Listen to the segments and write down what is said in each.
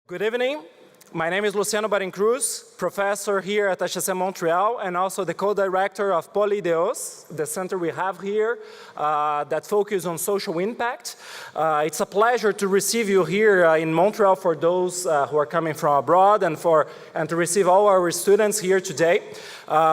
Good evening. My name is Luciano Barincruz, professor here at HSM Montreal and also the co-director of Polideos, the center we have here that focuses on social impact. It's a pleasure to receive you here in Montreal for those who are coming from abroad and to receive all our students here today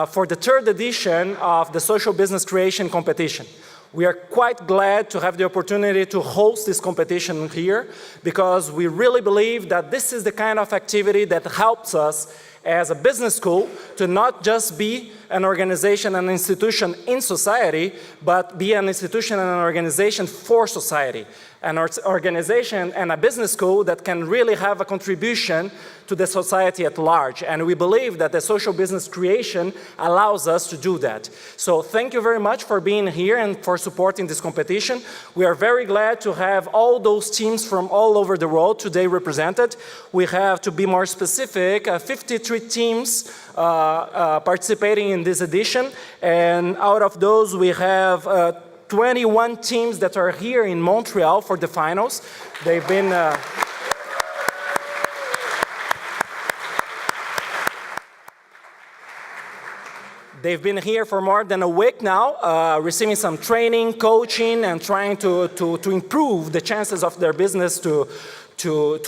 for the third edition of the Social Business Creation Competition. We are quite glad to have the opportunity to host this competition here because we really believe that this is the kind of activity that helps us as a business school to not just be an organization, an institution in society, but be an institution and an organization for society. An organization and a business school that can really have a contribution to the society at large. And we believe that the social business creation allows us to do that. So thank you very much for being here and for supporting this competition. We are very glad to have all those teams from all over the world today represented. We have, to be more specific, 53 teams participating in this edition. And out of those, we have 21 teams that are here in Montreal for the finals. They've been They've been here for more than a week now, receiving some training, coaching, and trying to improve the chances of their business to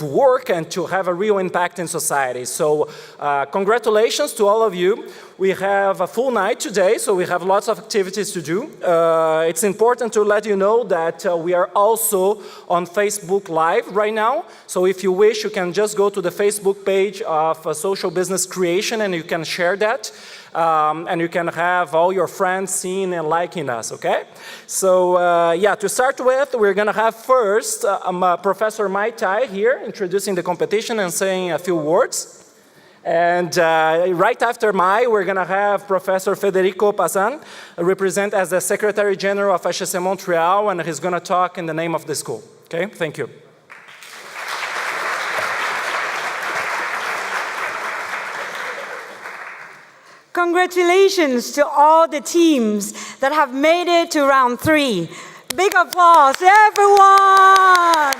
work and to have a real impact in society. So congratulations to all of you. We have a full night today, so we have lots of activities to do. It's important to let you know that we are also on Facebook Live right now. So if you wish, you can just go to the Facebook page of Social Business Creation and you can share that. And you can have all your friends seeing and liking us, okay? So yeah, to start with, we're gonna have first Professor Mai Tai here introducing the competition and saying a few words. And right after Mai, we're gonna have Professor Federico Pazan represent as the Secretary General of HSM Montreal, and he's gonna talk in the name of the school, okay? Thank you. Congratulations to all the teams that have made it to round 3. Big applause, everyone!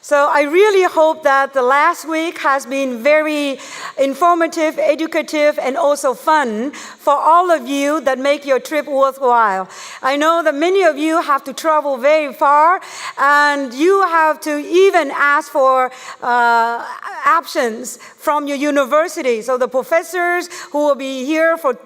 So I really hope that the last week has been very informative, educative, and also fun for all of you that make your trip worthwhile. I know that many of you have to travel very far, and you have to even ask for absence from your university. So the professors who will be here for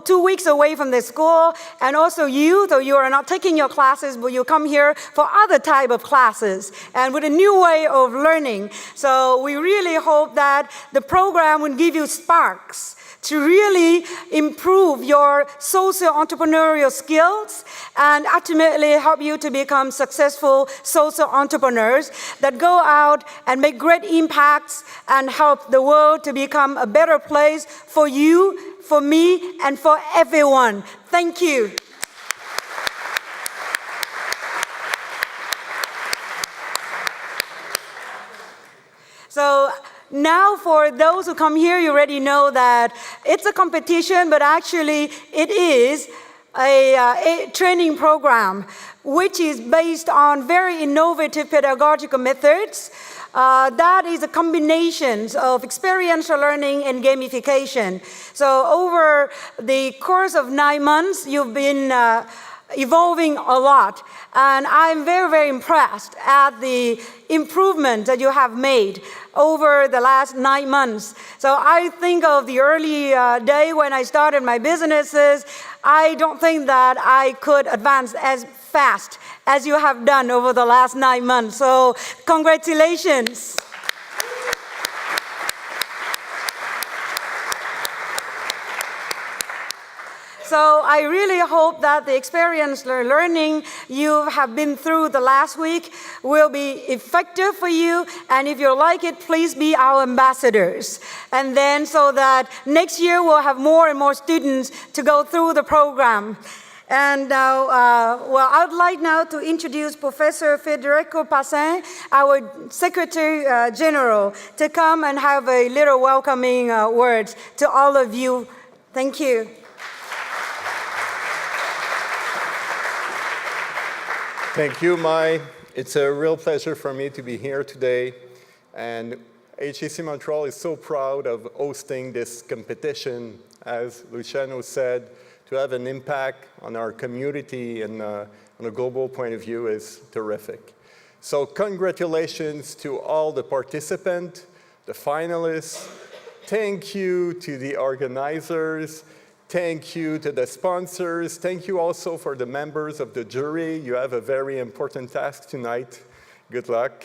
2 weeks away from the school, and also you, though you are not taking your classes, but you come here for other type of classes and with a new way of learning. So we really hope that the program will give you sparks to really improve your social entrepreneurial skills and ultimately help you to become successful social entrepreneurs that go out and make great impacts and help the world to become a better place for you, for me, and for everyone. Thank you. So now for those who come here, you already know that it's a competition, but actually it is a training program which is based on very innovative pedagogical methods. That is a combination of experiential learning and gamification. So over the course of 9 months, you've been evolving a lot. And I'm very, very impressed at the improvement that you have made over the last 9 months. So I think of the early day when I started my businesses. I don't think that I could advance as fast as you have done over the last 9 months. So congratulations. So I really hope that the experience learning you have been through the last week will be effective for you. And if you like it, please be our ambassadors. And then so that next year we'll have more and more students to go through the program. And now, well, I'd like now to introduce Professor Federico Pazan, our Secretary General, to come and have a little welcoming words to all of you. Thank you. Thank you, Mai. It's a real pleasure for me to be here today. And HEC Montreal is so proud of hosting this competition, as Luciano said, to have an impact on our community and on a global point of view is terrific. So congratulations to all the participants, the finalists. Thank you to the organizers. Thank you to the sponsors. Thank you also for the members of the jury. You have a very important task tonight. Good luck.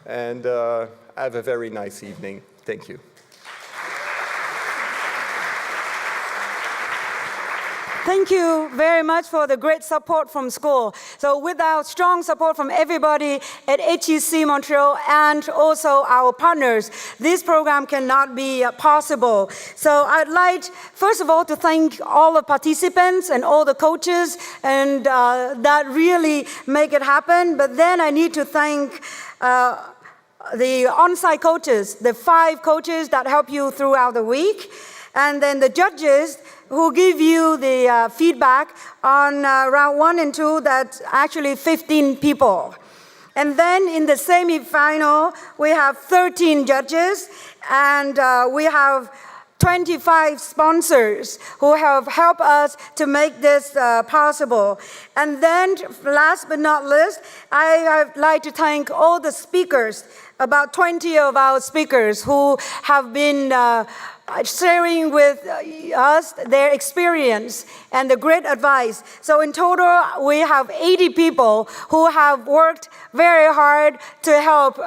And have a very nice evening. Thank you. Thank you very much for the great support from school. So without strong support from everybody at HEC Montreal and also our partners, this program cannot be possible. So I'd like, first of all, to thank all the participants and all the coaches, and that really make it happen. But then I need to thank the on-site coaches, the 5 coaches that help you throughout the week, and then the judges who give you the feedback on round 1 and 2, that's actually 15 people. And then in the semi-final, we have 13 judges, and we have 25 sponsors who have helped us to make this possible. And then, last but not least, I'd like to thank all the speakers, about 20 of our speakers who have been sharing with us their experience and the great advice. So in total, we have 80 people who have worked very hard to help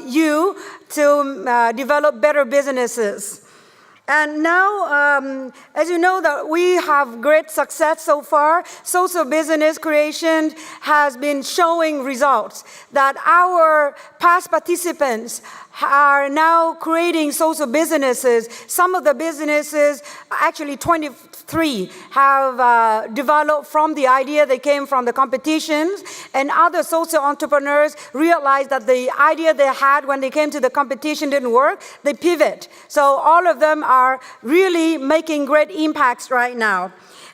you to develop better businesses. And now, as you know, that we have great success so far. Social business creation has been showing results that our past participants are now creating social businesses. Some of the businesses, actually 23, have developed from the idea that came from the competitions, and other social entrepreneurs realized that the idea they had when they came to the competition didn't work. They pivot. So all of them are really making great impacts right now.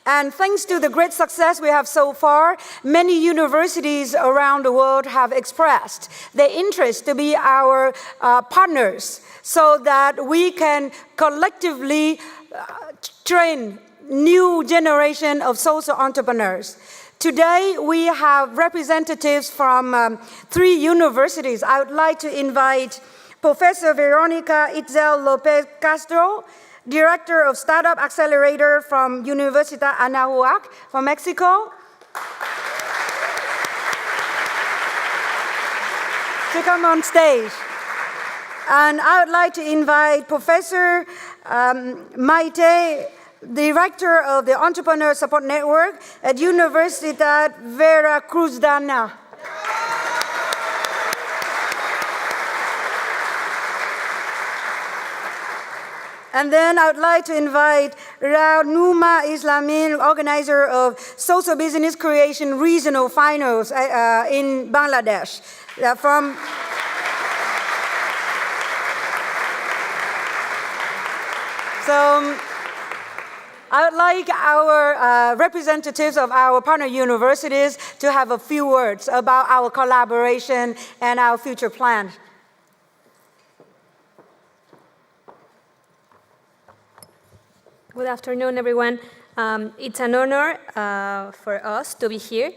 And thanks to the great success we have so far, many universities around the world have expressed their interest to be our partners so that we can collectively train new generation of social entrepreneurs. Today, we have representatives from 3 universities. I would like to invite Professor Veronica Itzel Lopez Castro, Director of Startup Accelerator from Universidad Anahuac from Mexico, to come on stage. And I would like to invite Professor Maite, Director of the Entrepreneur Support Network at Universidad Veracruzana. And then I would like to invite Numa Islamin, organizer of Social Business Creation Regional Finals in Bangladesh. From So I would like our representatives of our partner universities to have a few words about our collaboration and our future plans. Good afternoon, everyone. It's an honor for us to be here.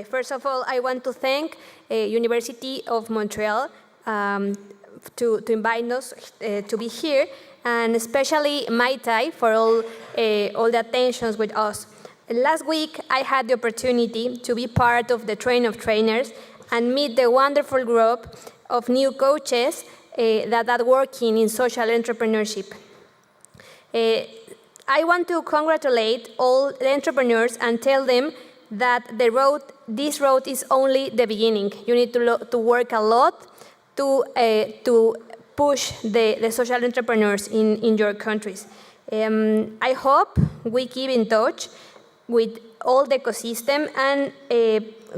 First of all, I want to thank University of Montreal to invite us to be here, and especially Maite for all the attentions with us. Last week, I had the opportunity to be part of the Train of Trainers and meet the wonderful group of new coaches that are working in social entrepreneurship. I want to congratulate all the entrepreneurs and tell them that this road is only the beginning. You need to work a lot to push the social entrepreneurs in your countries. I hope we keep in touch with all the ecosystem, and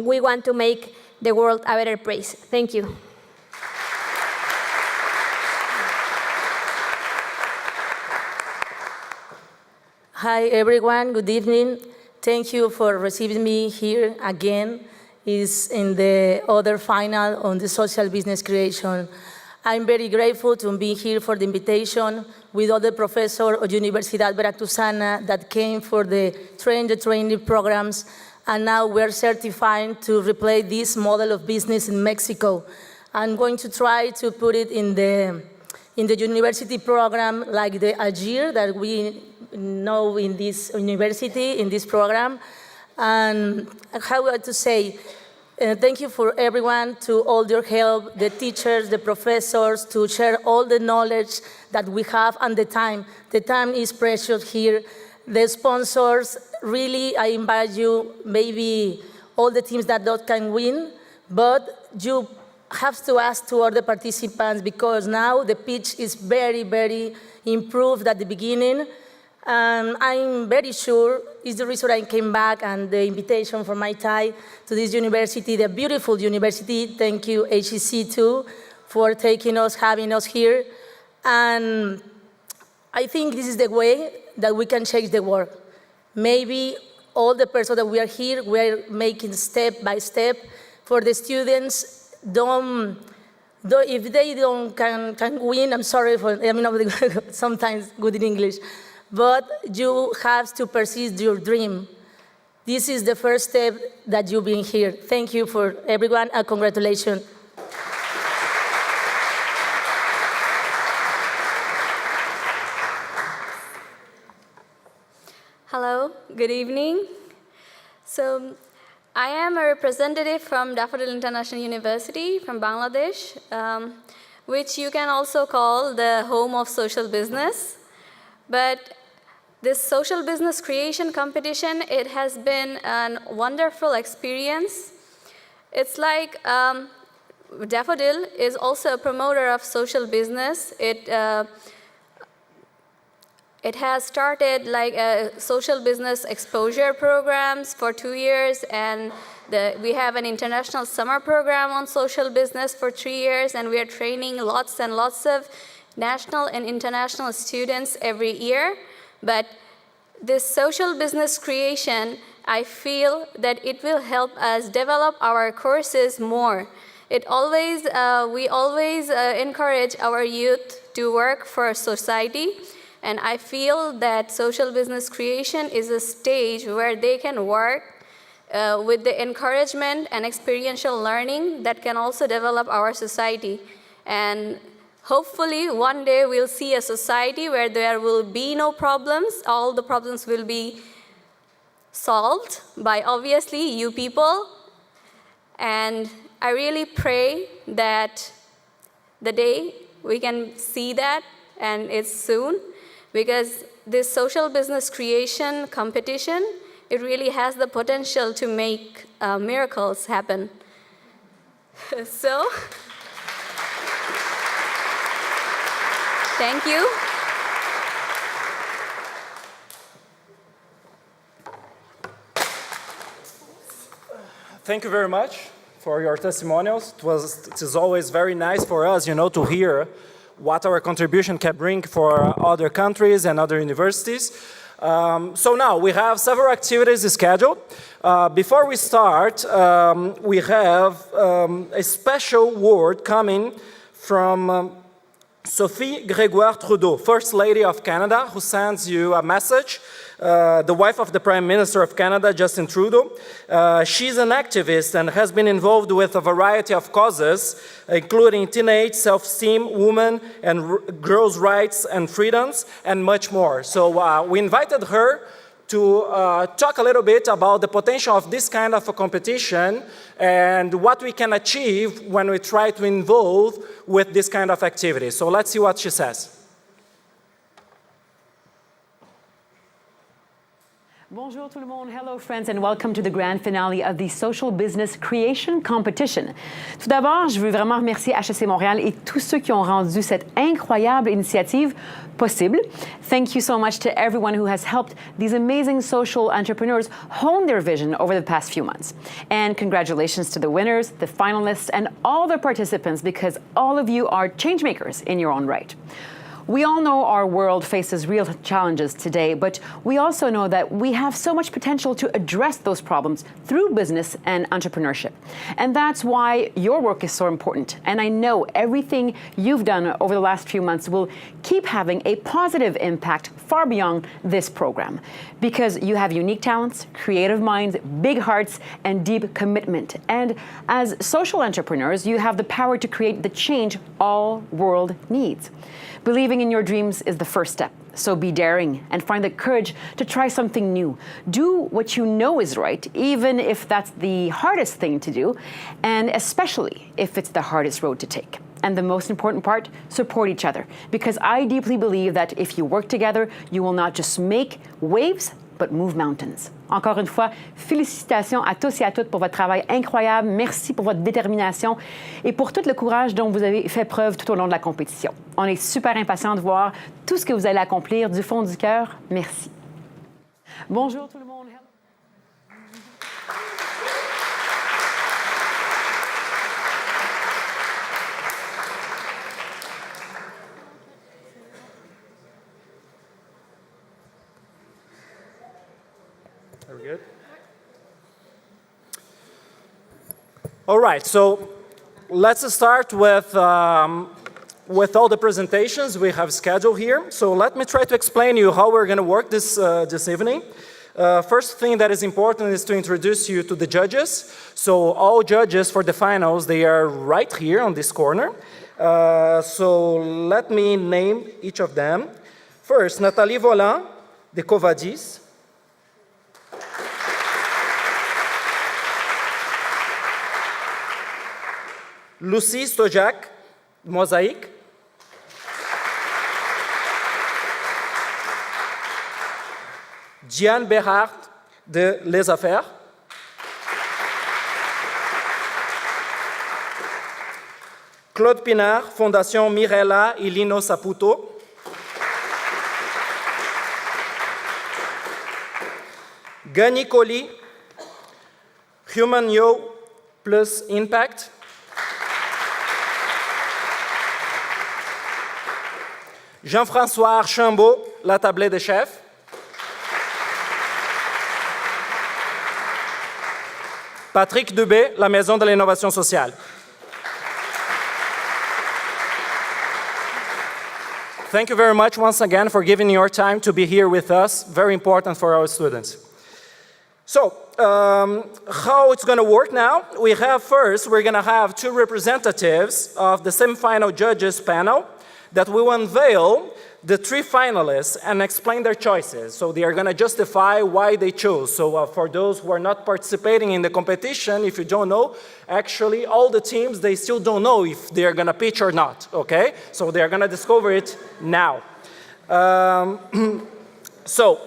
we want to make the world a better place. Thank you. Hi, everyone. Good evening. Thank you for receiving me here again is in the other final on the social business creation. I'm very grateful to be here for the invitation with all the professors of Universidad Veracruzana that came for the trainee programs, and now we're certified to replace this model of business in Mexico. I'm going to try to put it in the university program like the Agir that we know in this university, in this program. And how would I to say, thank you for everyone, to all your help, the teachers, the professors, to share all the knowledge that we have and the time. The time is precious here. The sponsors, really, I invite you, maybe all the teams that can win, but you have to ask to all the participants because now the pitch is very, very improved at the beginning. And I'm very sure it's the reason I came back and the invitation from my tie to this university, the beautiful university. Thank you, HEC, too, for taking us, having us here. And I think this is the way that we can change the world. Maybe all the persons that we are here, we're making step by step for the students. If they can win, I'm sorry for, I'm not sometimes good in English, but you have to pursue your dream. This is the first step that you've been here. Thank you for everyone, and congratulations. Hello, good evening. So I am a representative from Daffodil International University from Bangladesh, which you can also call the home of social business. But this social business creation competition, it has been a wonderful experience. It's like Daffodil is also a promoter of social business. It has started like social business exposure programs for 2 years, and we have an international summer program on social business for 3 years, and we are training lots and lots of national and international students every year. But this social business creation, I feel that it will help us develop our courses more. We always encourage our youth to work for society. And I feel that social business creation is a stage where they can work with the encouragement and experiential learning that can also develop our society. And hopefully one day we'll see a society where there will be no problems. All the problems will be solved by obviously you people. And I really pray that the day we can see that, and it's soon, because this social business creation competition, it really has the potential to make miracles happen. So, thank you. Thank you very much for your testimonials. It is always very nice for us, to hear what our contribution can bring for other countries and other universities. So now we have several activities scheduled. Before we start, we have a special word coming from Sophie Grégoire Trudeau, First Lady of Canada, who sends you a message, the wife of the Prime Minister of Canada, Justin Trudeau. She's an activist and has been involved with a variety of causes, including teenage self-esteem, women and girls' rights and freedoms, and much more. So we invited her to talk a little bit about the potential of this kind of a competition and what we can achieve when we try to involve with this kind of activity. So let's see what she says. Bonjour tout le monde, hello friends, and welcome to the grand finale of the Social Business Creation Competition. Tout d'abord, je veux vraiment remercier HEC Montréal et tous ceux qui ont rendu cette incroyable initiative possible. Thank you so much to everyone who has helped these amazing social entrepreneurs hone their vision over the past few months. And congratulations to the winners, the finalists, and all the participants, because all of you are change makers in your own right. We all know our world faces real challenges today, but we also know that we have so much potential to address those problems through business and entrepreneurship. And that's why your work is so important. And I know everything you've done over the last few months will keep having a positive impact far beyond this program, because you have unique talents, creative minds, big hearts, and deep commitment. And as social entrepreneurs, you have the power to create the change all world needs. Believing in your dreams is the first step. So be daring and find the courage to try something new. Do what you know is right, even if that's the hardest thing to do, and especially if it's the hardest road to take. And the most important part, support each other. Because I deeply believe that if you work together, you will not just make waves, but move mountains. Encore une fois, félicitations à tous et à toutes pour votre travail incroyable. Merci pour votre détermination et pour tout le courage dont vous avez fait preuve tout au long de la compétition. On est super impatients de voir tout ce que vous allez accomplir du fond du cœur. Merci. Bonjour tout le monde. Are we good? All right, so let's start with all the presentations we have scheduled here. So let me try to explain you how we're going to work this evening. First thing that is important is to introduce you to the judges. So all judges for the finals, they are right here on this corner. So let me name each of them. First, Nathalie Volant, de Covadis. Lucie Stojak, Mosaic. Diane Berhard, de Les Affaires. Claude Pinard, Fondation Mirella y Lino Saputo. Gani Colli, Human Yo plus Impact. Jean-François Archambault, La Tablée des Chefs. Patrick Dubé, La Maison de l'Innovation Sociale. Thank you very much once again for giving your time to be here with us. Very important for our students. So, how it's going to work now? We're going to have two representatives of the semifinal judges panel that will unveil the three finalists and explain their choices. So they are going to justify why they chose. So for those who are not participating in the competition, if you don't know, actually all the teams, they still don't know if they're going to pitch or not, okay? So they're going to discover it now. So,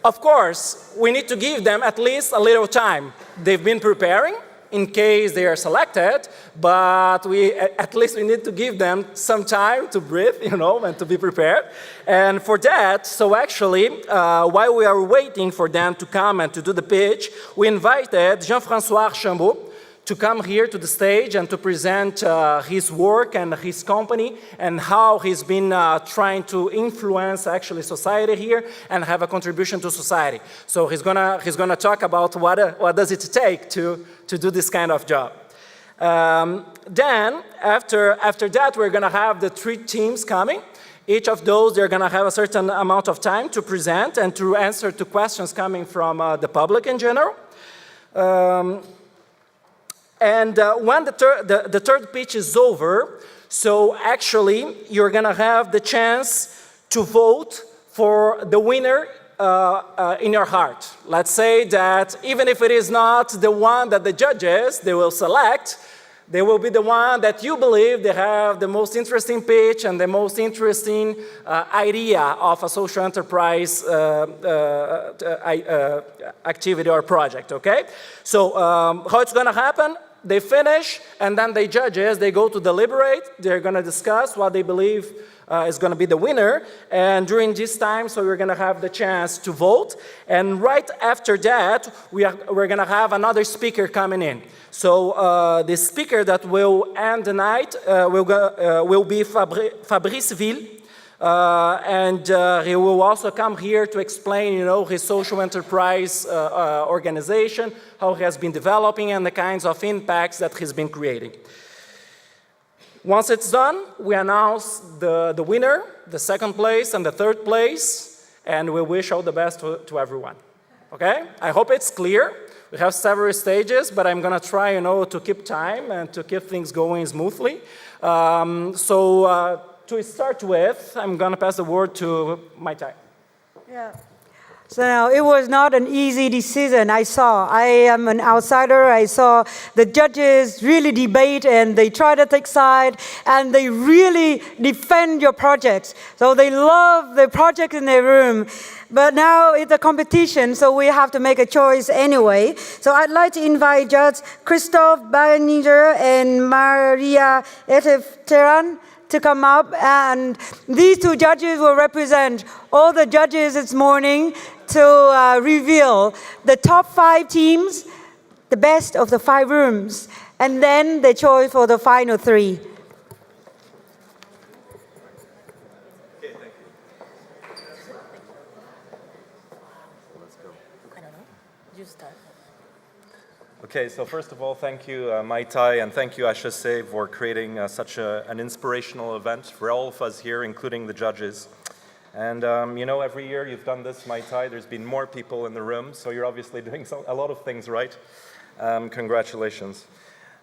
of course, we need to give them at least a little time. They've been preparing in case they are selected, but at least we need to give them some time to breathe, and to be prepared. And for that, so actually, while we are waiting for them to come and to do the pitch, we invited Jean-François Archambault to come here to the stage and to present his work and his company and how he's been trying to influence actually society here and have a contribution to society. So he's gonna talk about what does it take to do this kind of job. Then after that, we're gonna have the three teams coming. Each of those, they're gonna have a certain amount of time to present and to answer to questions coming from the public in general. And when the third pitch is over, so actually you're gonna have the chance to vote for the winner in your heart. Let's say that even if it is not the one that the judges, they will select, they will be the one that you believe they have the most interesting pitch and the most interesting idea of a social enterprise activity or project, okay? So how it's gonna happen? They finish, and then the judges, they go to deliberate. They're going to discuss what they believe is going to be the winner. And during this time, so we're going to have the chance to vote. And right after that, we're going to have another speaker coming in. So the speaker that will end the night will be Fabrice Ville, And he will also come here to explain, his social enterprise organization, how he has been developing, and the kinds of impacts that he's been creating. Once it's done, we announce the winner, the second place, and the third place, and we wish all the best to everyone. Okay? I hope it's clear. We have several stages, but I'm going to try, to keep time and to keep things going smoothly. To start with, I'm going to pass the word to Mai Tai. Yeah. So now, it was not an easy decision. I am an outsider. I saw the judges really debate and they try to take side and they really defend your projects. So they love the project in their room. But now it's a competition, so we have to make a choice anyway. So I'd like to invite Judge Christophe Baninger and Maria Etefteran to come up, and these two judges will represent all the judges this morning to reveal the top 5 teams, the best of the 5 rooms, and then the choice for the final 3. Okay, thank you. Let's go. I don't know. You start. Okay, so first of all, thank you, Mai Tai, and thank you, HSC, for creating such an inspirational event for all of us here, including the judges. And, every year you've done this, Mai Tai, there's been more people in the room, so you're obviously doing a lot of things right. Congratulations.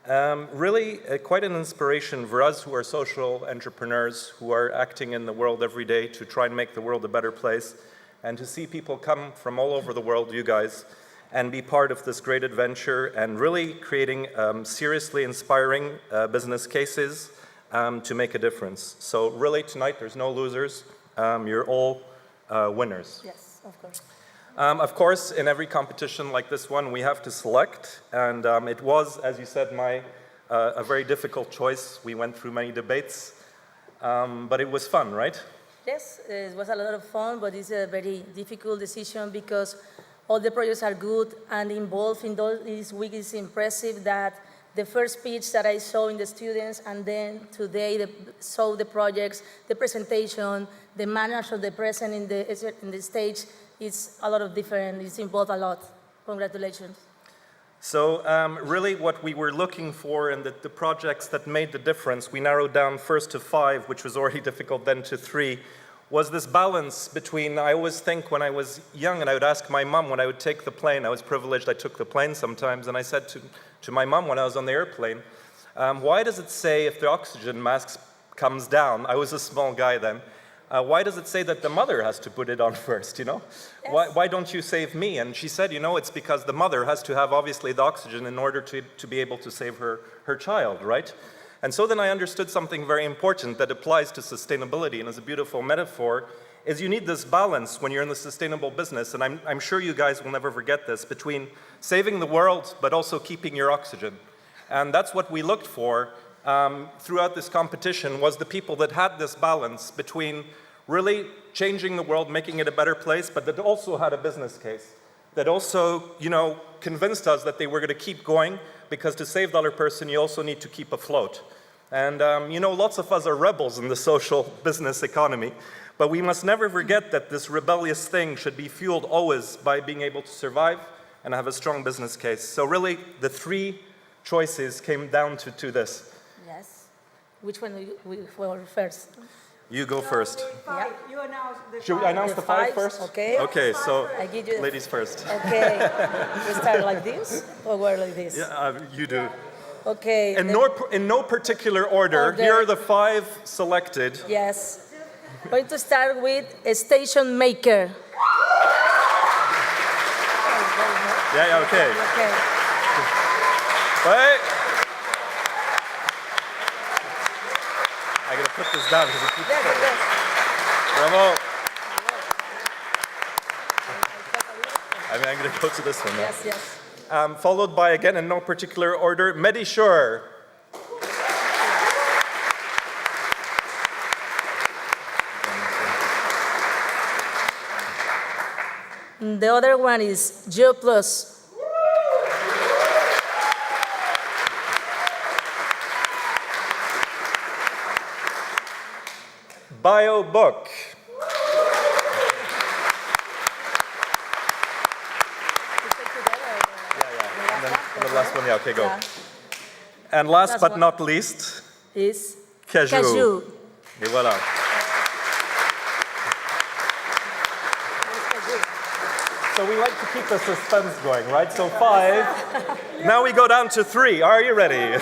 Really, quite an inspiration for us who are social entrepreneurs, who are acting in the world every day to try and make the world a better place, and to see people come from all over the world, you guys, and be part of this great adventure and really creating seriously inspiring business cases to make a difference. So really tonight there's no losers, you're all winners. Yes, of course. Of course, in every competition like this one we have to select, and it was, as you said, a very difficult choice. We went through many debates, but it was fun, right? Yes, it was a lot of fun, but it's a very difficult decision because all the projects are good, and involved in this week is impressive that the first pitch that I saw in the students, and then today saw the projects, the presentation, the manners of the present in the stage, it's a lot of different, it's involved a lot. Congratulations. So really what we were looking for in the projects that made the difference, we narrowed down first to 5, which was already difficult, then to 3, was this balance between, I always think when I was young and I would ask my mom when I would take the plane, I was privileged, I took the plane sometimes, and I said to my mom when I was on the airplane, why does it say if the oxygen mask comes down, I was a small guy then, why does it say that the mother has to put it on first, Yes. Why don't you save me? And she said, it's because the mother has to have obviously the oxygen in order to be able to save her child, right? And so then I understood something very important that applies to sustainability and is a beautiful metaphor, is you need this balance when you're in the sustainable business, and I'm sure you guys will never forget this, between saving the world but also keeping your oxygen. And that's what we looked for throughout this competition, was the people that had this balance between really changing the world, making it a better place, but that also had a business case, that also, convinced us that they were going to keep going, because to save the other person, you also need to keep afloat. And, lots of us are rebels in the social business economy, but we must never forget that this rebellious thing should be fueled always by being able to survive and have a strong business case. So really, the 3 choices came down to this. Yes. Which one we were first? You go first. Yeah. You announce the Should we announce the 5 first? Okay. Okay, so I give you ladies first. Okay. We start like this or we're like this? Yeah, you do. Okay. In no particular order, here are the 5 selected. Yes. Going to start with a station maker. Yeah, okay. Okay. Wait. I gotta put this down because it keeps falling. Yes. Bravo. I'm gonna go to this one now. Yes. Followed by, again, in no particular order, Medisure. The other one is GeoPlus. bio book. And the last one, yeah, okay, go. Yeah. And last Last but one. not least, Is Cashew. Cashew. Et voilà. So we like to keep the suspense going, right? So 5. Now we go down to 3. Are you ready?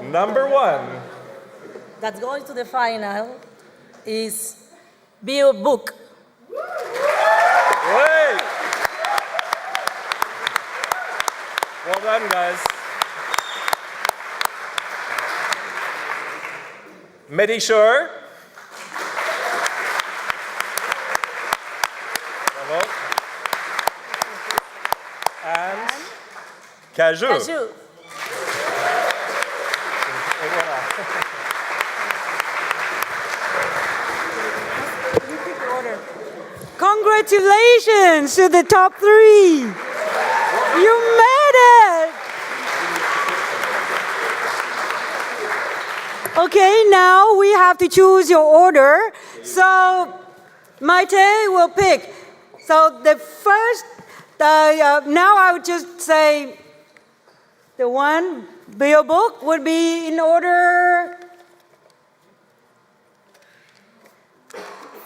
Number 1. That's going to the final is bio book. Wait. Well done, guys. Medisure. Bravo. And Cashew. Cashew. Et voilà. Congratulations to the top 3. You made it. Okay, now we have to choose your order. So Maite will pick. So the first, now I would just say the one bio book would be in order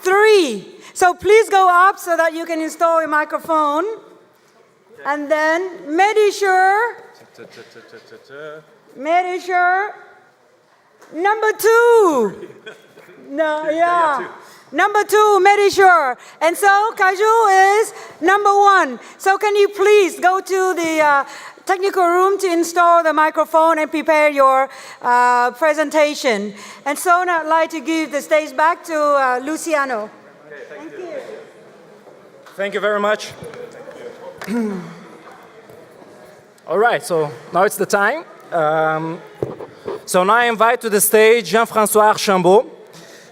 3. So please go up so that you can install your microphone. And then Medisure. Number 2. No, yeah. Number 2, Medisure. And so Cashew is number 1. So can you please go to the technical room to install the microphone and prepare your presentation. And so now I'd like to give the stage back to Luciano. Thank you. Thank you very much. All right, so now it's the time. So now I invite to the stage Jean-François Archambault.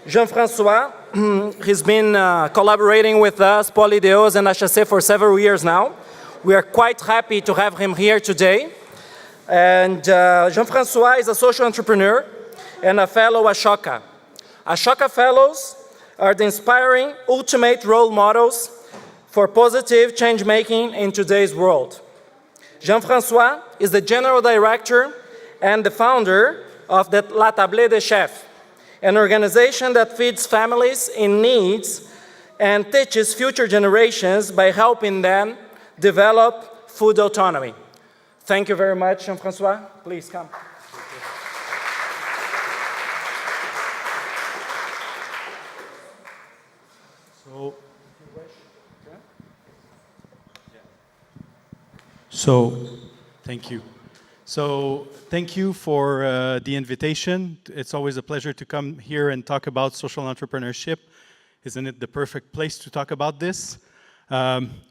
Jean-François, he's been collaborating with us, Polydeos and HSC for several years now. We are quite happy to have him here today. And Jean-François is a social entrepreneur and a fellow Ashoka. Ashoka Fellows are the inspiring ultimate role models for positive change-making in today's world. Jean-François is the general director and the founder of the La Table des Chefs, an organization that feeds families in needs and teaches future generations by helping them develop food autonomy. Thank you very much, Jean-François. Please come. Thank you. So, thank you for the invitation. It's always a pleasure to come here and talk about social entrepreneurship. Isn't it the perfect place to talk about this?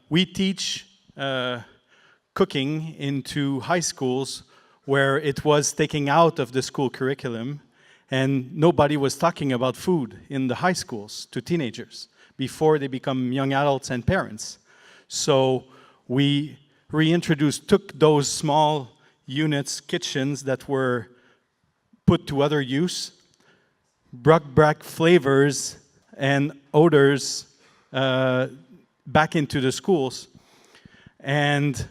We teach cooking into high schools where it was taken out of the school curriculum, and nobody was talking about food in the high schools to teenagers before they become young adults and parents. So we took those small units, kitchens that were put to other use, brought back flavors and odors back into the schools, and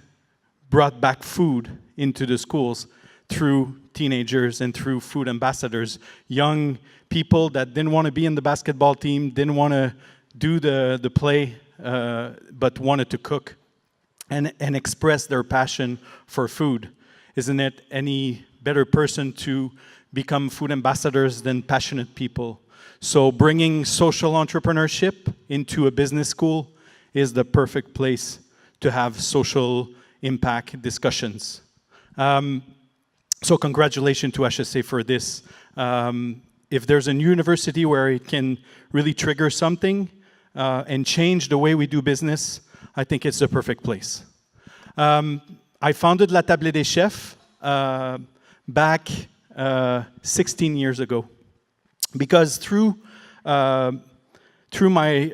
brought back food into the schools through teenagers and through food ambassadors, young people that didn't want to be in the basketball team, didn't want to do the play, but wanted to cook and express their passion for food. Isn't it any better person to become food ambassadors than passionate people? So bringing social entrepreneurship into a business school is the perfect place to have social impact discussions. So congratulations to HSC for this. If there's a university where it can really trigger something and change the way we do business, I think it's the perfect place. I founded La Table des Chefs back 16 years ago because through my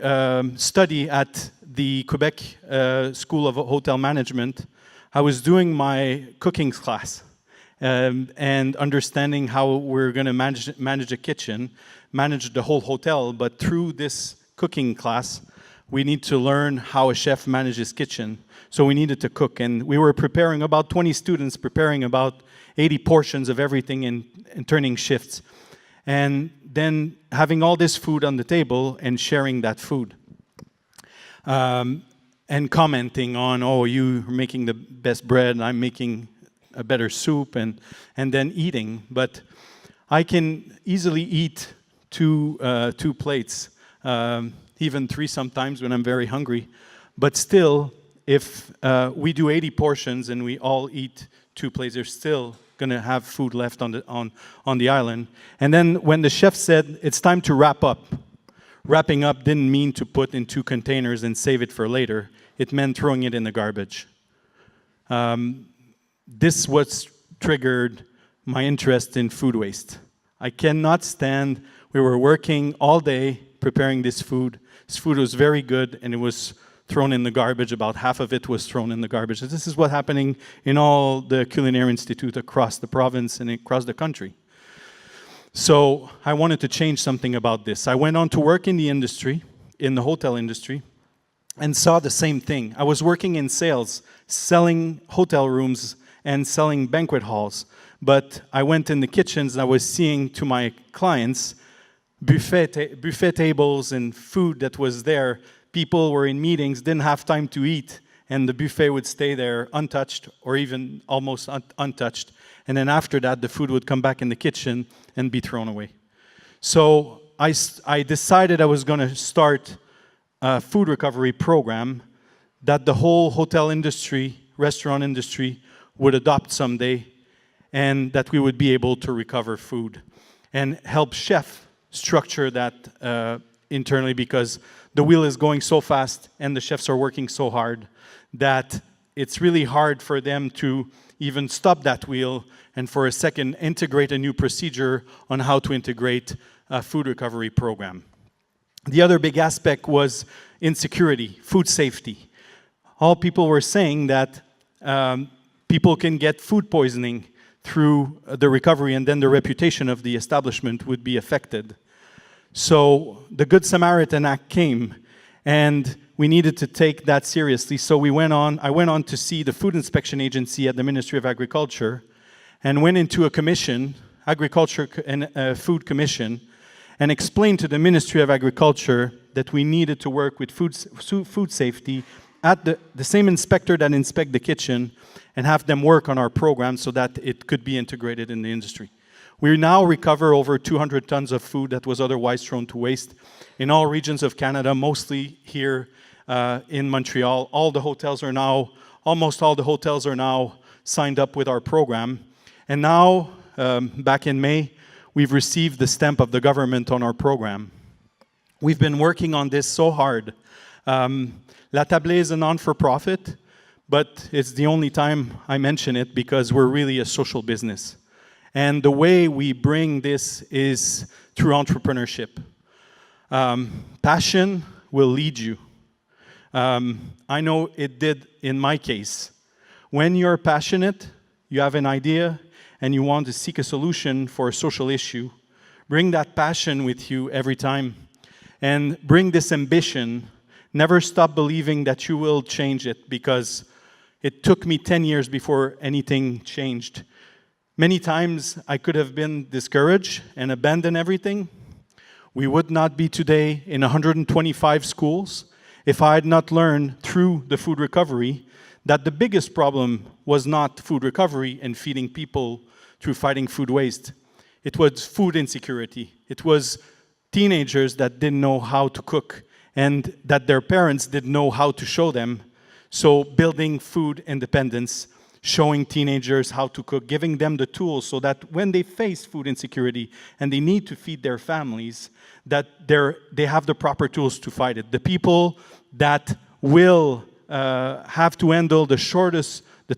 study at the Quebec School of Hotel Management, I was doing my cooking class. and understanding how we're going to manage a kitchen, manage the whole hotel. But through this cooking class, we need to learn how a chef manages kitchen. So we needed to cook, and we were preparing about 20 students, preparing about 80 portions of everything and turning shifts. And then having all this food on the table and sharing that food. And commenting on, oh, you're making the best bread, and I'm making a better soup, and then eating. But I can easily eat two plates, even 3 sometimes when I'm very hungry. But still, if we do 80 portions and we all eat 2 plates, there's still going to have food left on the island. And then when the chef said, it's time to wrap up, wrapping up didn't mean to put in 2 containers and save it for later. It meant throwing it in the garbage. This was triggered my interest in food waste. I cannot stand, we were working all day preparing this food. This food was very good, and it was thrown in the garbage. About half of it was thrown in the garbage. This is what's happening in all the culinary institute across the province and across the country. So I wanted to change something about this. I went on to work in the industry, in the hotel industry, and saw the same thing. I was working in sales, selling hotel rooms and selling banquet halls. But I went in the kitchens and I was seeing to my clients buffet tables and food that was there. People were in meetings, didn't have time to eat, and the buffet would stay there untouched or even almost untouched. And then after that, the food would come back in the kitchen and be thrown away. So I decided I was going to start a food recovery program that the whole hotel industry, restaurant industry would adopt someday, and that we would be able to recover food and help chefs structure that internally, because the wheel is going so fast and the chefs are working so hard that it's really hard for them to even stop that wheel and for a second integrate a new procedure on how to integrate a food recovery program. The other big aspect was insecurity, food safety. All people were saying that people can get food poisoning through the recovery, and then the reputation of the establishment would be affected. So the Good Samaritan Act came, and we needed to take that seriously. So I went on to see the Food Inspection Agency at the Ministry of Agriculture, and went into a commission, Agriculture and Food Commission, and explained to the Ministry of Agriculture that we needed to work with food safety at the same inspector that inspect the kitchen, and have them work on our program so that it could be integrated in the industry. We now recover over 200 tons of food that was otherwise thrown to waste in all regions of Canada, mostly here in Montreal. Almost all the hotels are now signed up with our program. And now, back in May, we've received the stamp of the government on our program. We've been working on this so hard. La Tablée is a non-for-profit, but it's the only time I mention it because we're really a social business. And the way we bring this is through entrepreneurship. Passion will lead you. I know it did in my case. When you're passionate, you have an idea, and you want to seek a solution for a social issue, bring that passion with you every time, and bring this ambition. Never stop believing that you will change it, because it took me 10 years before anything changed. Many times I could have been discouraged and abandoned everything. We would not be today in 125 schools if I had not learned through the food recovery that the biggest problem was not food recovery and feeding people through fighting food waste. It was food insecurity. It was teenagers that didn't know how to cook and that their parents didn't know how to show them. So building food independence, showing teenagers how to cook, giving them the tools so that when they face food insecurity and they need to feed their families, that they have the proper tools to fight it. The people that will have to handle the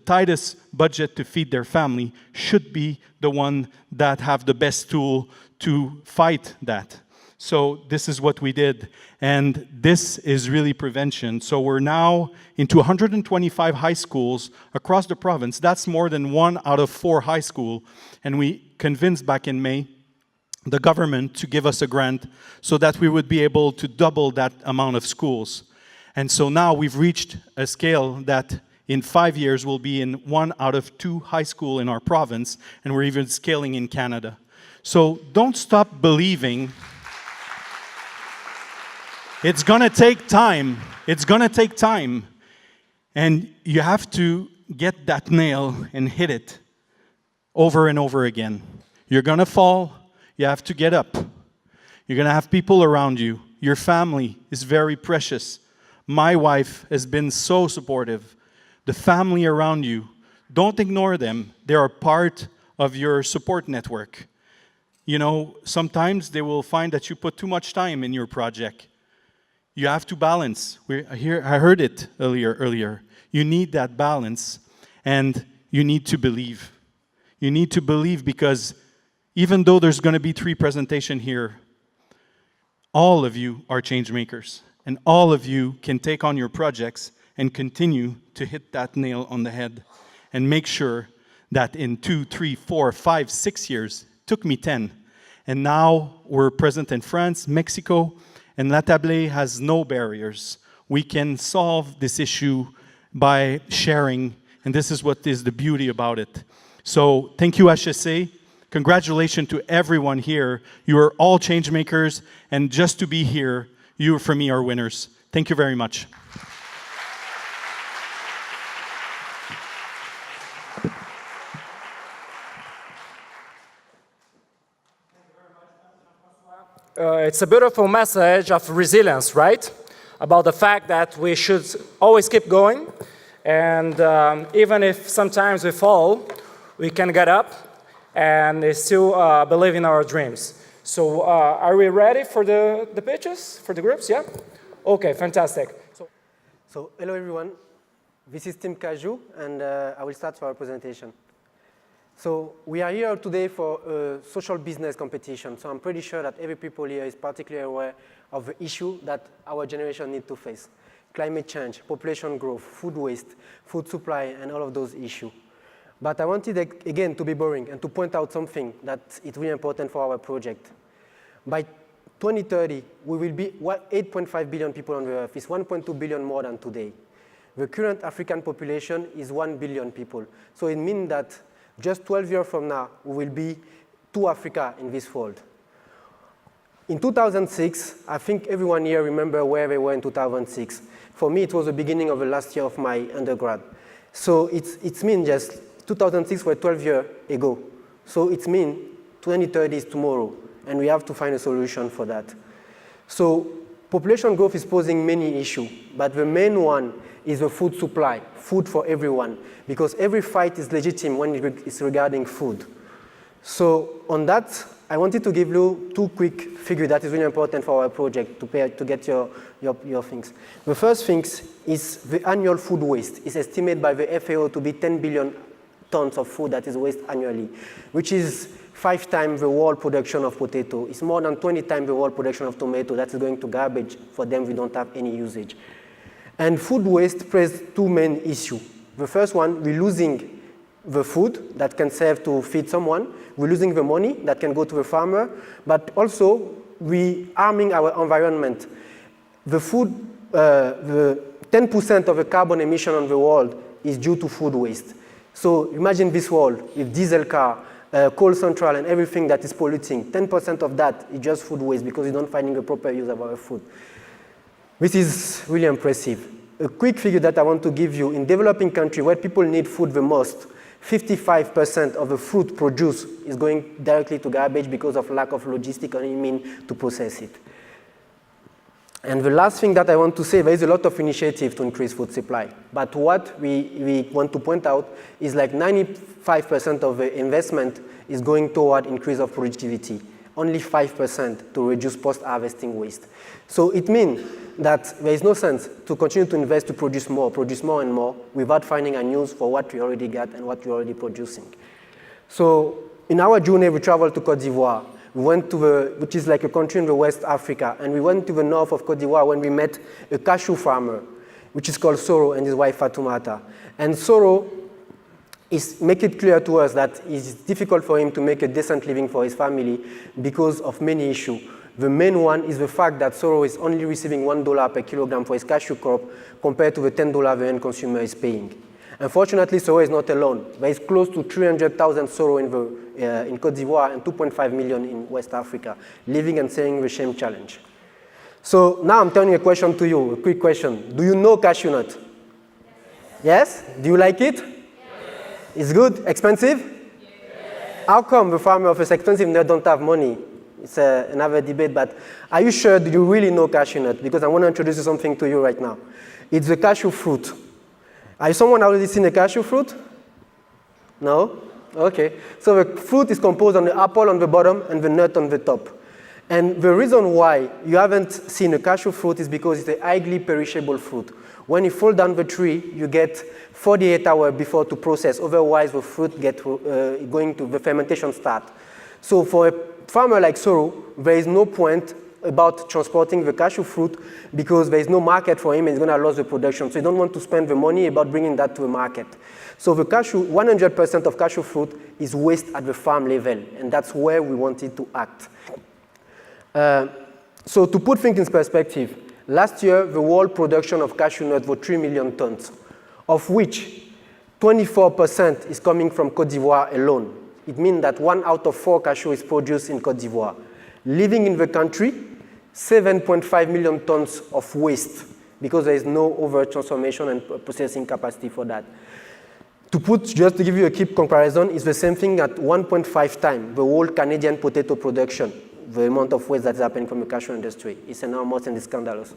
tightest budget to feed their family should be the one that have the best tool to fight that. So this is what we did, and this is really prevention. So we're now into 125 high schools across the province. That's more than 1 out of 4 high school, and we convinced back in May the government to give us a grant so that we would be able to double that amount of schools. And so now we've reached a scale that in 5 years will be in 1 out of 2 high school in our province, and we're even scaling in Canada. So don't stop believing. It's gonna take time. It's gonna take time. And you have to get that nail and hit it over and over again. You're gonna fall, you have to get up. You're gonna have people around you. Your family is very precious. My wife has been so supportive. The family around you, don't ignore them. They are part of your support network. You know, sometimes they will find that you put too much time in your project. You have to balance. I heard it earlier. You need that balance, and you need to believe. You need to believe, because even though there's going to be 3 presentations here, all of you are change makers, and all of you can take on your projects and continue to hit that nail on the head and make sure that in 2, 3, 4, 5, 6 years, it took me 10, and now we're present in France, Mexico, and La Table has no barriers. We can solve this issue by sharing, and this is what is the beauty about it. So thank you, HSA. Congratulations to everyone here. You are all change makers, and just to be here, you, for me, are winners. Thank you very much. It's a beautiful message of resilience, right? About the fact that we should always keep going, and even if sometimes we fall, we can get up and still believe in our dreams. So are we ready for the pitches, for the groups? Yeah? Okay, fantastic. So hello everyone, this is Team Cashew, and I will start our presentation. So we are here today for a social business competition. So I'm pretty sure that every people here is particularly aware of the issue that our generation needs to face. Climate change, population growth, food waste, food supply, and all of those issues. But I wanted, again, to be boring and to point out something that is really important for our project. By 2030, we will be 8.5 billion people on the earth. It's 1.2 billion more than today. The current African population is 1 billion people. So it means that just 12 years from now, we will be 2 Africa in this world. In 2006, I think everyone here remember where they were in 2006. For me, it was the beginning of the last year of my undergrad. So it means just 2006 was 12 years ago. So it means 2030 is tomorrow, and we have to find a solution for that. So population growth is posing many issues, but the main one is the food supply, food for everyone, because every fight is legitimate when it's regarding food. So on that, I wanted to give you 2 quick figures that is really important for our project to get your things. The first thing is the annual food waste is estimated by the FAO to be 10 billion tons of food that is wasted annually, which is 5 times the world production of potato. It's more than 20 times the world production of tomato that is going to garbage. For them, we don't have any usage. And food waste presents 2 main issues. The first one, we're losing the food that can serve to feed someone. We're losing the money that can go to the farmer, but also we're harming our environment. The 10% of the carbon emission on the world is due to food waste. So imagine this world with diesel car, coal central, and everything that is polluting. 10% of that is just food waste because we don't finding a proper use of our food. This is really impressive. A quick figure that I want to give you, in developing countries where people need food the most, 55% of the fruit produced is going directly to garbage because of lack of logistic or means to process it. And the last thing that I want to say, there is a lot of initiative to increase food supply. But what we want to point out is like 95% of the investment is going toward increase of productivity. Only 5% to reduce post-harvesting waste. So it means that there is no sense to continue to invest to produce more and more without finding a use for what we already got and what we're already producing. So in our journey, we traveled to Côte d'Ivoire. We went to which is like a country in the West Africa, and we went to the north of Côte d'Ivoire when we met a cashew farmer, which is called Soro, and his wife Fatoumata. And Soro make it clear to us that it's difficult for him to make a decent living for his family because of many issues. The main one is the fact that Soro is only receiving $1 per kilogram for his cashew crop compared to the $10 the end consumer is paying. Unfortunately, Soro is not alone. There is close to 300,000 Soro in Côte d'Ivoire and 2.5 million in West Africa, living and saying the same challenge. So now I'm turning a question to you, a quick question. Do you know cashew nut? Yes? Do you like it? Yes. It's good? Expensive? Yes. How come the farmer of this expensive nut don't have money? It's another debate, but are you sure, do you really know cashew nut? Because I want to introduce something to you right now. It's the cashew fruit. Has someone already seen a cashew fruit? No? Okay. So the fruit is composed of the apple on the bottom and the nut on the top. And the reason why you haven't seen a cashew fruit is because it's a highly perishable fruit. When you fall down the tree, you get 48 hours before to process. Otherwise, the fruit going to the fermentation start. So for a farmer like Soro, there is no point about transporting the cashew fruit because there is no market for him and he's going to lose the production. So you don't want to spend the money about bringing that to a market. So the cashew, 100% of cashew fruit is waste at the farm level, and that's where we wanted to act. So to put things in perspective, last year the world production of cashew nuts was 3 million tons, of which 24% is coming from Côte d'Ivoire alone. It means that 1 out of 4 cashew is produced in Côte d'Ivoire. Living in the country, 7.5 million tons of waste because there is no over-transformation and processing capacity for that. Just to give you a quick comparison, it's the same thing at 1.5 times the whole Canadian potato production, the amount of waste that is happening from the cashew industry. It's enormous and it's scandalous.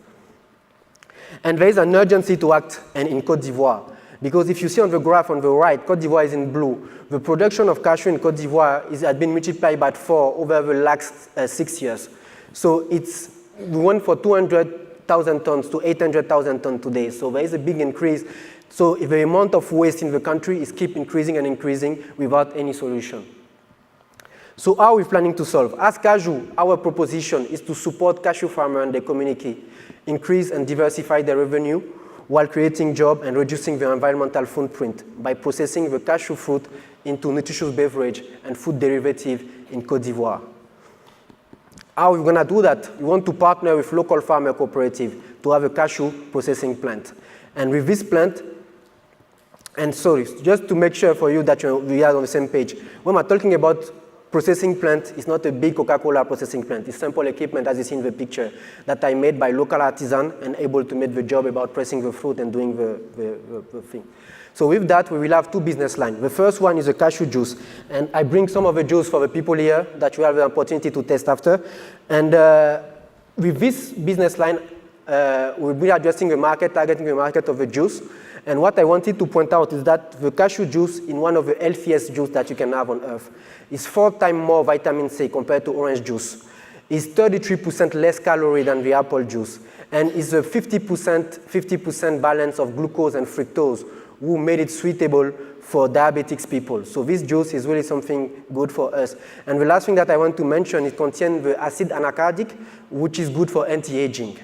And there is an urgency to act in Côte d'Ivoire. Because if you see on the graph on the right, Côte d'Ivoire is in blue. The production of cashew in Côte d'Ivoire has been multiplied by 4 over the last 6 years. So we went for 200,000 tons to 800,000 tons today. So there is a big increase. So the amount of waste in the country is keep increasing and increasing without any solution. So how are we planning to solve? As Cashew, our proposition is to support cashew farmers and their community, increase and diversify their revenue, while creating jobs and reducing the environmental footprint by processing the cashew fruit into nutritious beverage and food derivative in Côte d'Ivoire. How are we going to do that? We want to partner with local farmer cooperative to have a cashew processing plant. And with this plant, and sorry, just to make sure for you that we are on the same page, when we're talking about processing plant, it's not a big Coca-Cola processing plant. It's simple equipment, as you see in the picture, that I made by local artisan and able to make the job about pressing the fruit and doing the thing. So with that, we will have 2 business lines. The first one is a cashew juice. And I bring some of the juice for the people here that you have the opportunity to test after. And with this business line, we'll be addressing the market, targeting the market of the juice. And what I wanted to point out is that the cashew juice in one of the healthiest juice that you can have on earth is 4 times more vitamin C compared to orange juice. It's 33% less calorie than the apple juice. And is a 50% balance of glucose and fructose, who made it suitable for diabetics people. So this juice is really something good for us. And the last thing that I want to mention, it contains the acid anacardic, which is good for anti-aging.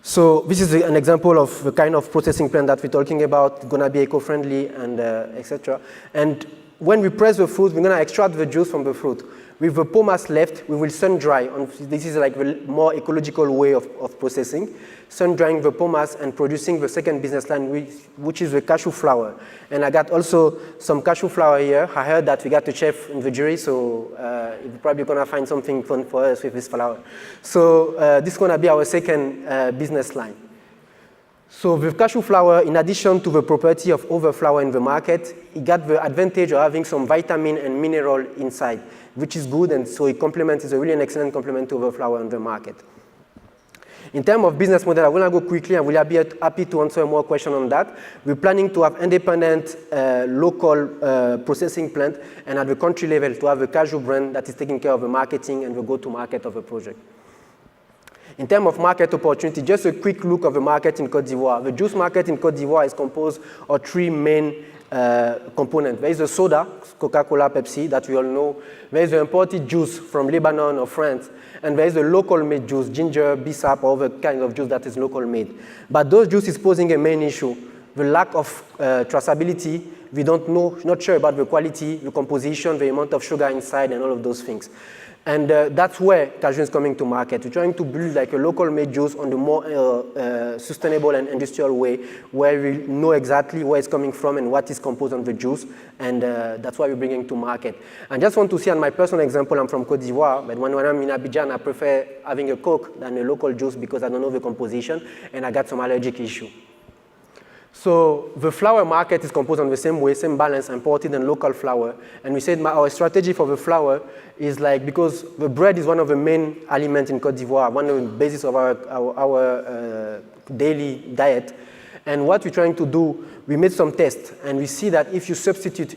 So this is an example of the kind of processing plant that we're talking about. It's going to be eco-friendly and etc. And when we press the fruit, we're going to extract the juice from the fruit. With the pomace left, we will sun dry. This is like the more ecological way of processing. Sun drying the pomace and producing the second business line, which is the cashew flour. And I got also some cashew flour here. I heard that we got a chef in the jury, so you're probably going to find something fun for us with this flour. So this is going to be our second business line. So with cashew flour, in addition to the property of other flour in the market, it got the advantage of having some vitamin and mineral inside, which is good, and so it's a really an excellent complement to other flour on the market. In terms of business model, I want to go quickly and we'll be happy to answer more questions on that. We're planning to have independent local processing plant and at the country level to have a cashew brand that is taking care of the marketing and the go-to-market of the project. In terms of market opportunity, just a quick look of the market in Côte d'Ivoire. The juice market in Côte d'Ivoire is composed of 3 main component. There is a soda, Coca-Cola, Pepsi, that we all know. There is the imported juice from Lebanon or France. And there is a local made juice, ginger, B-sap, or other kind of juice that is local made. But those juices posing a main issue, the lack of traceability. We don't know, not sure about the quality, the composition, the amount of sugar inside, and all of those things. And that's where Cashew is coming to market. We're trying to build like a local made juice on the more sustainable and industrial way, where we know exactly where it's coming from and what is composed on the juice, and that's why we're bringing to market. I just want to see on my personal example, I'm from Côte d'Ivoire, but when I'm in Abidjan, I prefer having a Coke than a local juice because I don't know the composition, and I got some allergic issue. So the flour market is composed on the same way, same balance, imported and local flour. And we said our strategy for the flour is like, because the bread is one of the main elements in Côte d'Ivoire, one of the basis of our daily diet. And what we're trying to do, we made some tests, and we see that if you substitute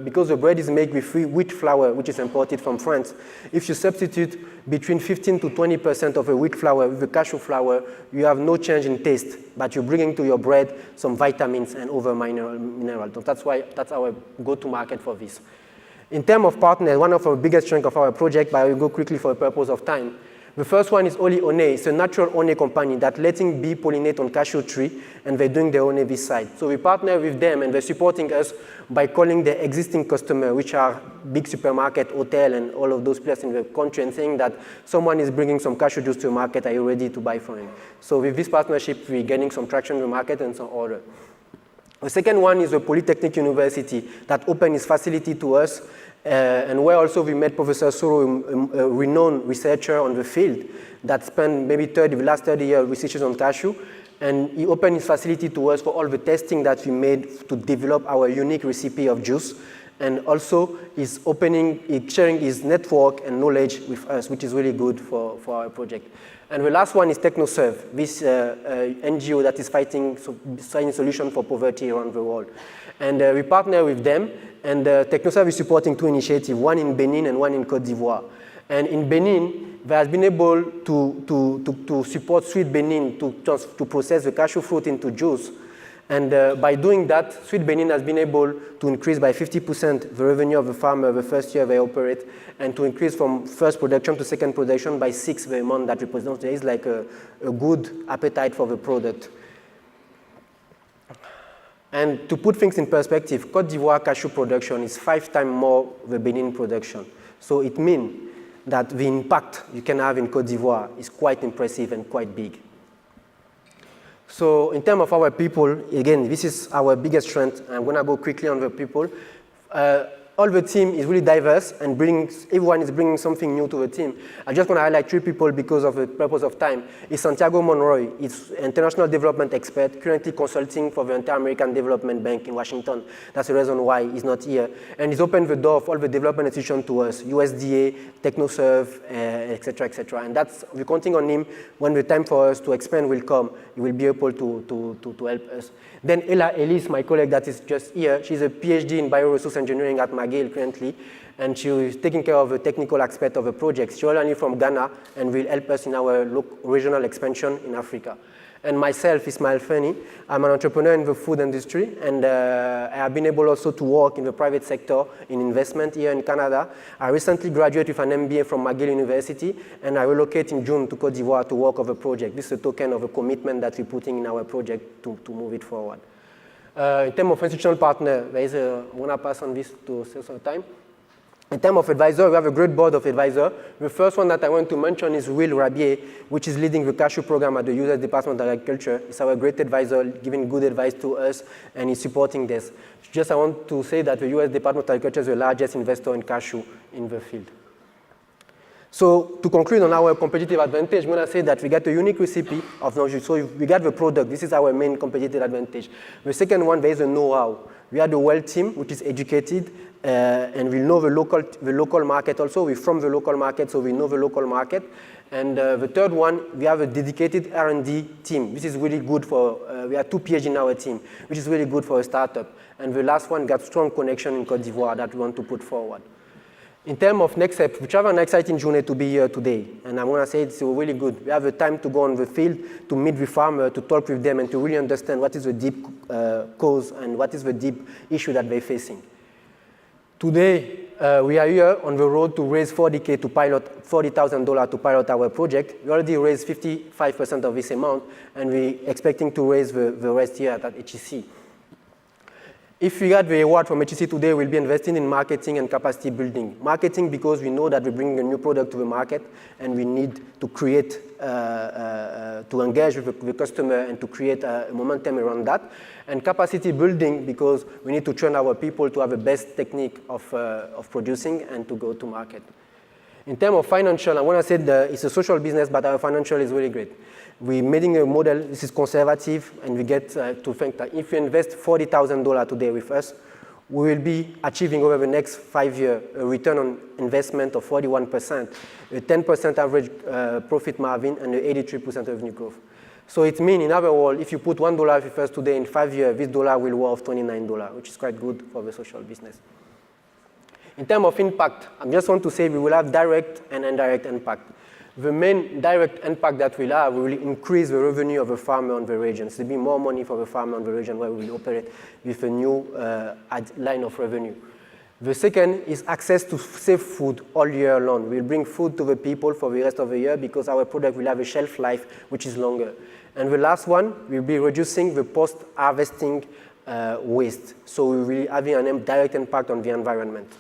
because the bread is made with wheat flour, which is imported from France, if you substitute between 15 to 20% of the wheat flour with the cashew flour, you have no change in taste, but you're bringing to your bread some vitamins and other minerals. So that's our go-to market for this. In terms of partners, one of our biggest strengths of our project, but I will go quickly for the purpose of time. The first one is Oli One. It's a natural honey company that letting bee pollinate on cashew tree, and they're doing their honey this side. So we partner with them, and they're supporting us by calling the existing customer, which are big supermarket, hotel, and all of those places in the country, and saying that someone is bringing some cashew juice to the market, are you ready to buy from him? So with this partnership, we're getting some traction in the market and some order. The second one is the Polytechnic University that opened its facility to us, and where also we met Professor Soro, a renowned researcher on the field that spent maybe the last 30 years researching on cashew. And he opened his facility to us for all the testing that we made to develop our unique recipe of juice. And also he's sharing his network and knowledge with us, which is really good for our project. And the last one is TechnoServe, this NGO that is finding solutions for poverty around the world. And we partner with them, and TechnoServe is supporting two initiatives, one in Benin and one in Côte d'Ivoire. And in Benin, they have been able to support Sweet Benin to process the cashew fruit into juice. And by doing that, Sweet Benin has been able to increase by 50% the revenue of the farmer the first year they operate, and to increase from first production to second production by 6 the amount that represents. There is like a good appetite for the product. And to put things in perspective, Côte d'Ivoire cashew production is 5 times more the Benin production. So it means that the impact you can have in Côte d'Ivoire is quite impressive and quite big. So in terms of our people, again, this is our biggest strength. I'm going to go quickly on the people. All the team is really diverse, and everyone is bringing something new to the team. I just want to highlight 3 people because of the purpose of time. It's Santiago Monroy. He's an international development expert, currently consulting for the Inter-American Development Bank in Washington. That's the reason why he's not here. And he's opened the door of all the development institutions to us, USDA, TechnoServe, et cetera, et cetera. And we're counting on him. When the time for us to expand will come, he will be able to help us. Then Ella Ellis, my colleague that is just here, she's a PhD in bioresource engineering at McGill currently, and she is taking care of the technical aspect of the project. She's originally from Ghana and will help us in our regional expansion in Africa. And myself, Ismail Feni, I'm an entrepreneur in the food industry, and I have been able also to work in the private sector in investment here in Canada. I recently graduated with an MBA from McGill University, and I relocate in June to Côte d'Ivoire to work on the project. This is a token of a commitment that we're putting in our project to move it forward. In terms of institutional partner, I want to pass on this to save some time. In terms of advisor, we have a great board of advisors. The first one that I want to mention is Will Rabier, which is leading the Cashew program at the U.S. Department of Agriculture. He's our great advisor, giving good advice to us, and he's supporting this. Just I want to say that the U.S. Department of Agriculture is the largest investor in cashew in the field. So to conclude on our competitive advantage, I'm going to say that we got a unique recipe of no juice. So we got the product. This is our main competitive advantage. The second one, there is a know-how. We have a well team, which is educated, and we know the local market also. We're from the local market, so we know the local market. And the third one, we have a dedicated R&D team. This is really good for, we have 2 PhD in our team, which is really good for a startup. And the last one got strong connection in Côte d'Ivoire that we want to put forward. In terms of next step, we have an exciting journey to be here today. And I want to say it's really good. We have the time to go on the field, to meet with farmers, to talk with them, and to really understand what is the deep cause and what is the deep issue that they're facing. Today, we are here on the road to raise $40,000 to pilot, $40,000 to pilot our project. We already raised 55% of this amount, and we're expecting to raise the rest here at HEC. If we get the award from HEC today, we'll be investing in marketing and capacity building. Marketing because we know that we're bringing a new product to the market and we need to create, to engage with the customer and to create a momentum around that. And capacity building because we need to train our people to have the best technique of producing and to go to market. In terms of financial, I want to say that it's a social business, but our financial is really great. We're making a model, this is conservative, and we get to think that if you invest $40,000 today with us, we will be achieving over the next 5 years a return on investment of 41%, a 10% average profit margin, and an 83% revenue growth. So it means, in other words, if you put $1 with us today in 5 years, this dollar will worth $29, which is quite good for the social business. In terms of impact, I just want to say we will have direct and indirect impact. The main direct impact that we'll have will increase the revenue of the farmer on the region. So there'll be more money for the farmer on the region where we will operate with a new line of revenue. The second is access to safe food all year long. We'll bring food to the people for the rest of the year because our product will have a shelf life which is longer. And the last one will be reducing the post-harvesting waste. So we will be having a direct impact on the environment.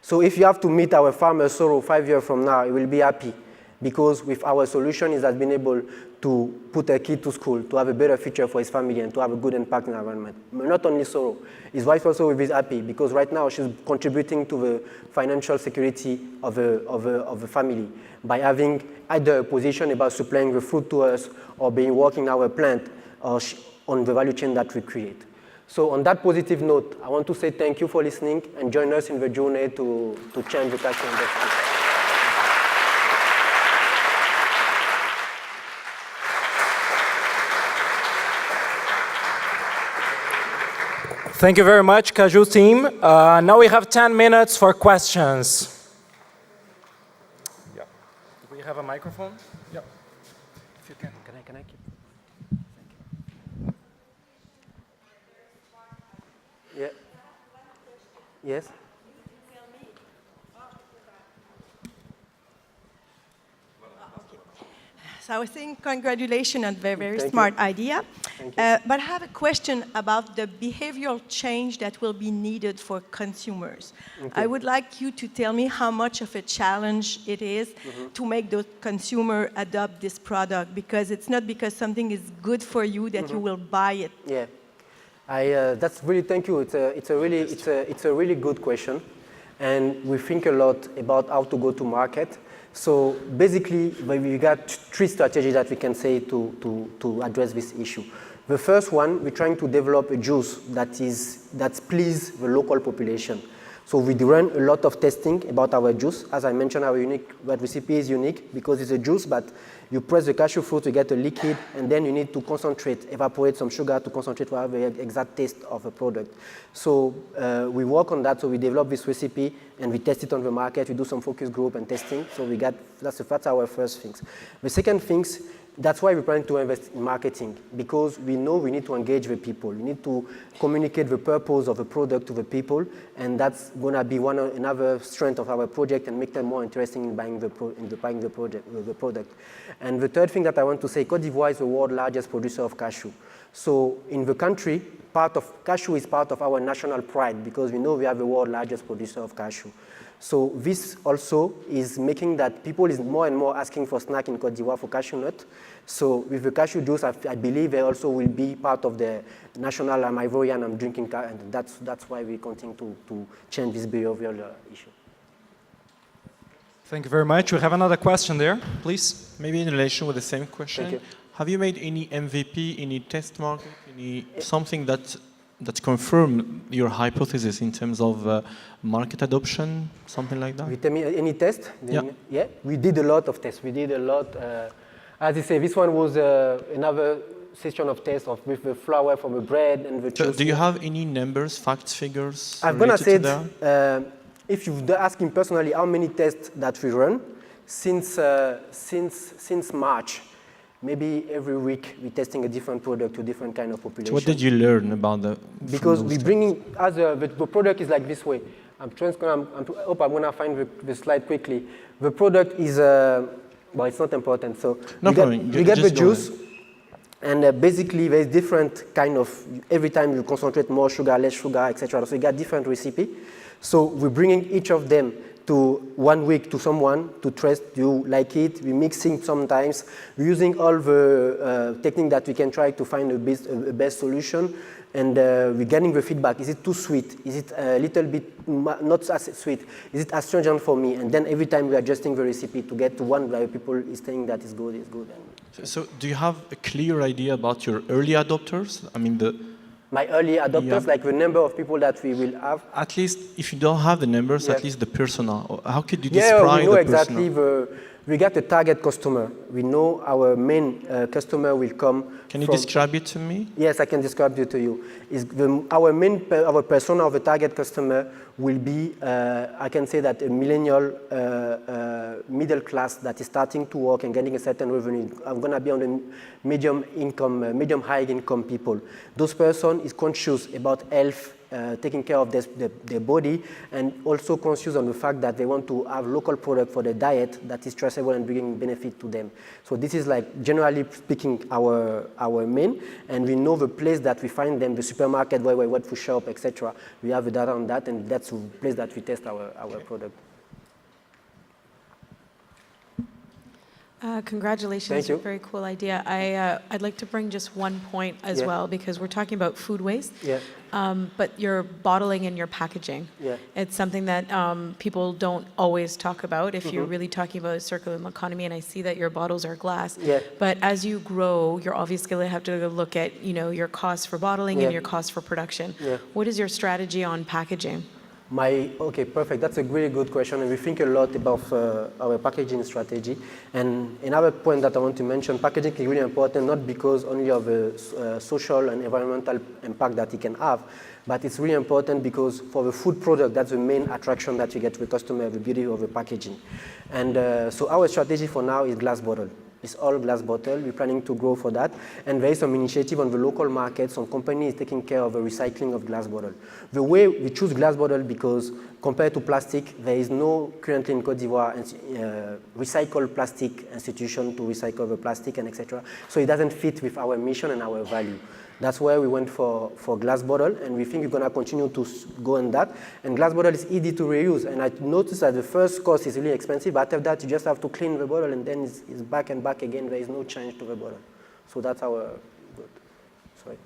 So if you have to meet our farmer sorrow 5 years from now, he will be happy because with our solution, he has been able to put a kid to school, to have a better future for his family and to have a good impact in the environment. But not only sorrow, his wife also will be happy because right now she's contributing to the financial security of the family by having either a position about supplying the food to us or being working in our plant or on the value chain that we create. So on that positive note, I want to say thank you for listening and join us in the journey to change the cashew industry. Thank you very much, Cashew team. Now we have 10 minutes for questions. Yeah. Do we have a microphone? Yeah. If you can. Can I keep? Yeah. Yes. So I was saying congratulations on the very smart idea. But I have a question about the behavioral change that will be needed for consumers. Okay. I would like you to tell me how much of a challenge it is to make the consumer adopt this product, because it's not because something is good for you that you will buy it. Yeah. That's really, thank you. It's a really good question, and we think a lot about how to go to market. So basically, we got 3 strategies that we can say to address this issue. The first one, we're trying to develop a juice that please the local population. So we run a lot of testing about our juice. As I mentioned, our recipe is unique because it's a juice, but you press the cashew fruit to get a liquid, and then you need to concentrate, evaporate some sugar to concentrate to have the exact taste of a product. So we work on that, so we develop this recipe, and we test it on the market. We do some focus group and testing, so that's our first things. The second things, that's why we're planning to invest in marketing, because we know we need to engage the people. We need to communicate the purpose of the product to the people, and that's going to be another strength of our project and make them more interested in buying the product. And the third thing that I want to say, Côte d'Ivoire is the world's largest producer of cashew. So in the country, cashew is part of our national pride because we know we are the world's largest producer of cashew. So this also is making that people is more and more asking for snack in Côte d'Ivoire for cashew nut. So with the cashew juice, I believe they also will be part of the national Ivorian I'm drinking, and that's why we continue to change this behavioral issue. Thank you very much. We have another question there, please. Maybe in relation with the same question. Thank you. Have you made any MVP, any test market, something that confirm your hypothesis in terms of market adoption, something like that? With any test? Yeah. We did a lot of tests. We did a lot. As I say, this one was another session of tests with the flour from the bread and the juice. Do you have any numbers, facts, figures? I'm going to say if you ask him personally how many tests that we run, since March, maybe every week we're testing a different product to different kind of population. So what did you learn about the? Because we bringing the product is like this way. I hope I'm gonna find the slide quickly. The product is well, it's not important. So we get the juice, and basically there's different kind of. Every time you concentrate more sugar, less sugar, etc. So you got different recipe. So we're bringing each of them to 1 week to someone to test, you like it, we're mixing sometimes, we're using all the technique that we can try to find a best solution, and we're getting the feedback. Is it too sweet? Is it a little bit not as sweet? Is it astringent for me? And then every time we're adjusting the recipe to get to one where people is saying that is good, is good. So do you have a clear idea about your early adopters? I mean, my early adopters, like the number of people that we will have. At least, if you don't have the numbers, at least the persona. How could you describe the persona? Yeah, we know exactly we got the target customer. We know our main customer will come. Can you describe it to me? Yes, I can describe it to you. Our persona of the target customer will be, I can say that a millennial middle class that is starting to work and getting a certain revenue. I'm going to be on the medium high income people. Those person is conscious about health, taking care of their body, and also conscious on the fact that they want to have local product for their diet that is traceable and bringing benefit to them. So this is like, generally speaking, our main, and we know the place that we find them, the supermarket, where we want to shop, etc. We have the data on that, and that's the place that we test our product. Congratulations, Thank you. Very cool idea. I'd like to bring just one point as well, because we're talking about food waste, but your bottling and your packaging. It's something that people don't always talk about if you're really talking about a circular economy, and I see that your bottles are glass. But as you grow, you're obviously going to have to look at your costs for bottling and your costs for production. What is your strategy on packaging? Okay, perfect. That's a really good question, and we think a lot about our packaging strategy. And another point that I want to mention, packaging is really important, not because only of the social and environmental impact that it can have, but it's really important because for the food product, that's the main attraction that you get to the customer, the beauty of the packaging. And so our strategy for now is glass bottle. It's all glass bottle. We're planning to grow for that. And there is some initiative on the local market. Some company is taking care of the recycling of glass bottle. The way we choose glass bottle because compared to plastic, there is no currently in Côte d'Ivoire recycle plastic institution to recycle the plastic and etc. So it doesn't fit with our mission and our value. That's why we went for glass bottle, and we think we're going to continue to go on that. And glass bottle is easy to reuse, and I noticed that the first cost is really expensive, but after that you just have to clean the bottle, and then it's back and back again. There is no change to the bottle. So that's our good. Sorry.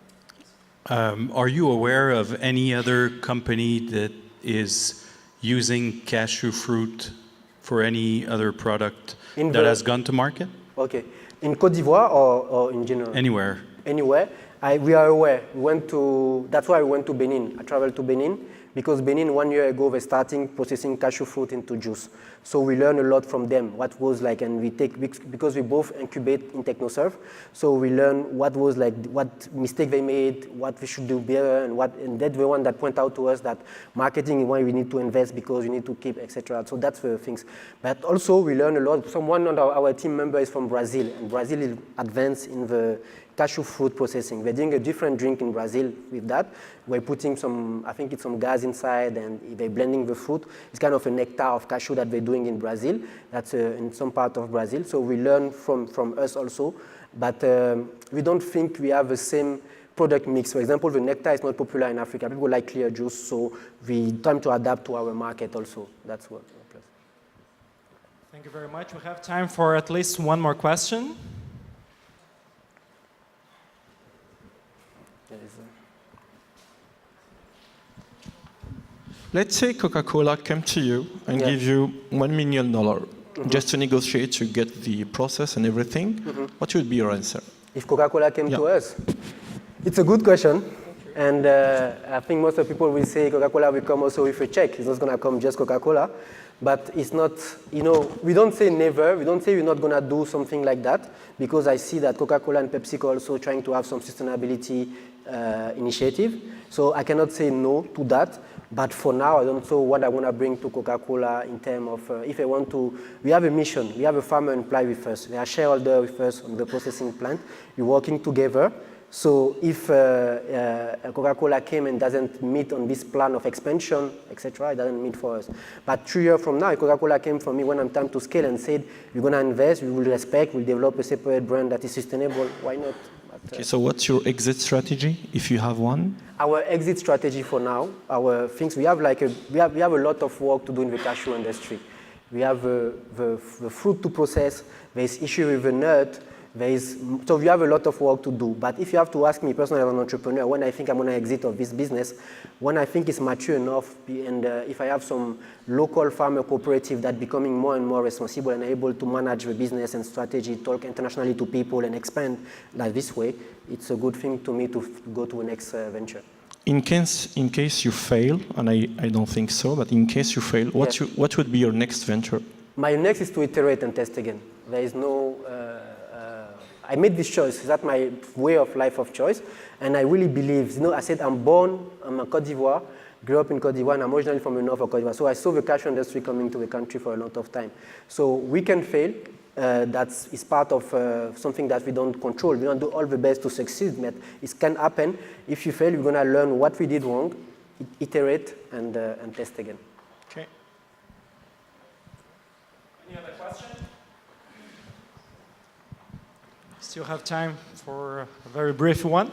Are you aware of any other company that is using cashew fruit for any other product that has gone to market? Okay. In Côte d'Ivoire or in general? Anywhere. Anywhere. We are aware. That's why we went to Benin. I traveled to Benin because Benin 1 year ago they starting processing cashew fruit into juice. So we learn a lot from them. What was like, and we take because we both incubate in TechnoServe. So we learn what was like, what mistake they made, what we should do better, and that's the one that point out to us that marketing is why we need to invest because you need to keep, etc. So that's the things. But also we learn a lot. One of our team member is from Brazil, and Brazil is advanced in the cashew fruit processing. We're doing a different drink in Brazil with that. We're putting some gas inside, and they're blending the fruit. It's kind of a nectar of cashew that they're doing in Brazil. That's in some part of Brazil. So we learn from us also. But we don't think we have the same product mix. For example, the nectar is not popular in Africa. People like clear juice, so we try to adapt to our market also. That's what. Thank you very much. We have time for at least one more question. Let's say Coca-Cola came to you and give you $1 million just to negotiate to get the process and everything. What would be your answer? If Coca-Cola came to us? It's a good question. And I think most of the people will say Coca-Cola will come also with a check. It's not going to come just Coca-Cola. But it's not, we don't say never. We don't say we're not going to do something like that, because I see that Coca-Cola and PepsiCo are also trying to have some sustainability initiative. So I cannot say no to that. But for now, I don't know what I want to bring to Coca-Cola in terms of if I want to, we have a mission. We have a farmer employee with us. They are shareholder with us on the processing plant. We're working together. So if Coca-Cola came and doesn't meet on this plan of expansion, etc., it doesn't meet for us. But 3 years from now, if Coca-Cola came for me when I'm time to scale and said, we're going to invest, we will respect, we'll develop a separate brand that is sustainable, why not? But, okay, so what's your exit strategy, if you have one? Our exit strategy for now, our things, we have a lot of work to do in the cashew industry. We have the fruit to process, there's issue with the nut, so we have a lot of work to do. But if you have to ask me personally as an entrepreneur, when I think I'm going to exit of this business, when I think it's mature enough, and if I have some local farmer cooperative that becoming more and more responsible and able to manage the business and strategy, talk internationally to people and expand like this way, it's a good thing to me to go to the next venture. In case you fail, and I don't think so, but in case you fail, what would be your next venture? My next is to iterate and test again. There is no... I made this choice. That's my way of life of choice. And I really believe, I said I'm a Côte d'Ivoire, grew up in Côte d'Ivoire, and I'm originally from the north of Côte d'Ivoire. So I saw the cashew industry coming to the country for a lot of time. So we can fail. That is part of something that we don't control. We don't do all the best to succeed, but it can happen. If you fail, you're going to learn what we did wrong, iterate, and test again. Okay. Any other questions? Still have time for a very brief one.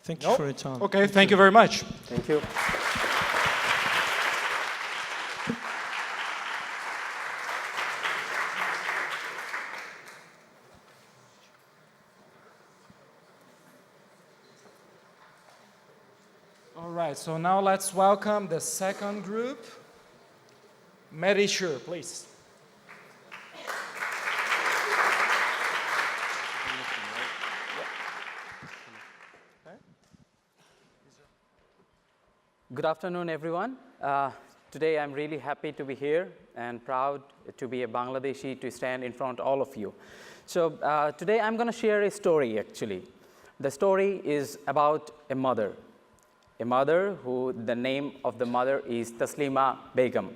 Thank you for your time. Okay, thank you very much. Thank you. All right, so now let's welcome the second group. Merisure, please. Good afternoon, everyone. Today I'm really happy to be here and proud to be a Bangladeshi to stand in front of all of you. So today I'm going to share a story, actually. The story is about a mother who the name of the mother is Taslima Begum.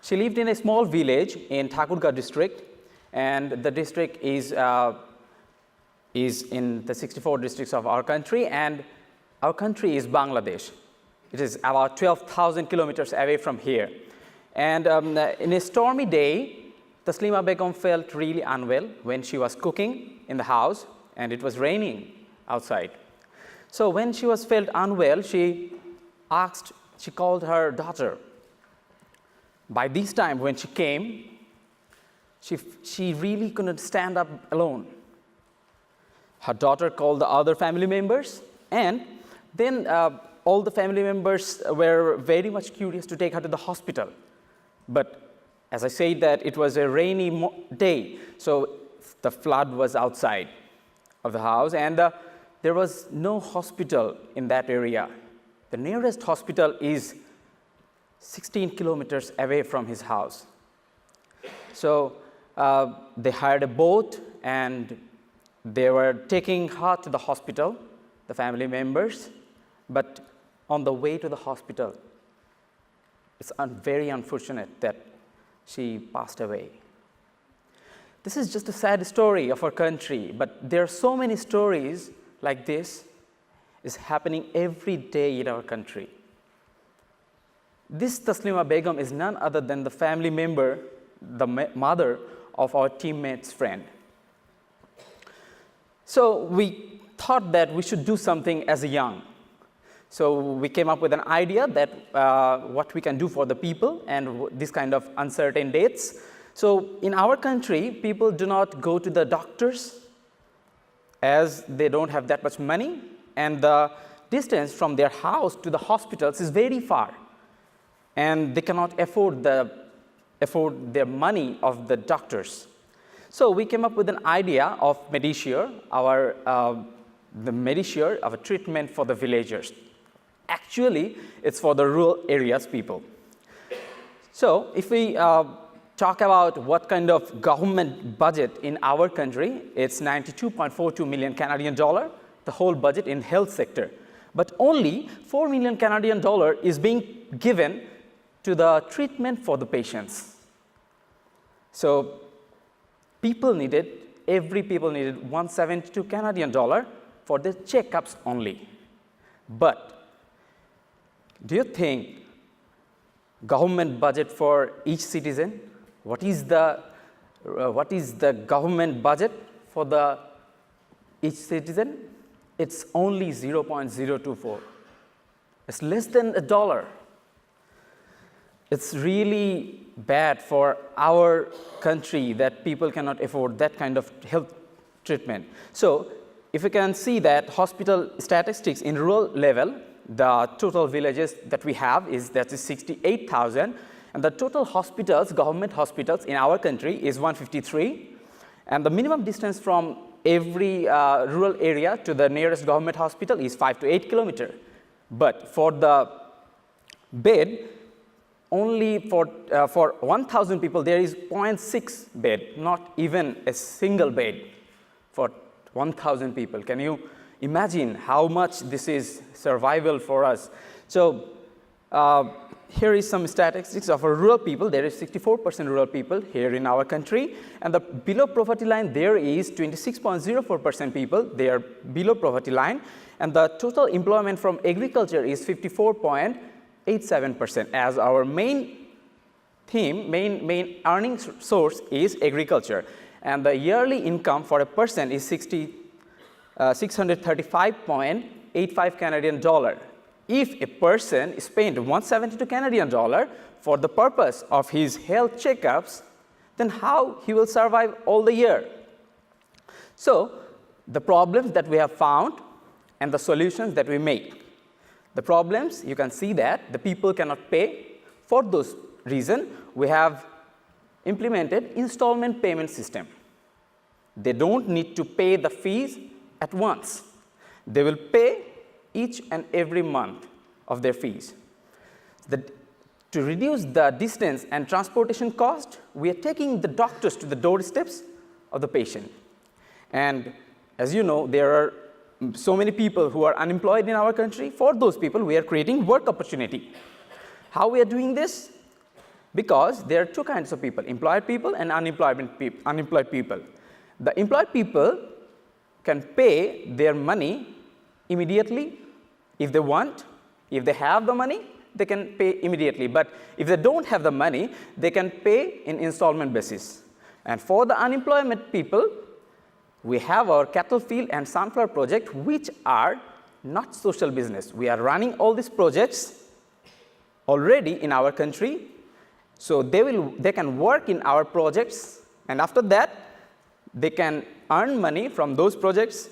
She lived in a small village in Thakurgarh district, and the district is in the 64 districts of our country, and our country is Bangladesh. It is about 12,000 kilometers away from here. And in a stormy day, Taslima Begum felt really unwell when she was cooking in the house, and it was raining outside. So when she was felt unwell, she called her daughter. By this time, when she came, she really couldn't stand up alone. Her daughter called the other family members, and then all the family members were very much curious to take her to the hospital. But as I said that it was a rainy day, so the flood was outside of the house, and there was no hospital in that area. The nearest hospital is 16 kilometers away from his house. So they hired a boat, and they were taking her to the hospital, the family members, but on the way to the hospital, it's very unfortunate that she passed away. This is just a sad story of our country, but there are so many stories like this is happening every day in our country. This Taslima Begum is none other than the family member, the mother of our teammate's friend. So we thought that we should do something as a young. So we came up with an idea that what we can do for the people and this kind of uncertain dates. So in our country, people do not go to the doctors as they don't have that much money, and the distance from their house to the hospitals is very far, and they cannot afford their money of the doctors. So we came up with an idea of Medicare, the Medicare of a treatment for the villagers. Actually, it's for the rural areas people. So if we talk about what kind of government budget in our country, it's 92.42 million Canadian dollar, the whole budget in health sector. But only 4 million Canadian dollar is being given to the treatment for the patients. So every people needed 172 Canadian dollar for the checkups only. But do you think government budget for each citizen? What is the government budget for each citizen? It's only 0.024. It's less than $1. It's really bad for our country that people cannot afford that kind of health treatment. So if you can see that hospital statistics in rural level, the total villages that we have is 68,000, and the total hospitals, government hospitals in our country is 153, and the minimum distance from every rural area to the nearest government hospital is 5 to 8 kilometers. But for the bed, only for 1,000 people there is 0.6 bed, not even a single bed for 1,000 people. Can you imagine how much this is survival for us? So here is some statistics of our rural people. There is 64% rural people here in our country, and the below poverty line there is 26.04% people. They are below poverty line, and the total employment from agriculture is 54.87%. As our main theme, main earning source is agriculture, and the yearly income for a person is 635.85 Canadian dollar. If a person spent 172 Canadian dollar for the purpose of his health checkups, then how he will survive all the year? So the problems that we have found and the solutions that we make. The problems, you can see that the people cannot pay. For those reasons, we have implemented installment payment system. They don't need to pay the fees at once. They will pay each and every month of their fees. To reduce the distance and transportation cost, we are taking the doctors to the doorsteps of the patient. And as you know, there are so many people who are unemployed in our country. For those people, we are creating work opportunity. How we are doing this? Because there are two kinds of people, employed people and unemployed people. The employed people can pay their money immediately if they want. If they have the money, they can pay immediately. But if they don't have the money, they can pay in installment basis. And for the unemployment people, we have our cattle field and sunflower project, which are not social business. We are running all these projects already in our country. So they can work in our projects, and after that, they can earn money from those projects,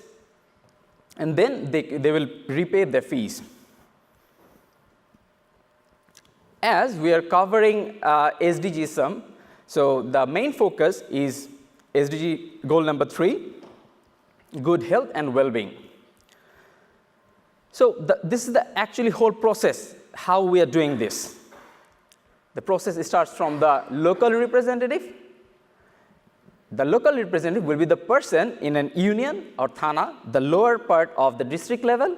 and then they will repay their fees. As we are covering SDG some, so the main focus is SDG goal number 3, good health and well-being. So this is the actually whole process, how we are doing this. The process starts from the local representative. The local representative will be the person in an union or thana, the lower part of the district level.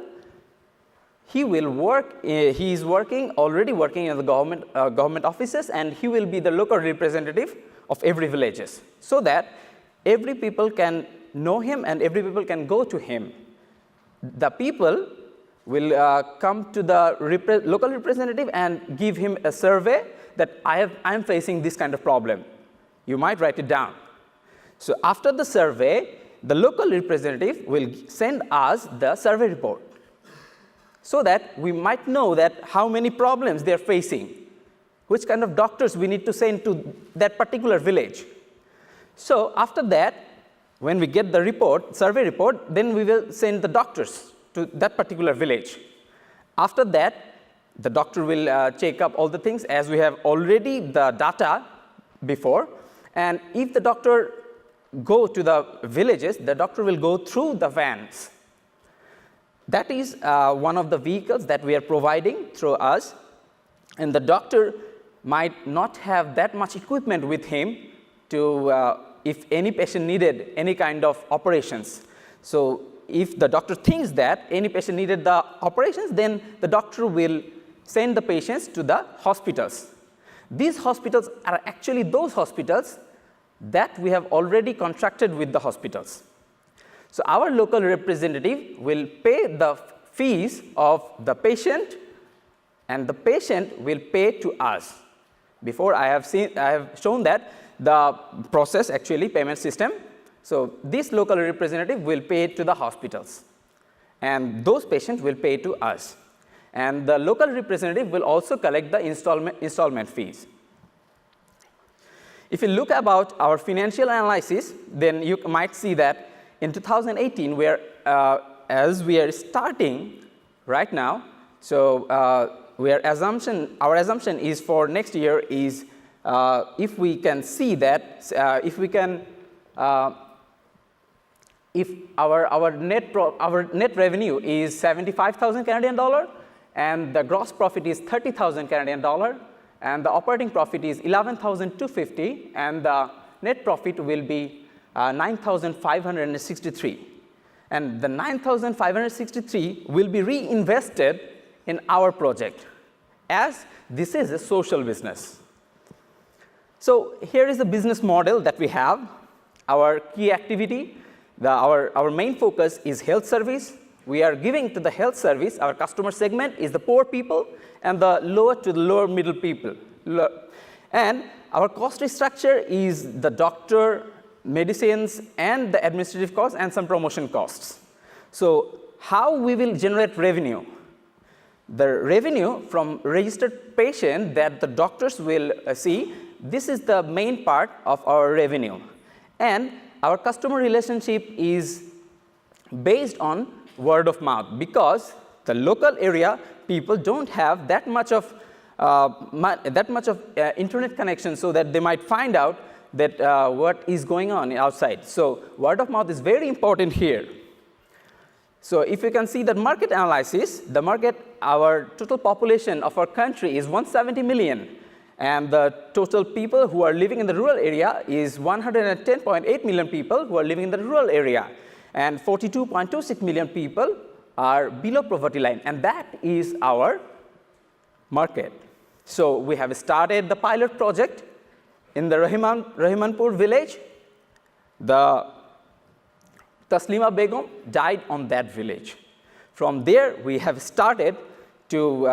He will work, he is already working in the government offices, and he will be the local representative of every villages, so that every people can know him and every people can go to him. The people will come to the local representative and give him a survey that I am facing this kind of problem. You might write it down. So after the survey, the local representative will send us the survey report, so that we might know that how many problems they are facing, which kind of doctors we need to send to that particular village. So after that, when we get the report, survey report, then we will send the doctors to that particular village. After that, the doctor will check up all the things, as we have already the data before. And if the doctor go to the villages, the doctor will go through the vans. That is one of the vehicles that we are providing through us. And the doctor might not have that much equipment with him to, if any patient needed any kind of operations. So if the doctor thinks that any patient needed the operations, then the doctor will send the patients to the hospitals. These hospitals are actually those hospitals that we have already contracted with the hospitals. So our local representative will pay the fees of the patient, and the patient will pay to us. Before I have shown that the process, actually payment system. So this local representative will pay to the hospitals, and those patients will pay to us. And the local representative will also collect the installment fees. If you look about our financial analysis, then you might see that in 2018, as we are starting right now, so our assumption is for next year is if we can see that if our net revenue is 75,000 Canadian dollar, and the gross profit is 30,000 Canadian dollar, and the operating profit is 11,250, and the net profit will be 9,563. And the 9,563 will be reinvested in our project, as this is a social business. So here is the business model that we have. Our key activity, our main focus is health service. We are giving to the health service, our customer segment is the poor people and the lower to the lower middle people. And our cost structure is the doctor, medicines, and the administrative costs and some promotion costs. So how we will generate revenue? The revenue from registered patient that the doctors will see, this is the main part of our revenue. And our customer relationship is based on word of mouth, because the local area people don't have that much of internet connection, so that they might find out that what is going on outside. So word of mouth is very important here. So if you can see the market analysis, our total population of our country is 170 million, and the total people who are living in the rural area is 110.8 million people who are living in the rural area. And 42.26 million people are below poverty line, and that is our market. So we have started the pilot project in the Rahimanpur village. The Taslima Begum died on that village. From there, we have started to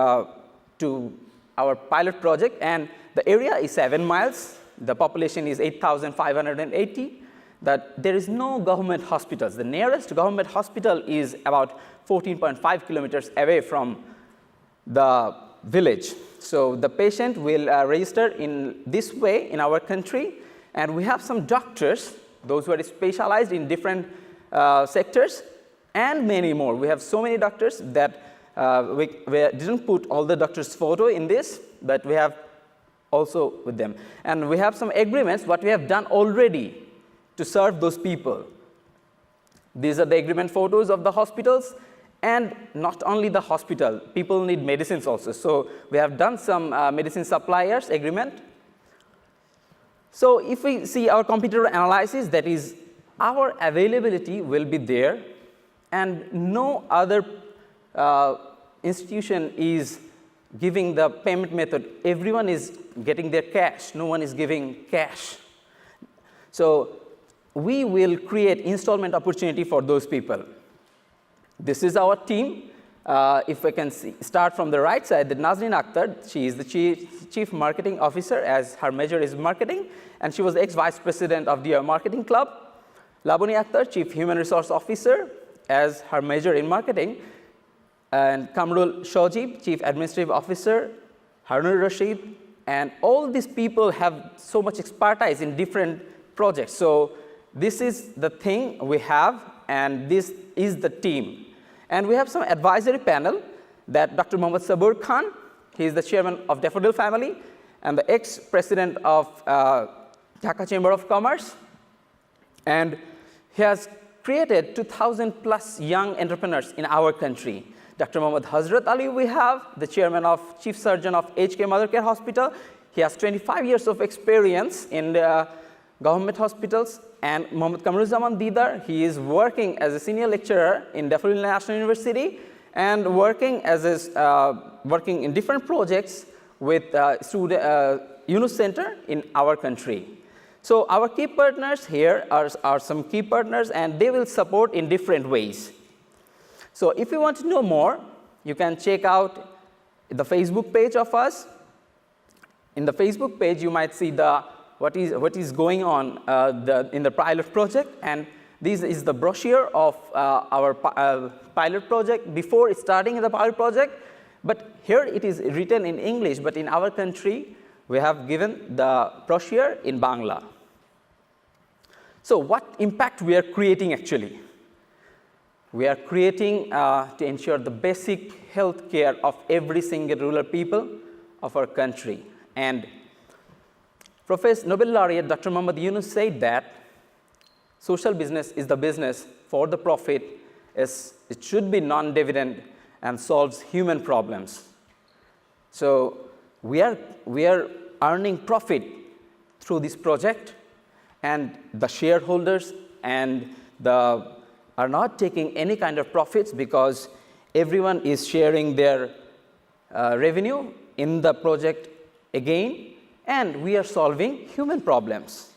our pilot project, and the area is 7 miles. The population is 8,580. That there is no government hospitals. The nearest government hospital is about 14.5 kilometers away from the village. So the patient will register in this way in our country, and we have some doctors, those who are specialized in different sectors, and many more. We have so many doctors that we didn't put all the doctors' photo in this, but we have also with them. And we have some agreements, what we have done already to serve those people. These are the agreement photos of the hospitals, and not only the hospital, people need medicines also. So we have done some medicine suppliers agreement. So if we see our competitor analysis, that is our availability will be there, and no other institution is giving the payment method. Everyone is getting their cash, no one is giving cash. So we will create installment opportunity for those people. This is our team. If we can start from the right side, the Nazreen Akhtar, she is the Chief Marketing Officer, as her major is marketing, and she was ex-Vice President of the Marketing Club. Laboni Akhtar, Chief Human Resource Officer, as her major in marketing, and Kamrul Shojib, Chief Administrative Officer, Harunur Rashid, and all these people have so much expertise in different projects. So this is the thing we have, and this is the team. And we have some advisory panel that Dr. Mohammad Sabur Khan, he is the chairman of Daffodil Family and the ex-president of Dhaka Chamber of Commerce. And he has created 2,000 plus young entrepreneurs in our country. Dr. Mohammad Hazrat Ali, we have the chairman of, chief surgeon of HK Mother Care Hospital. He has 25 years of experience in the government hospitals. And Mohammad Kamruzzaman Didar, he is working as a senior lecturer in Daffodil National University and working in different projects with Yunus Center in our country. So our key partners here are some key partners, and they will support in different ways. So if you want to know more, you can check out the Facebook page of us. In the Facebook page, you might see what is going on in the pilot project, and this is the brochure of our pilot project before starting the pilot project. But here it is written in English, but in our country, we have given the brochure in Bangla. So what impact we are creating actually? We are creating to ensure the basic health care of every single rural people of our country. And Professor Nobel laureate Dr. Muhammad Yunus said that social business is the business for the profit. It should be non-dividend and solves human problems. So we are earning profit through this project, and the shareholders are not taking any kind of profits because everyone is sharing their revenue in the project again, and we are solving human problems.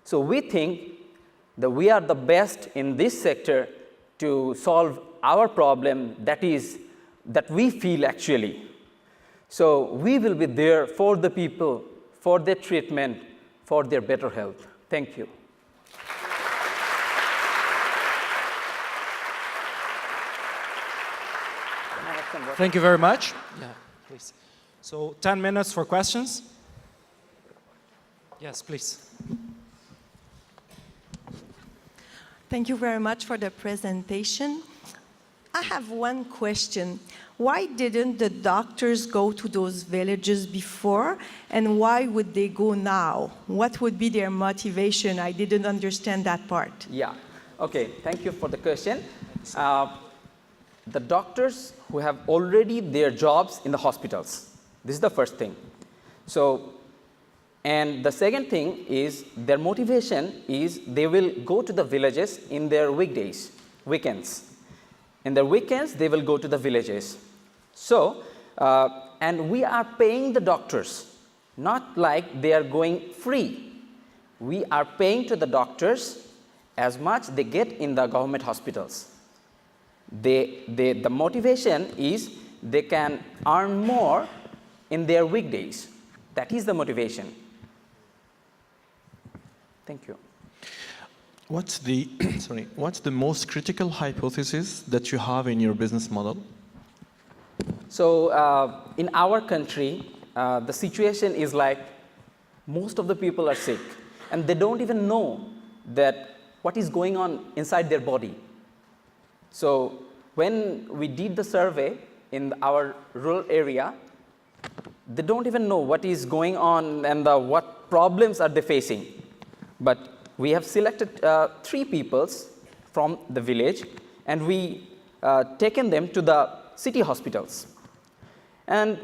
So we think that we are the best in this sector to solve our problem that we feel actually. So we will be there for the people, for their treatment, for their better health. Thank you. Thank you very much. Yeah, please. So 10 minutes for questions. Yes, please. Thank you very much for the presentation. I have one question. Why didn't the doctors go to those villages before, and why would they go now? What would be their motivation? I didn't understand that part. Yeah, okay, thank you for the question. The doctors who have already their jobs in the hospitals, this is the first thing. So, and the second thing is their motivation is they will go to the villages in their weekdays, weekends. In their weekends, they will go to the villages. So, and we are paying the doctors, not like they are going free. We are paying to the doctors as much they get in the government hospitals. The motivation is they can earn more in their weekdays. That is the motivation. Thank you. What's the most critical hypothesis that you have in your business model? So in our country, the situation is like most of the people are sick, and they don't even know that what is going on inside their body. So when we did the survey in our rural area, they don't even know what is going on and what problems are they facing. But we have selected 3 peoples from the village, and we taken them to the city hospitals. And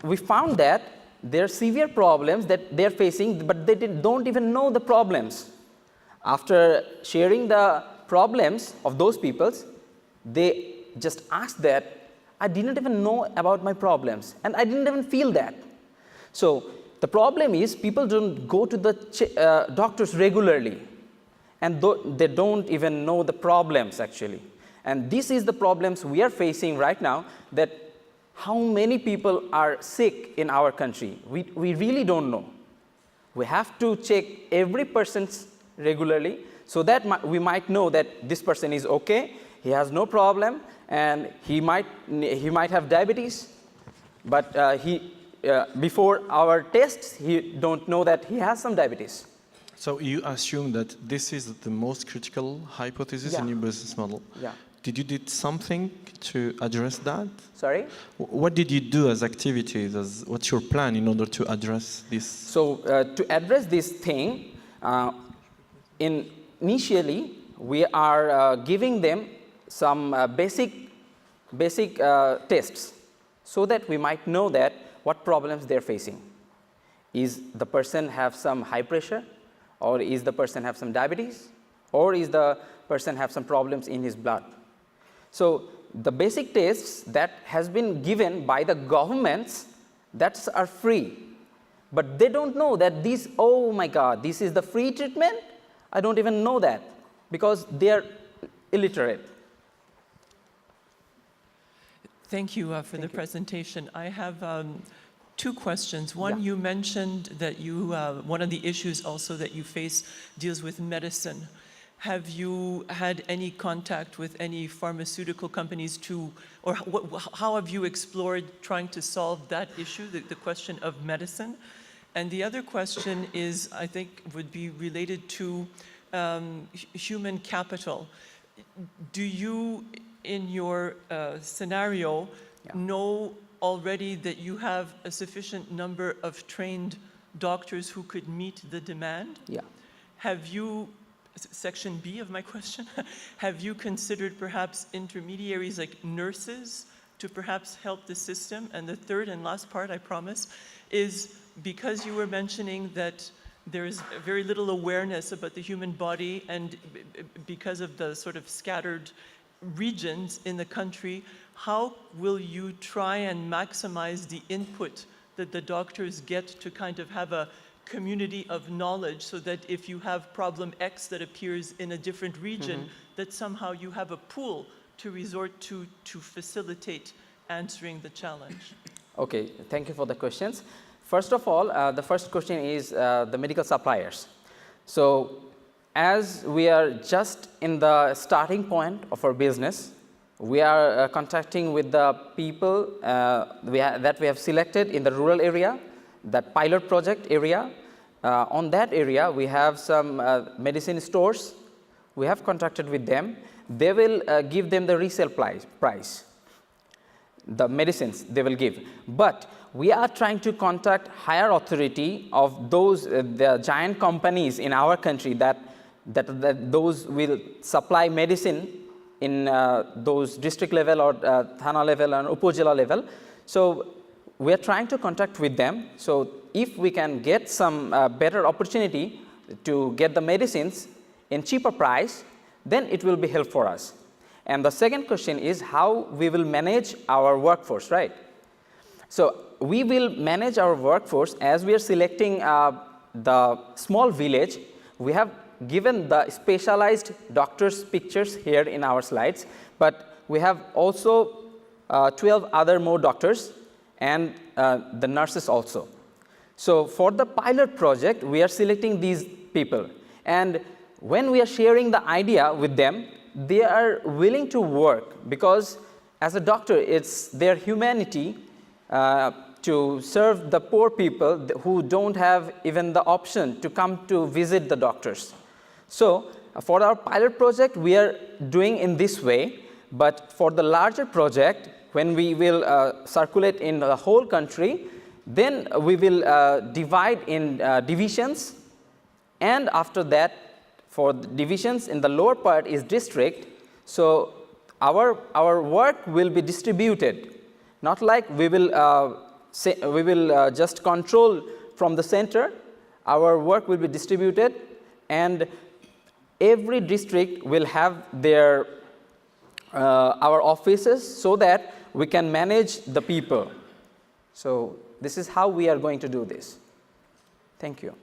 we found that there are severe problems that they're facing, but they don't even know the problems. After sharing the problems of those peoples, they just asked that, I didn't even know about my problems, and I didn't even feel that. So the problem is people don't go to the doctors regularly, and they don't even know the problems actually. And this is the problems we are facing right now, that how many people are sick in our country. We really don't know. We have to check every person regularly so that we might know that this person is okay, he has no problem, and he might have diabetes, but before our tests, he don't know that he has some diabetes. So you assume that this is the most critical hypothesis in your business model? Yeah. Did you do something to address that? Sorry? What did you do as activities? What's your plan in order to address this? So to address this thing, initially we are giving them some basic tests so that we might know that what problems they're facing. Is the person have some high pressure, or is the person have some diabetes, or is the person have some problems in his blood? So the basic tests that has been given by the governments, that are free. But they don't know that this, oh my God, this is the free treatment? I don't even know that, because they are illiterate. Thank you for the presentation. I have two questions. One, you mentioned that one of the issues also that you face deals with medicine. Have you had any contact with any pharmaceutical companies or how have you explored trying to solve that issue, the question of medicine? And the other question is, I think, would be related to human capital. Do you, in your scenario, know already that you have a sufficient number of trained doctors who could meet the demand? Yeah. Have you, section B of my question, have you considered perhaps intermediaries like nurses to perhaps help the system? And the third and last part, I promise, is because you were mentioning that there is very little awareness about the human body, and because of the sort of scattered regions in the country, how will you try and maximize the input that the doctors get to kind of have a community of knowledge, so that if you have problem X that appears in a different region, that somehow you have a pool to resort to facilitate answering the challenge? Okay, thank you for the questions. First of all, the first question is the medical suppliers. So as we are just in the starting point of our business, we are contacting with the people that we have selected in the rural area, that pilot project area. On that area, we have some medicine stores. We have contacted with them. They will give them the resale price, the medicines they will give. But we are trying to contact higher authority of those the giant companies in our country that those will supply medicine in those district level or Thana level and Upazila level. So we are trying to contact with them. So if we can get some better opportunity to get the medicines in cheaper price, then it will be help for us. And the second question is how we will manage our workforce, right? So we will manage our workforce as we are selecting the small village. We have given the specialized doctors' pictures here in our slides, but we have also 12 other more doctors and the nurses also. So for the pilot project, we are selecting these people. And when we are sharing the idea with them, they are willing to work, because as a doctor, it's their humanity to serve the poor people who don't have even the option to come to visit the doctors. So for our pilot project, we are doing in this way, but for the larger project, when we will circulate in the whole country, then we will divide in divisions, and after that, for the divisions in the lower part is district. So our work will be distributed, not like we will just control from the center. Our work will be distributed, and every district will have their our offices, so that we can manage the people. So this is how we are going to do this. Thank you.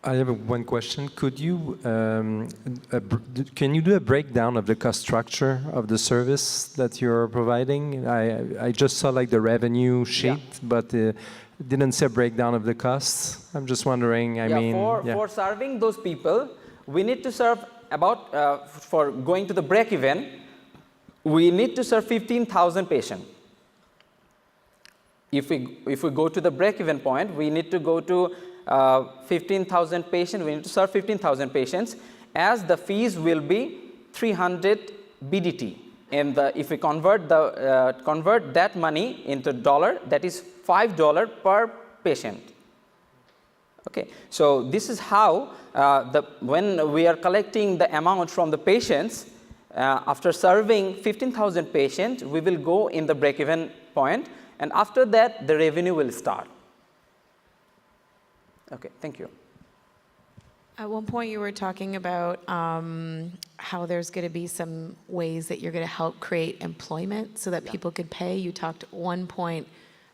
I have one question. Could you, can you do a breakdown of the cost structure of the service that you're providing? I just saw like the revenue sheet, but didn't see a breakdown of the costs. I'm just wondering, For serving those people, we need to serve about, for going to the break-even, we need to serve 15,000 patients. If we go to the break-even point, we need to go to 15,000 patients, we need to serve 15,000 patients, as the fees will be 300 BDT. And if we convert that money into dollar, that is $5 per patient. Okay, so this is how when we are collecting the amount from the patients, after serving 15,000 patients, we will go in the break-even point, and after that, the revenue will start. Okay, thank you. At one point, you were talking about how there's going to be some ways that you're going to help create employment so that people could pay. You talked at one point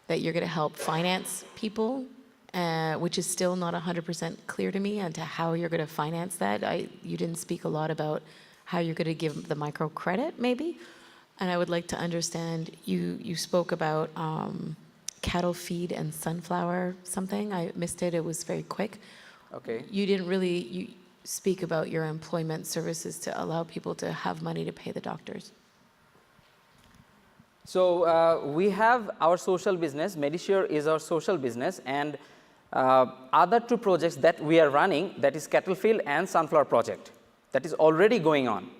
that you're going to help finance people, which is still not 100% clear to me as to how you're going to finance that. You didn't speak a lot about how you're going to give the microcredit, maybe. And I would like to understand, you spoke about cattle feed and sunflower something. I missed it. It was very quick. Okay. You didn't really speak about your employment services to allow people to have money to pay the doctors. So we have our social business. Medisure is our social business, and other two projects that we are running, that is cattle field and sunflower project, that is already going on.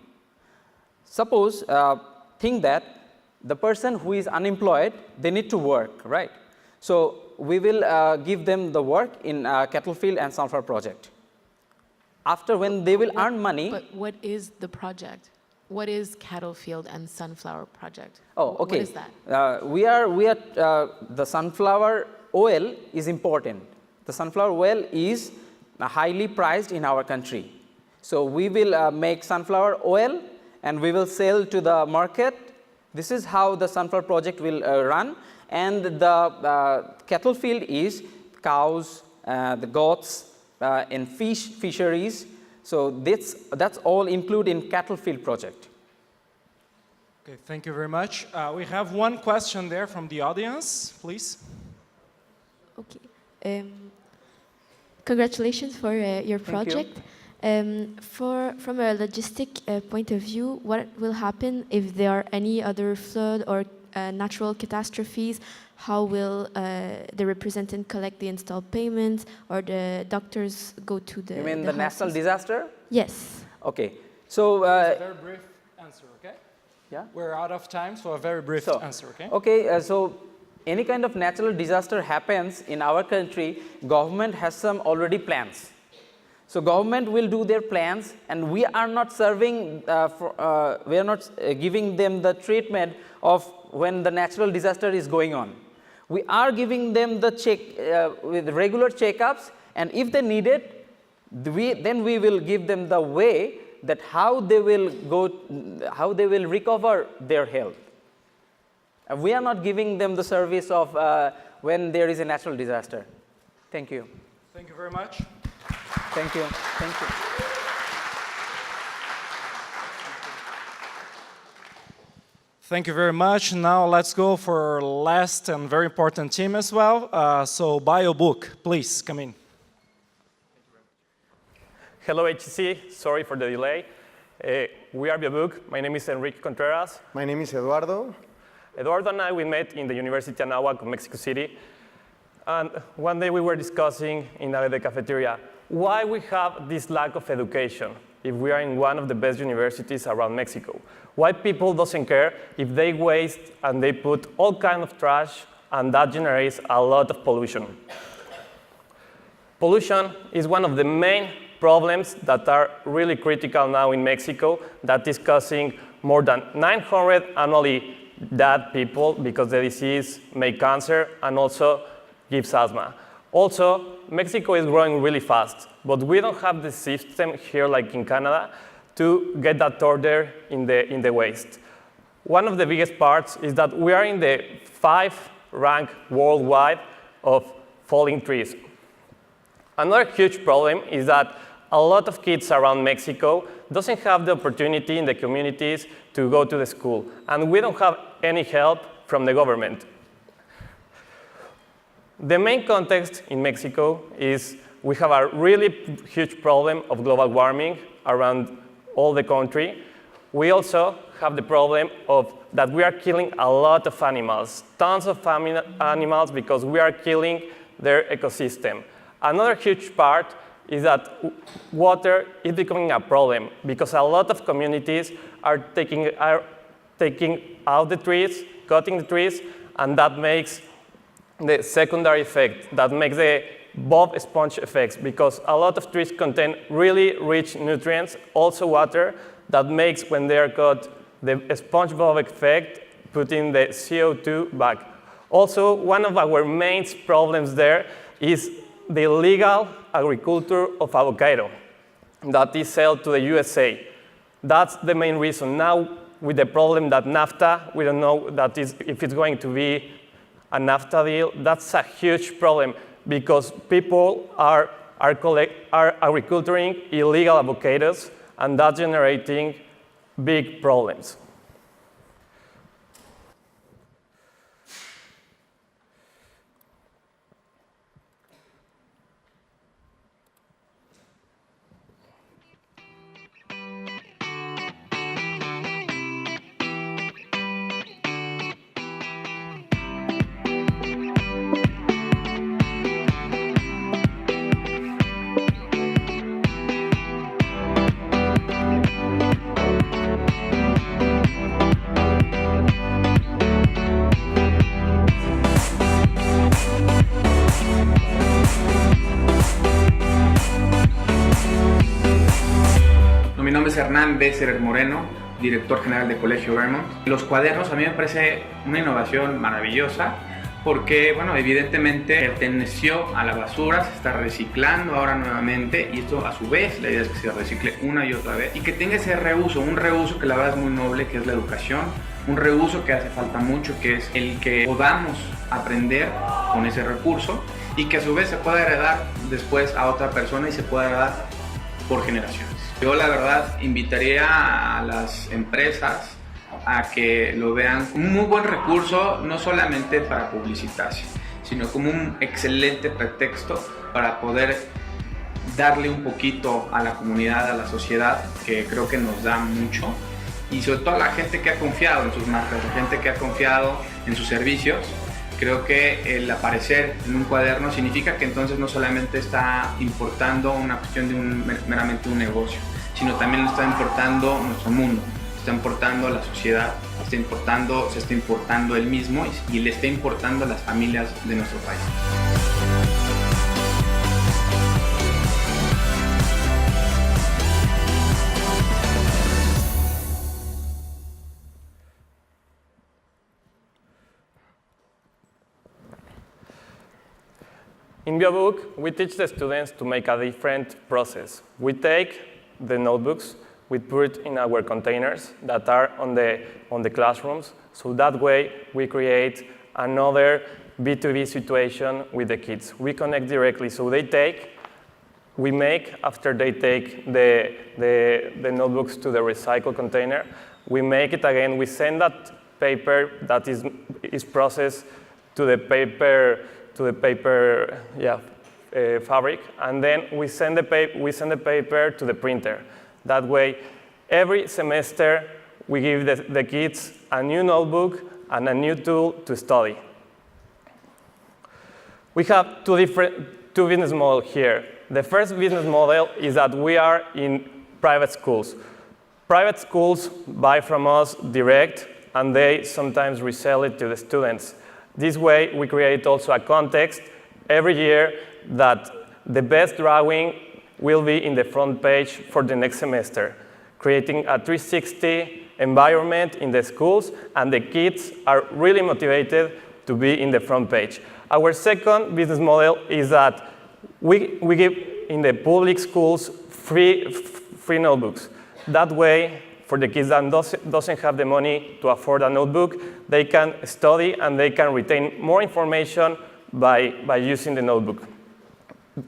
Suppose think that the person who is unemployed, they need to work, right? So we will give them the work in cattle field and sunflower project. After when they will earn money. But what is the project? What is cattle field and sunflower project? Oh, okay. What is that? We are the sunflower oil is important. The sunflower oil is highly prized in our country. So we will make sunflower oil and we will sell to the market. This is how the sunflower project will run. And the cattle field is cows, the goats, and fisheries. So that's all included in cattle field project. Okay, thank you very much. We have one question there from the audience, please. Okay. Congratulations for your project. From a logistic point of view, what will happen if there are any other flood or natural catastrophes? How will the representative collect the installed payments, or the doctors go to the? You mean the national disaster? Yes. Okay. So. A very brief answer, okay? Yeah. We're out of time, so a very brief answer, okay? Okay. So any kind of natural disaster happens in our country, government has some already plans. So government will do their plans, and we are not serving, we are not giving them the treatment of when the natural disaster is going on. We are giving them the with regular checkups, and if they need it, then we will give them the way that how they will recover their health. We are not giving them the service of when there is a natural disaster. Thank you. Thank you very much. Thank you. Thank you. Thank you very much. Now let's go for our last and very important team as well. So BioBook, please come in. Hello, HEC. Sorry for the delay. We are BioBook. My name is Enrique Contreras. My name is Eduardo. Eduardo and I, we met in the University of Anáhuac, Mexico City. And one day we were discussing in the cafeteria why we have this lack of education if we are in one of the best universities around Mexico. Why people doesn't care if they waste and they put all kind of trash, and that generates a lot of pollution. Pollution is one of the main problems that are really critical now in Mexico, that is causing more than 900 annually dead people because the disease makes cancer and also gives asthma. Also, Mexico is growing really fast, but we don't have the system here like in Canada to get that order in the waste. One of the biggest parts is that we are in the 5th rank worldwide of falling trees. Another huge problem is that a lot of kids around Mexico doesn't have the opportunity in the communities to go to the school, and we don't have any help from the government. The main context in Mexico is we have a really huge problem of global warming around all the country. We also have the problem of that we are killing a lot of animals, tons of animals, because we are killing their ecosystem. Another huge part is that water is becoming a problem because a lot of communities are taking out the trees, cutting the trees, and that makes the secondary effect, that makes the bob sponge effects, because a lot of trees contain really rich nutrients, also water, that makes, when they are cut, the sponge bob effect, putting the CO2 back. Also, one of our main problems there is the illegal agriculture of avocado that is sold to the USA. That's the main reason. Now, with the problem that NAFTA, we don't know if it's going to be a NAFTA deal. That's a huge problem because people are agriculturing illegal avocados, and that's generating big problems. Mi nombre es Hernán Besserer Moreno, director general de Colegio Vermont. Los cuadernos a mí me parece una innovación maravillosa porque, bueno, evidentemente perteneció a la basura, se está reciclando ahora nuevamente y esto a su vez la idea es que se recicle una y otra vez y que tenga ese reuso, un reuso que la verdad es muy noble, que es la educación, un reuso que hace falta mucho, que es el que podamos aprender con ese recurso y que a su vez se pueda heredar después a otra persona y se pueda heredar por generaciones. Yo la verdad invitaría a las empresas a que lo vean como un muy buen recurso, no solamente para publicitarse, sino como un excelente pretexto para poder darle un poquito a la comunidad, a la sociedad, que creo que nos da mucho, y sobre todo a la gente que ha confiado en sus marcas, la gente que ha confiado en sus servicios. Creo que el aparecer en un cuaderno significa que entonces no solamente está importando una cuestión de meramente un negocio, sino también está importando nuestro mundo, está importando la sociedad, se está importando él mismo y le está importando a las familias de nuestro país. In BioBook, we teach the students to make a different process. We take the notebooks, we put it in our containers that are on the classrooms, so that way we create another B2B situation with the kids. We connect directly, so we make, after they take the notebooks to the recycle container, we make it again, we send that paper that is processed to the paper fabric, and then we send the paper to the printer. That way, every semester, we give the kids a new notebook and a new tool to study. We have two business models here. The first business model is that we are in private schools. Private schools buy from us direct, and they sometimes resell it to the students. This way, we create also a context every year that the best drawing will be in the front page for the next semester, creating a 360 environment in the schools, and the kids are really motivated to be in the front page. Our second business model is that we give in the public schools free notebooks. That way, for the kids that doesn't have the money to afford a notebook, they can study and they can retain more information by using the notebook.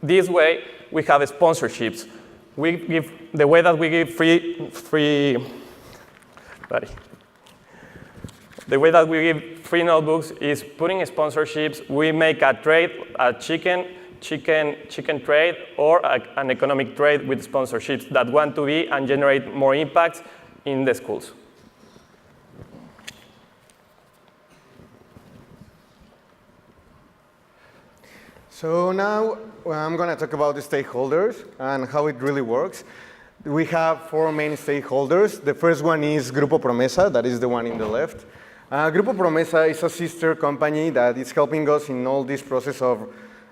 This way, we have sponsorships. The way that we give the way that we give free notebooks is putting sponsorships. We make a trade, a chicken trade, or an economic trade with sponsorships that want to be and generate more impact in the schools. So now I'm going to talk about the stakeholders and how it really works. We have four main stakeholders. The first one is Grupo Promesa, that is the one in the left. Grupo Promesa is a sister company that is helping us in all this process of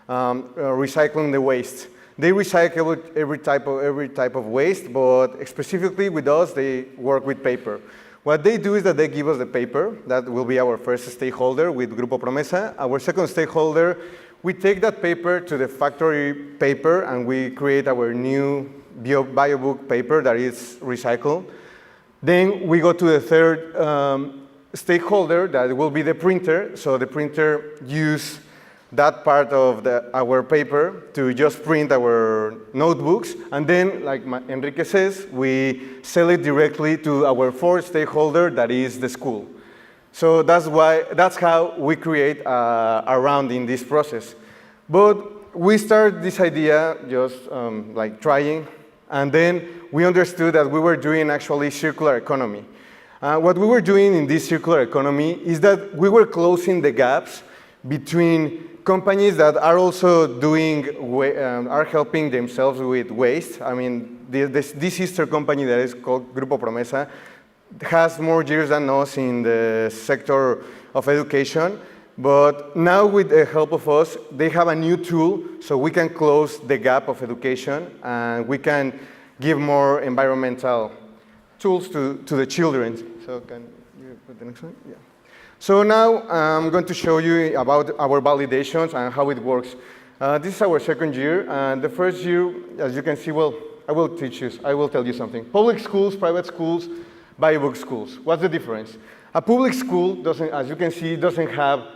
recycling the waste. They recycle every type of waste, but specifically with us, they work with paper. What they do is that they give us the paper. That will be our first stakeholder with Grupo Promesa. Our second stakeholder we take that paper to the factory paper and we create our new biobook paper that is recycled. Then we go to the third stakeholder, that will be the printer. So the printer uses that part of our paper to just print our notebooks. And then, like Enrique says, we sell it directly to our fourth stakeholder, that is the school. So that's how we create a round in this process. But we started this idea just like trying, and then we understood that we were doing actually circular economy. What we were doing in this circular economy is that we were closing the gaps between companies that are also doing, are helping themselves with waste. I mean, this sister company that is called Grupo Promesa has more years than us in the sector of education. But now with the help of us, they have a new tool so we can close the gap of education and we can give more environmental tools to the children. So can you put the next one? Yeah. So now I'm going to show you about our validations and how it works. This is our second year, and the first year, as you can see, well, I will tell you something. Public schools, private schools, biobook schools. What's the difference? A public school doesn't, as you can see, doesn't have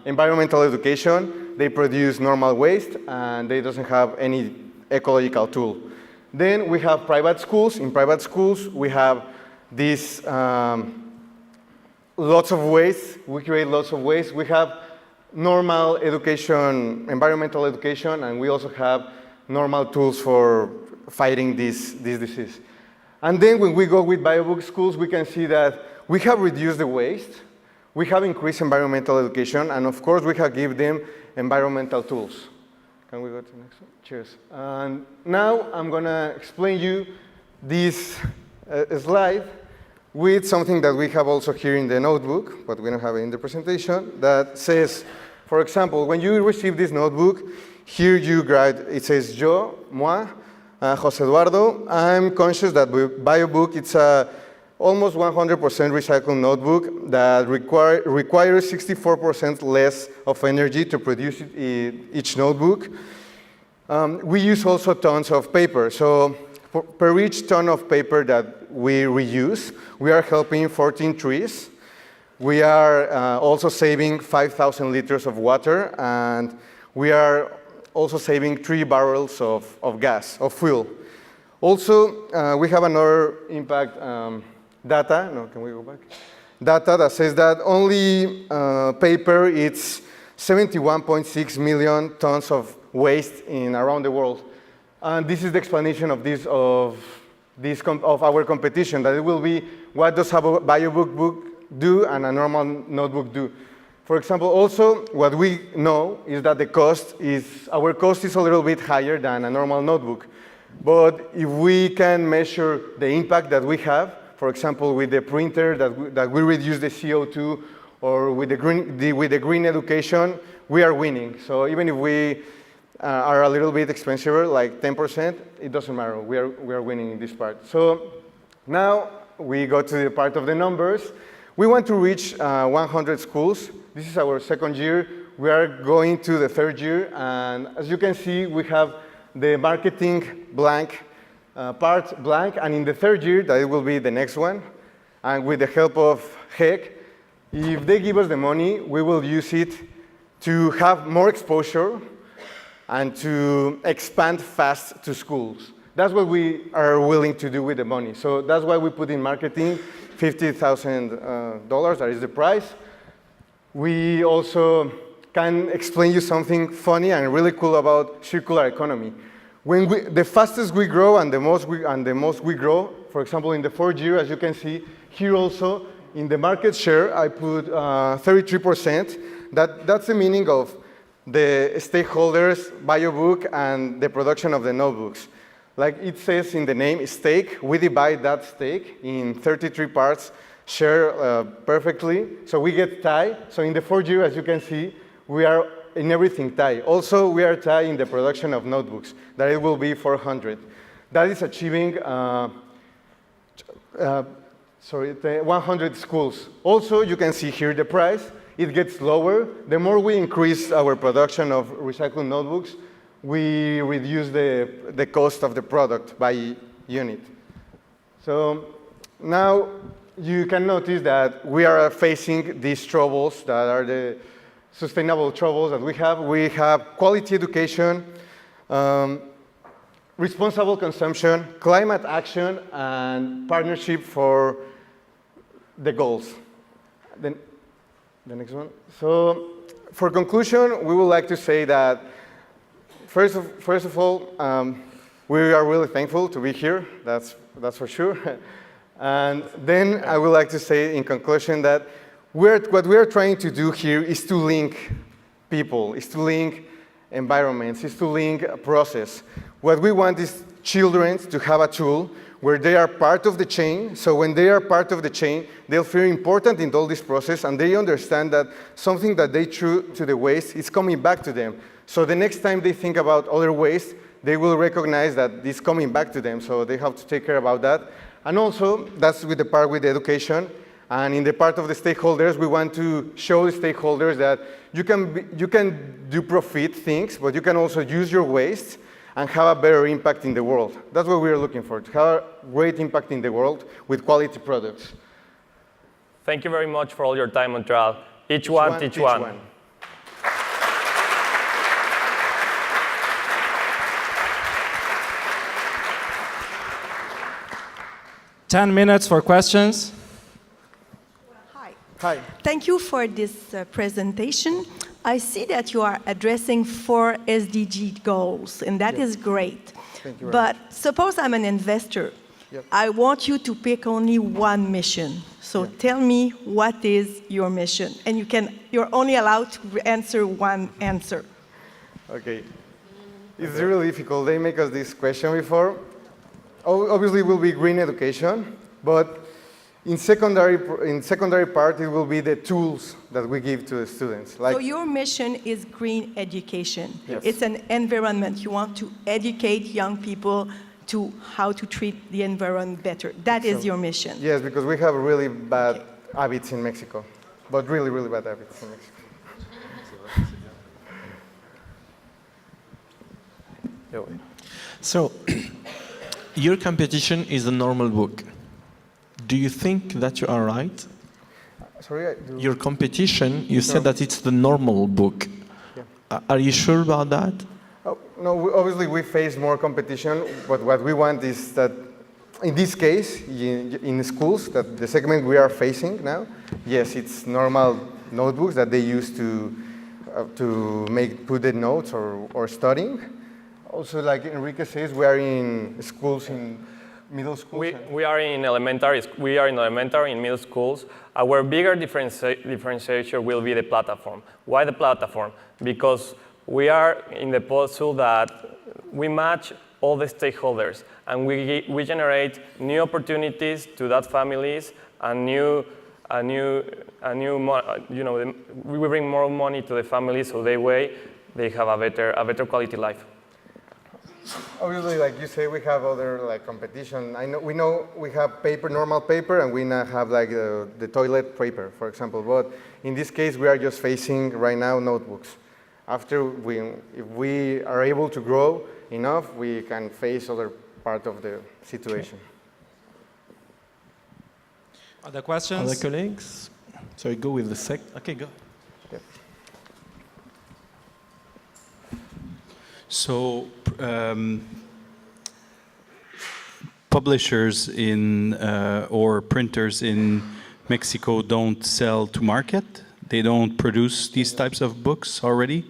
environmental education. They produce normal waste, and they doesn't have any ecological tool. Then we have private schools. In private schools, we have this lots of waste. We create lots of waste. We have normal education, environmental education, and we also have normal tools for fighting this disease. And then when we go with biobook schools, we can see that we have reduced the waste, we have increased environmental education, and of course we have given them environmental tools. Can we go to the next one? Cheers. And now I'm gonna explain you this slide with something that we have also here in the notebook, but we don't have it in the presentation, that says, for example, when you receive this notebook, here you write, it says, yo, moi, José Eduardo, I'm conscious that biobook, it's a almost 100% recycled notebook that requires 64% less of energy to produce each notebook. We use also tons of paper. So per each ton of paper that we reuse, we are helping 14 trees. We are also saving 5,000 liters of water, and we are also saving 3 barrels of gas, of fuel. Also, we have another impact data. No, can we go back? Data that says that only paper, it's 71.6 million tons of waste around the world. And this is the explanation of our competition, that it will be what does a biobook book do and a normal notebook do. For example, also, what we know is that our cost is a little bit higher than a normal notebook. But if we can measure the impact that we have, for example, with the printer, that we reduce the CO2, or with the green education, we are winning. So even if we are a little bit expensive, like 10%, it doesn't matter. We are winning in this part. So now we go to the part of the numbers. We want to reach 100 schools. This is our second year. We are going to the third year, and as you can see, we have the marketing part blank, and in the third year, that it will be the next one. And with the help of HEC, if they give us the money, we will use it to have more exposure and to expand fast to schools. That's what we are willing to do with the money. So that's why we put in marketing $50,000, that is the price. We also can explain you something funny and really cool about circular economy. The fastest we grow and the most we grow, for example, in the fourth year, as you can see, here also, in the market share, I put 33%. That's the meaning of the stakeholders, biobook, and the production of the notebooks. Like it says in the name, stake, we divide that stake in 33 parts, share perfectly, so we get tie. So in the fourth year, as you can see, we are in everything tie. Also, we are tie in the production of notebooks, that it will be 400. That is achieving 100 schools. Also, you can see here the price. it gets lower. The more we increase our production of recycled notebooks, we reduce the cost of the product by unit. So now you can notice that we are facing these troubles that are the sustainable troubles that we have. We have quality education, responsible consumption, climate action, and partnership for the goals. Then the next one. So for conclusion, we would like to say that first of all, we are really thankful to be here. That's for sure. And then I would like to say in conclusion that what we are trying to do here is to link people, is to link environments, is to link a process. What we want is children to have a tool where they are part of the chain. So when they are part of the chain, they'll feel important in all this process, and they understand that something that they threw to the waste is coming back to them. So the next time they think about other waste, they will recognize that it's coming back to them, so they have to take care about that. And also, that's with the part with the education. And in the part of the stakeholders, we want to show the stakeholders that you can do profit things, but you can also use your waste and have a better impact in the world. That's what we are looking for, to have a great impact in the world with quality products. Thank you very much for all your time, Montreal. Each one, teach one. 10 minutes for questions. Hi. Thank you for this presentation. I see that you are addressing 4 SDG goals, and that is great. Thank you very But suppose I'm an investor. Yep. I want you to pick only one mission. So tell me, what is your mission? And you're only allowed to answer one answer. Okay. It's really difficult. They make us this question before. Obviously, it will be green education, but in secondary part, it will be the tools that we give to the students. So your mission is green education. Yes. It's an environment. You want to educate young people to how to treat the environment better. That is your mission. Yes, because we have really bad habits in Mexico, but really, really bad habits in Mexico. So, your competition is a normal book. Do you think that you are right? Sorry, your competition, you said that it's the normal book. Yeah. Are you sure about that? No, obviously we face more competition, but what we want is that, in this case, in schools, that the segment we are facing now, yes, it's normal notebooks that they use to put the notes or studying. Also, like Enrique says, we are in schools in middle schools. We are in elementary. We are in elementary, in middle schools. Our bigger differentiation will be the platform. Why the platform? Because we are in the puzzle that we match all the stakeholders, and we generate new opportunities to that families and we bring more money to the families, so they have a better quality life. Obviously, like you say, we have other competition. We know we have paper, normal paper, and we now have the toilet paper, for example. But in this case, we are just facing right now notebooks. After if we are able to grow enough, we can face other part of the situation. Other questions? Other colleagues? So I go with the Okay, go. Yep. So, publishers or printers in Mexico don't sell to market? They don't produce these types of books already?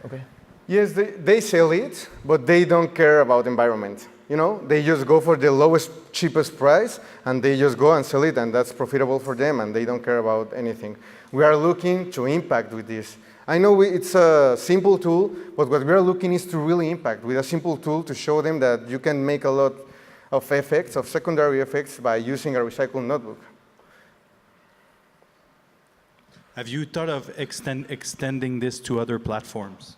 Okay. Yes, they sell it, but they don't care about environment. They just go for the lowest, cheapest price, and they just go and sell it, and that's profitable for them, and they don't care about anything. We are looking to impact with this. I know it's a simple tool, but what we are looking is to really impact with a simple tool to show them that you can make a lot of effects, of secondary effects, by using a recycled notebook. Have you thought of extending this to other platforms?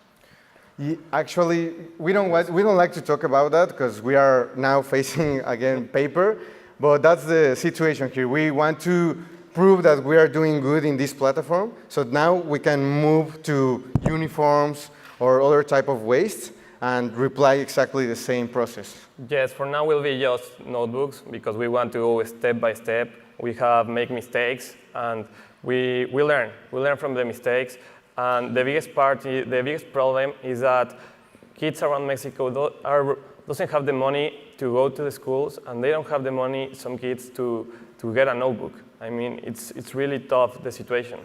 Actually, we don't like to talk about that because we are now facing, again, paper, but that's the situation here. We want to prove that we are doing good in this platform. So now we can move to uniforms or other type of waste and reply exactly the same process. Yes, for now will be just notebooks because we want to go step by step. We have make mistakes and we learn. We learn from the mistakes. And the biggest problem is that kids around Mexico doesn't have the money to go to the schools, and they don't have the money, some kids, to get a notebook. I mean, it's really tough, the situation.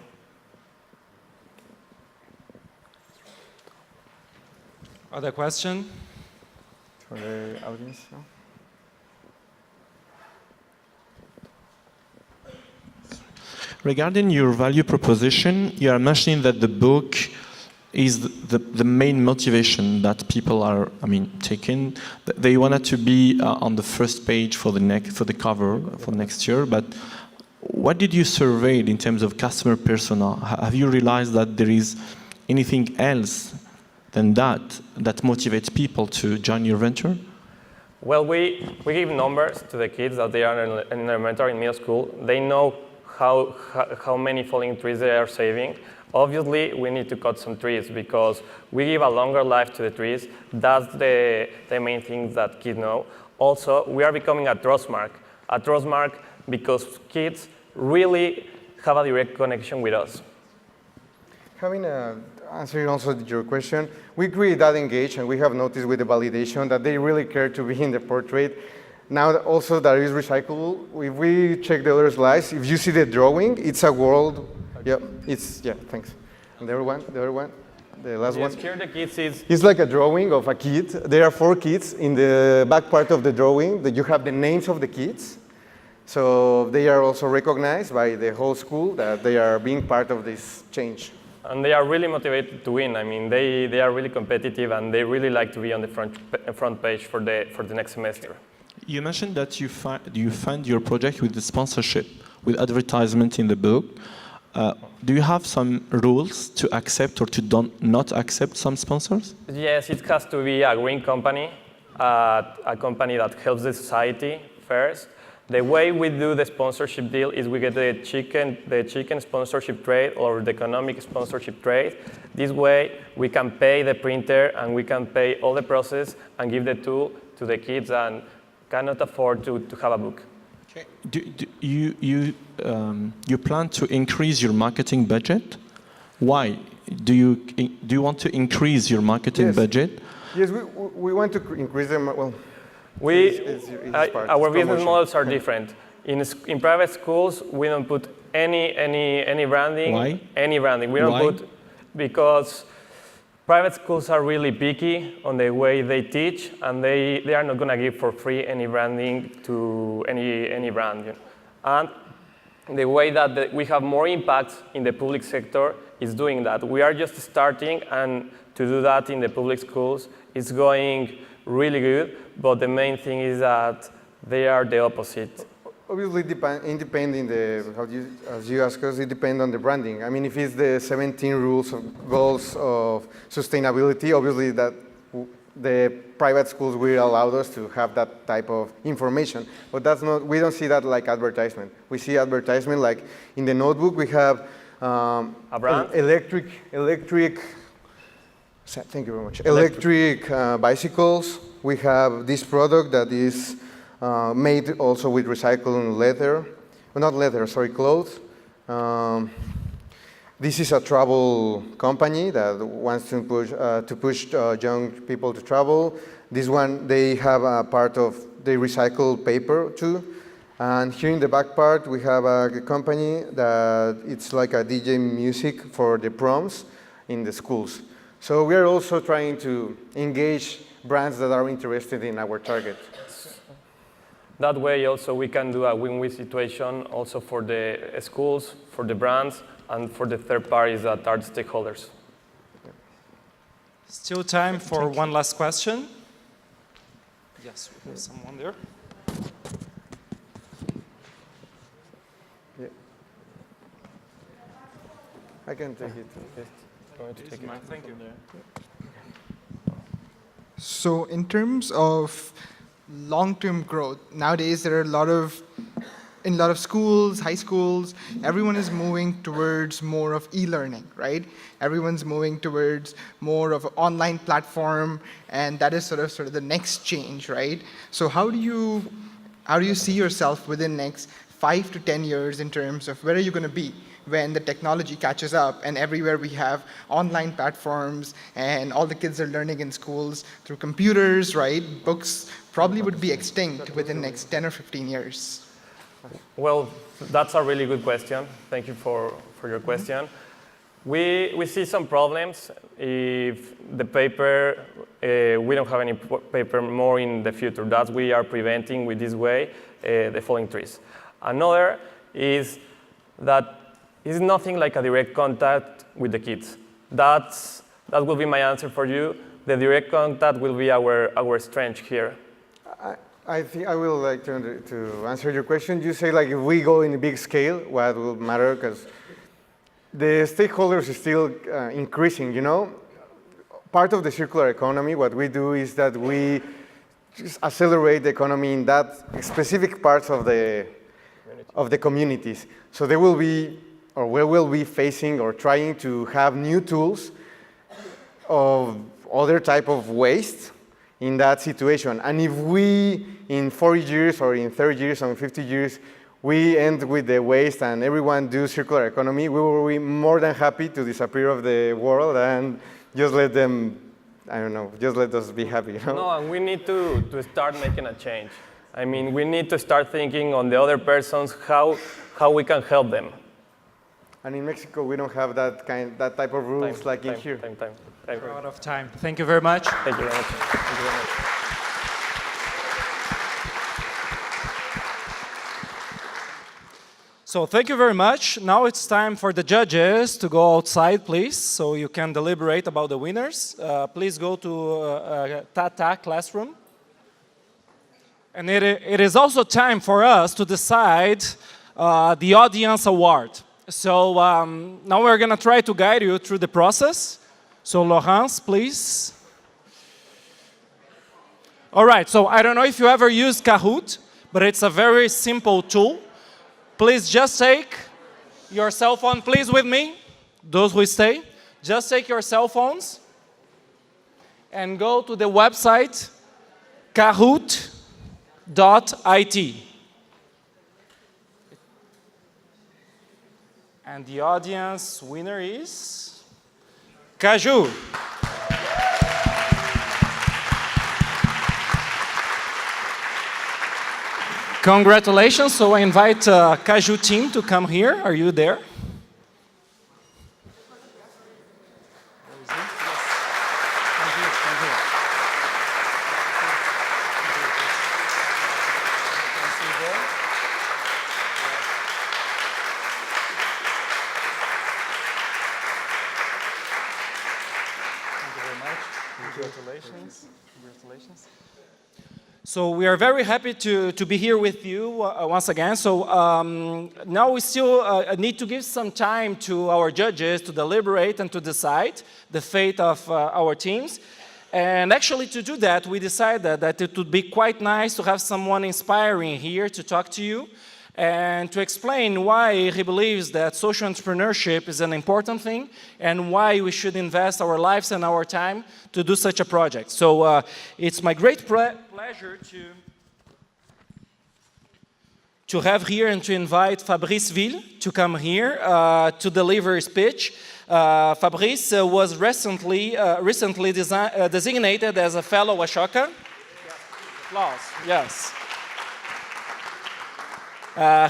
Other question? For the audience? No? Regarding your value proposition, you are mentioning that the book is the main motivation that people are, taking. They wanted to be on the first page for the cover for next year. But what did you survey in terms of customer persona? Have you realized that there is anything else than that motivates people to join your venture? Well, we give numbers to the kids that they are in elementary and middle school. They know how many falling trees they are saving. Obviously, we need to cut some trees because we give a longer life to the trees. That's the main thing that kids know. Also, we are becoming a trust mark because kids really have a direct connection with us. Answering also your question, we create that engage, and we have noticed with the validation that they really care to be in the portrait. Now also that is recyclable. If we check the other slides, if you see the drawing, it's a world. Yeah, thanks. And the other one, the last one. Here the kids is. It's like a drawing of a kid. There are 4 kids in the back part of the drawing that you have the names of the kids. So they are also recognized by the whole school that they are being part of this change. And they are really motivated to win. I mean, they are really competitive and they really like to be on the front page for the next semester. You mentioned that you fund your project with the sponsorship, with advertisement in the book. Do you have some rules to accept or to not accept some sponsors? Yes, it has to be a green company, a company that helps the society first. The way we do the sponsorship deal is we get the chicken sponsorship trade or the economic sponsorship trade. This way, we can pay the printer and we can pay all the process and give the tool to the kids and cannot afford to have a book. Okay. Do you plan to increase your marketing budget? Why? Do you want to increase your marketing budget? Yes, we want to increase them. Well, our business models are different. In private schools, we don't put any branding. Why? Any branding. We don't put because private schools are really picky on the way they teach, and they are not going to give for free any branding to any brand. You know? And the way that we have more impact in the public sector is doing that. We are just starting, and to do that in the public schools is going really good, but the main thing is that they are the opposite. Obviously, as you ask us, it depends on the branding. I mean, if it's the 17 goals of sustainability, obviously that the private schools will allow us to have that type of information. But that's not. We don't see that like advertisement. We see advertisement like in the notebook. We have a brand? Electric. Thank you very much. Electric bicycles. We have this product that is made also with recycled leather. Well, not leather, sorry, clothes. This is a travel company that wants to push young people to travel. This one, they have a part of the recycled paper too. And here in the back part, we have a company that it's like a DJ music for the proms in the schools. So we are also trying to engage brands that are interested in our target. That way also we can do a win-win situation also for the schools, for the brands, and for the third parties that are the stakeholders. Still time for one last question. Yes, we have someone there. Yeah. I can take it. Thank you. So in terms of long-term growth, nowadays there are a lot of in a lot of schools, high schools, everyone is moving towards more of e-learning, right? Everyone's moving towards more of an online platform, and that is sort of the next change, right? So how do you see yourself within next 5 to 10 years in terms of where are you going to be when the technology catches up and everywhere we have online platforms and all the kids are learning in schools through computers, right? Books probably would be extinct within next 10 or 15 years. Well, that's a really good question. Thank you for your question. We see some problems if the paper, we don't have any paper more in the future. That we are preventing with this way the falling trees. Another is that it's nothing like a direct contact with the kids. That will be my answer for you. The direct contact will be our strength here. I think I will like to answer your question. You say like if we go in a big scale, what will matter? Because the stakeholders is still increasing, you know? Part of the circular economy, what we do is that we just accelerate the economy in that specific parts of the communities. So there will be, or we will be facing or trying to have new tools of other type of waste in that situation. And if we, in 40 years or in 30 years or in 50 years, we end with the waste and everyone do circular economy, we will be more than happy to disappear of the world and just let them, I don't know, just let us be happy. You know? No, and we need to start making a change. I mean, we need to start thinking on the other persons, how we can help them. And in Mexico, we don't have that type of rules in here. We're out of time. Thank you very much. Thank you very much. Thank you very much. So thank you very much. Now it's time for the judges to go outside, please, so you can deliberate about the winners. Please go to Tata classroom. And it is also time for us to decide the audience award. So now we're going to try to guide you through the process. So Laurence, please. All right, so I don't know if you ever used Kahoot, but it's a very simple tool. Please just take your cell phone, please with me, those who stay. Just take your cell phones and go to the website kahoot.it. And the audience winner is Cashew. Congratulations. So I invite Cashew team to come here. Are you there? Congratulations. Congratulations. So we are very happy to be here with you once again. So now we still need to give some time to our judges to deliberate and to decide the fate of our teams. And actually to do that, we decided that it would be quite nice to have someone inspiring here to talk to you and to explain why he believes that social entrepreneurship is an important thing and why we should invest our lives and our time to do such a project. So it's my great pleasure to have here and to invite Fabrice Ville to come here to deliver a speech. Fabrice was recently designated as a fellow Ashoka. Applause, yes.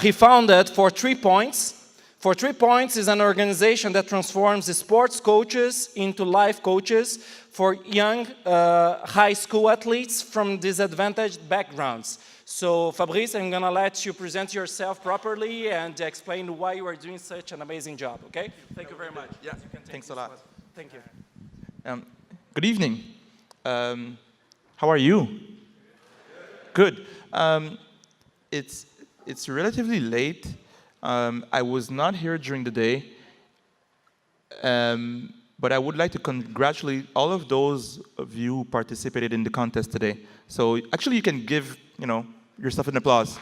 He founded For 3 Points. For 3 Points is an organization that transforms the sports coaches into life coaches for young high school athletes from disadvantaged backgrounds. So Fabrice, I'm going to let you present yourself properly and explain why you are doing such an amazing job, okay? Thank you very much. Yeah, thanks a lot. Thank you. Good evening. How are you? Good. It's relatively late. I was not here during the day, but I would like to congratulate all of those of you who participated in the contest today. So actually, you can give yourself an applause.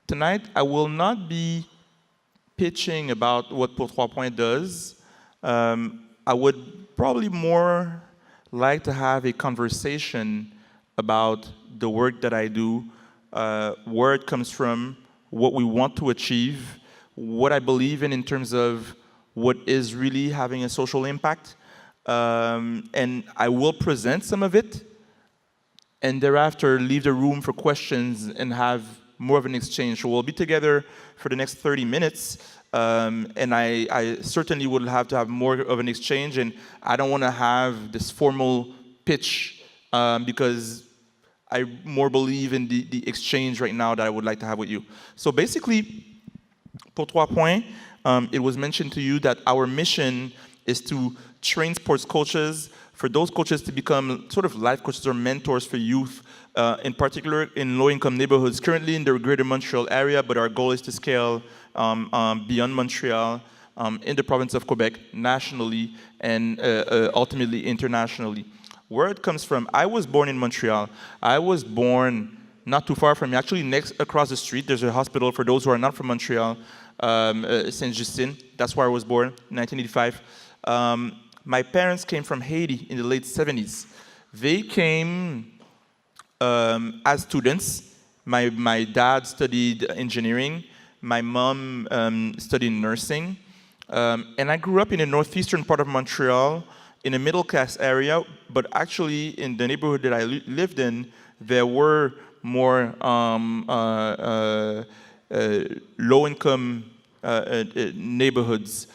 Tonight, I will not be pitching about what Pour 3 Points does. I would probably more like to have a conversation about the work that I do, where it comes from, what we want to achieve, what I believe in terms of what is really having a social impact. And I will present some of it, and thereafter leave the room for questions and have more of an exchange. So we'll be together for the next 30 minutes, and I certainly would have to have more of an exchange, and I don't want to have this formal pitch because I more believe in the exchange right now that I would like to have with you. So basically, Pour 3 Points, it was mentioned to you that our mission is to train sports coaches, for those coaches to become sort of life coaches or mentors for youth, in particular in low-income neighborhoods, currently in the greater Montreal area, but our goal is to scale beyond Montreal, in the province of Quebec, nationally, and ultimately internationally. Where it comes from, I was born in Montreal. I was born not too far from me, actually across the street. There's a hospital for those who are not from Montreal, Saint-Justine. That's where I was born, 1985. My parents came from Haiti in the late 70s. They came as students. My dad studied engineering. My mom studied nursing. And I grew up in the northeastern part of Montreal, in a middle-class area, but actually in the neighborhood that I lived in, there were more low-income neighborhoods.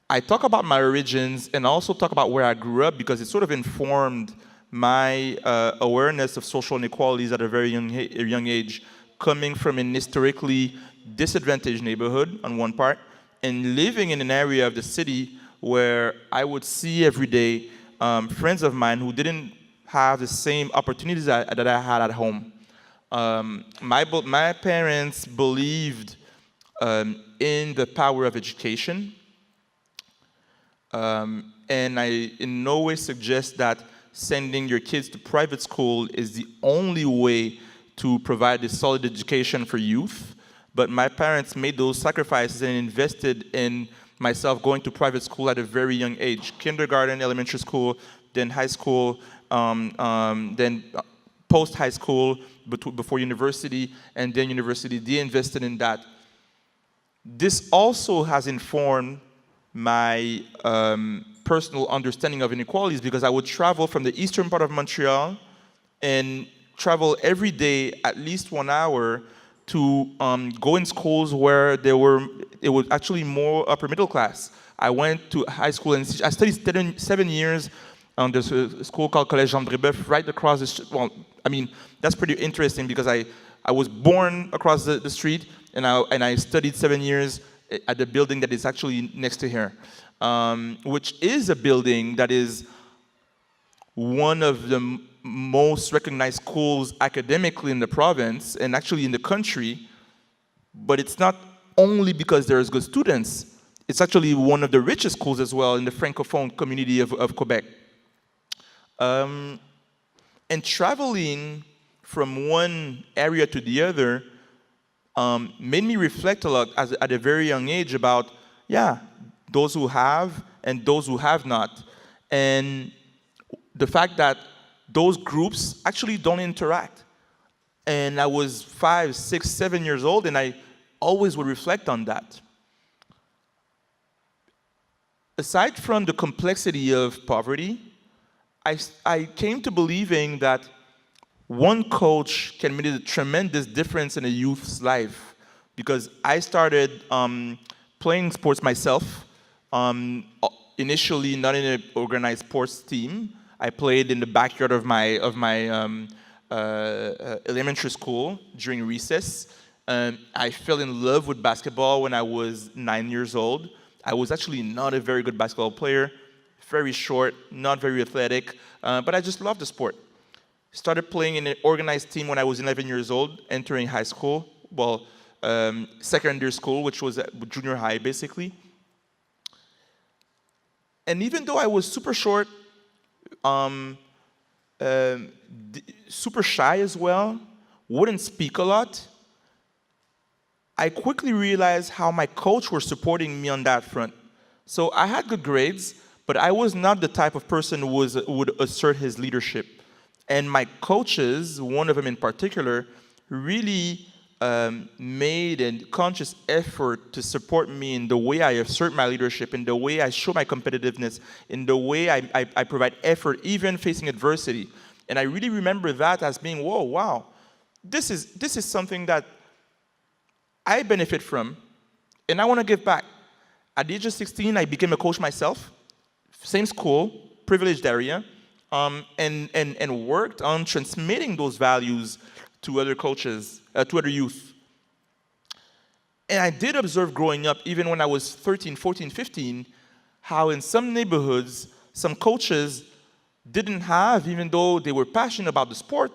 I talk about my origins and also talk about where I grew up because it sort of informed my awareness of social inequalities at a very young age, coming from an historically disadvantaged neighborhood on one part, and living in an area of the city where I would see every day friends of mine who didn't have the same opportunities that I had at home. My parents believed in the power of education, and I in no way suggest that sending your kids to private school is the only way to provide a solid education for youth. But my parents made those sacrifices and invested in myself going to private school at a very young age. Kindergarten, elementary school, then high school, then post-high school, before university, and then university. They invested in that. This also has informed my personal understanding of inequalities because I would travel from the eastern part of Montreal and travel every day at least 1 hour to go in schools where it was actually more upper middle class. I went to high school and I studied 7 years on this school called Collège Jean Brébeuf right across the street. Well, I mean, that's pretty interesting because I was born across the street and I studied 7 years at the building that is actually next to here, which is a building that is one of the most recognized schools academically in the province and actually in the country, but it's not only because there's good students, it's actually one of the richest schools as well in the Francophone community of Quebec. And traveling from one area to the other made me reflect a lot at a very young age about, those who have and those who have not. And the fact that those groups actually don't interact. And I was 5, 6, 7 years old, and I always would reflect on that. Aside from the complexity of poverty, I came to believing that one coach can make a tremendous difference in a youth's life. Because I started playing sports myself, initially not in an organized sports team. I played in the backyard of my elementary school during recess. I fell in love with basketball when I was 9 years old. I was actually not a very good basketball player, very short, not very athletic, but I just loved the sport. Started playing in an organized team when I was 11 years old, entering high school, secondary school, which was junior high, basically. And even though I was super short, super shy as well, wouldn't speak a lot. I quickly realized how my coach was supporting me on that front. So I had good grades, but I was not the type of person who would assert his leadership. And my coaches, one of them in particular, really made a conscious effort to support me in the way I assert my leadership, in the way I show my competitiveness, in the way I provide effort, even facing adversity. And I really remember that as being, whoa, wow, this is something that I benefit from, and I want to give back. At the age of 16, I became a coach myself, same school, privileged area, and worked on transmitting those values to other coaches, to other youth. And I did observe growing up, even when I was 13, 14, 15, how in some neighborhoods, some coaches didn't have, even though they were passionate about the sport,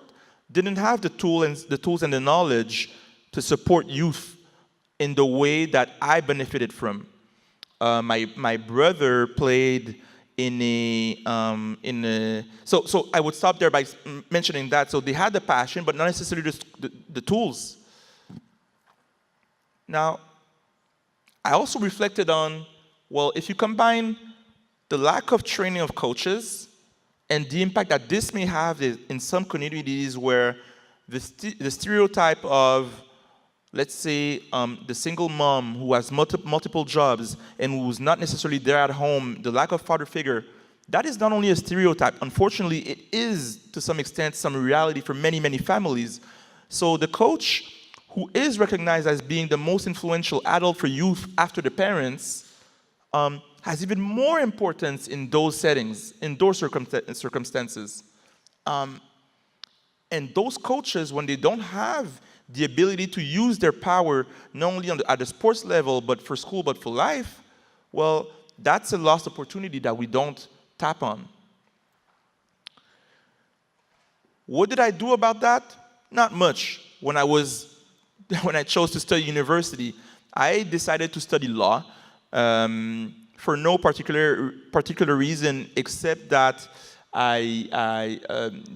didn't have the tools and the knowledge to support youth in the way that I benefited from. My brother played so I would stop there by mentioning that. So they had the passion, but not necessarily the tools. Now, I also reflected on, well, if you combine the lack of training of coaches and the impact that this may have in some communities where the stereotype of, let's say, the single mom who has multiple jobs and who's not necessarily there at home, the lack of father figure, that is not only a stereotype. Unfortunately, it is, to some extent, some reality for many, many families. So the coach, who is recognized as being the most influential adult for youth after the parents, has even more importance in those settings, in those circumstances. And those coaches, when they don't have the ability to use their power, not only at the sports level, but for school, but for life, well, that's a lost opportunity that we don't tap on. What did I do about that? Not much. When I chose to study university, I decided to study law for no particular reason, except that I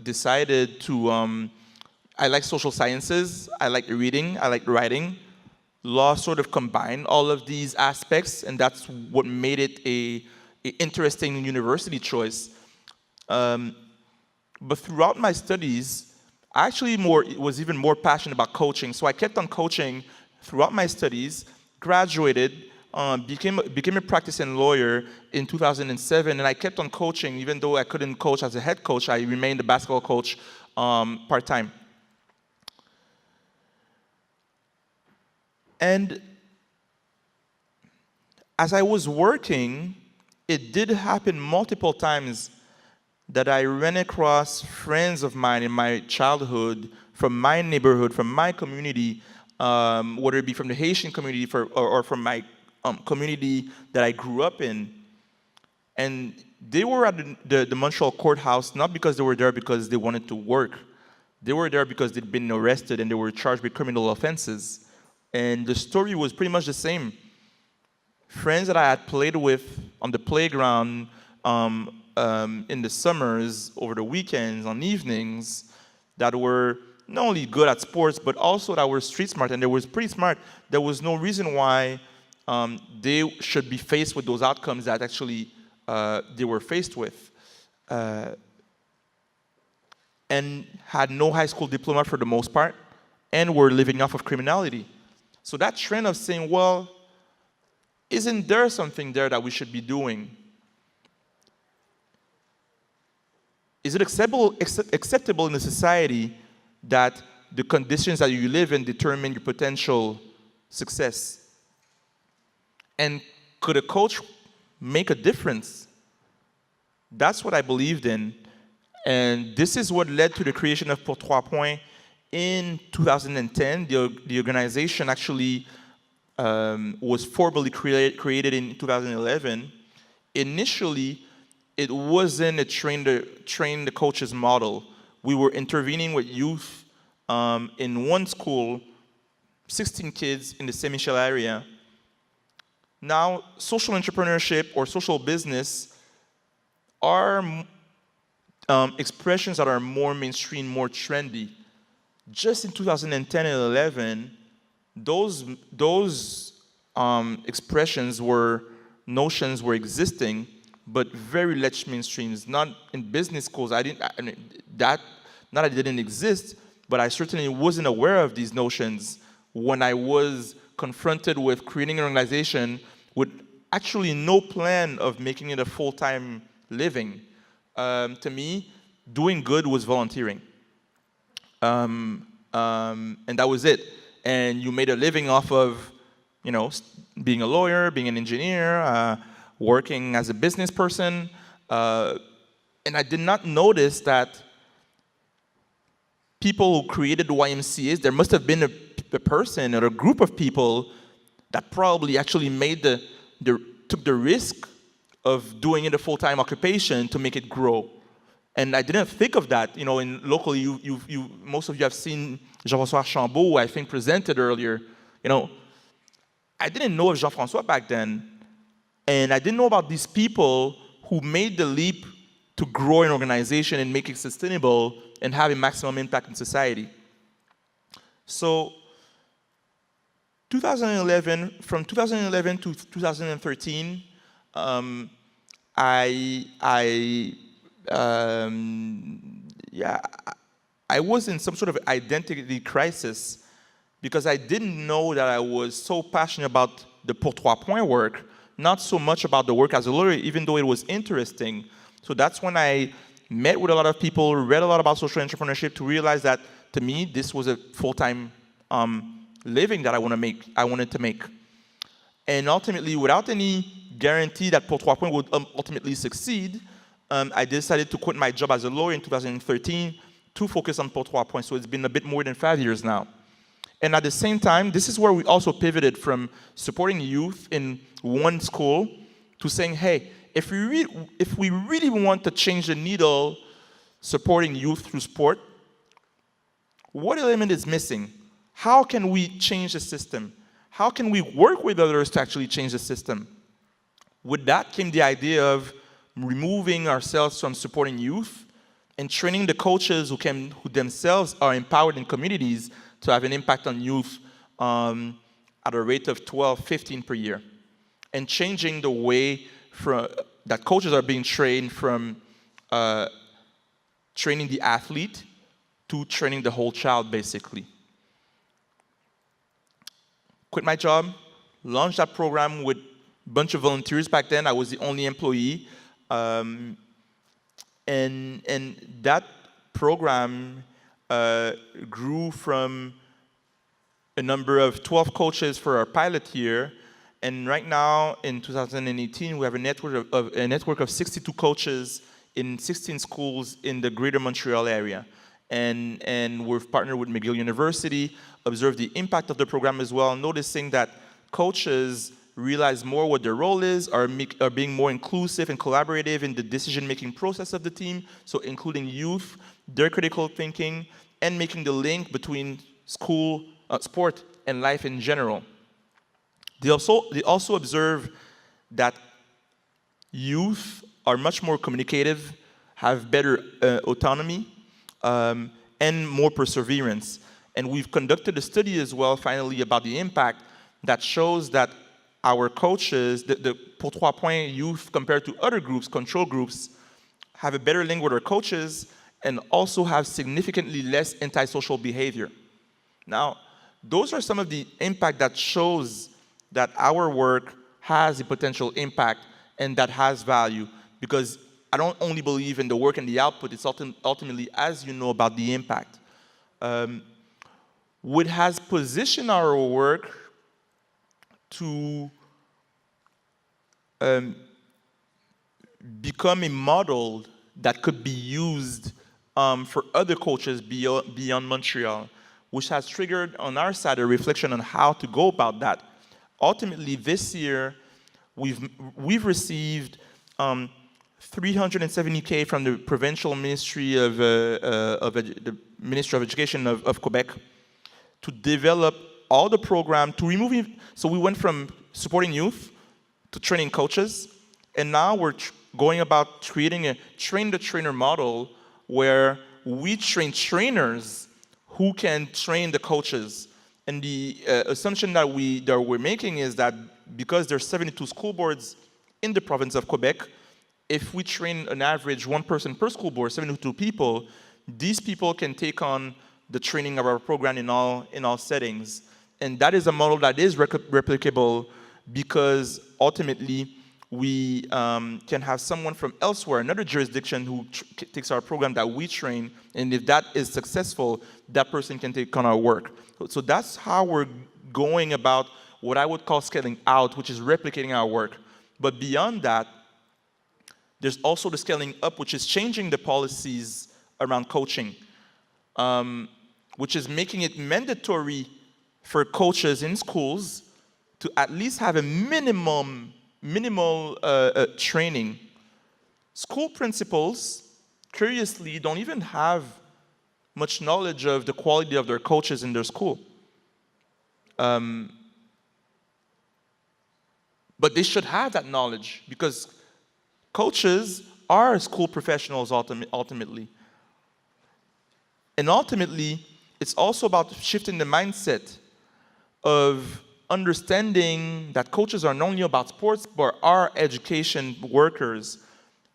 decided to. I like social sciences, I like reading, I like writing. Law sort of combined all of these aspects, and that's what made it a interesting university choice. But throughout my studies, I actually was even more passionate about coaching. So I kept on coaching throughout my studies, graduated, became a practicing lawyer in 2007, and I kept on coaching. Even though I couldn't coach as a head coach, I remained a basketball coach part-time. And as I was working, it did happen multiple times that I ran across friends of mine in my childhood, from my neighborhood, from my community, whether it be from the Haitian community or from my community that I grew up in. And they were at the Montreal courthouse not because they were there because they wanted to work. They were there because they'd been arrested and they were charged with criminal offenses. And the story was pretty much the same. Friends that I had played with on the playground in the summers, over the weekends, on evenings, that were not only good at sports, but also that were street smart, and they were pretty smart. There was no reason why they should be faced with those outcomes that actually they were faced with. And had no high school diploma for the most part, and were living off of criminality. So that trend of saying, well, isn't there something there that we should be doing? Is it acceptable in a society that the conditions that you live in determine your potential success? And could a coach make a difference? That's what I believed in. And this is what led to the creation of Pour 3 Points in 2010. The organization actually was formally created in 2011. Initially, it wasn't a train the coaches model. We were intervening with youth in one school, 16 kids in the Saint-Michel area. Now, social entrepreneurship or social business expressions that are more mainstream, more trendy. Just in 2010 and 11, those expressions notions were existing, but very less mainstreams. Not in business schools. Not that it didn't exist, but I certainly wasn't aware of these notions when I was confronted with creating an organization with actually no plan of making it a full-time living. To me, doing good was volunteering. And that was it. And you made a living off of, being a lawyer, being an engineer, working as a business person. And I did not notice that people who created YMCAs, there must have been a person or a group of people that probably actually took the risk of doing it a full-time occupation to make it grow. And I didn't think of that. Locally, most of you have seen Jean-François Archambault, who I think presented earlier. I didn't know of Jean-François back then. And I didn't know about these people who made the leap to grow an organization and make it sustainable and have a maximum impact in society. So, from 2011 to 2013, I was in some sort of identity crisis because I didn't know that I was so passionate about the Pour 3 Points work, not so much about the work as a lawyer, even though it was interesting. So that's when I met with a lot of people, read a lot about social entrepreneurship to realize that, to me, this was a full-time living that I wanted to make. And ultimately, without any guarantee that Pour 3 Points would ultimately succeed, I decided to quit my job as a lawyer in 2013 to focus on Pour 3 Points. So it's been a bit more than 5 years now. And at the same time, this is where we also pivoted from supporting youth in one school to saying, hey, if we really want to change the needle supporting youth through sport, what element is missing? How can we change the system? How can we work with others to actually change the system? With that came the idea of removing ourselves from supporting youth and training the coaches who themselves are empowered in communities to have an impact on youth at a rate of 12, 15 per year. And changing the way that coaches are being trained from training the athlete to training the whole child, basically. Quit my job, launched that program with a bunch of volunteers back then. I was the only employee. And that program grew from a number of 12 coaches for our pilot year. And right now, in 2018, we have a network of 62 coaches in 16 schools in the greater Montreal area. And we've partnered with McGill University, observed the impact of the program as well, noticing that coaches realize more what their role is, are being more inclusive and collaborative in the decision-making process of the team, so including youth, their critical thinking, and making the link between sport and life in general. They also observe that youth are much more communicative, have better autonomy, and more perseverance. And we've conducted a study as well, finally, about the impact that shows that our coaches, the Pour 3 Points youth compared to other groups, control groups, have a better link with our coaches and also have significantly less antisocial behavior. Now, those are some of the impact that shows that our work has a potential impact and that has value, because I don't only believe in the work and the output, it's ultimately, as you know, about the impact. What has positioned our work to become a model that could be used for other coaches beyond Montreal, which has triggered on our side a reflection on how to go about that. Ultimately, this year, we've received $370K from the provincial ministry of the Ministry of Education of Quebec to develop all the program to remove. So we went from supporting youth to training coaches, and now we're going about creating a train-the-trainer model where we train trainers who can train the coaches. And the assumption that we're making is that because there's 72 school boards in the province of Quebec, if we train an average one person per school board, 72 people, these people can take on the training of our program in all settings. And that is a model that is replicable because ultimately we can have someone from elsewhere, another jurisdiction who takes our program that we train, and if that is successful, that person can take on our work. So that's how we're going about what I would call scaling out, which is replicating our work. But beyond that, there's also the scaling up, which is changing the policies around coaching, which is making it mandatory for coaches in schools to at least have a minimal training. School principals, curiously, don't even have much knowledge of the quality of their coaches in their school. But they should have that knowledge because coaches are school professionals ultimately. And ultimately, it's also about shifting the mindset of understanding that coaches are not only about sports, but are education workers.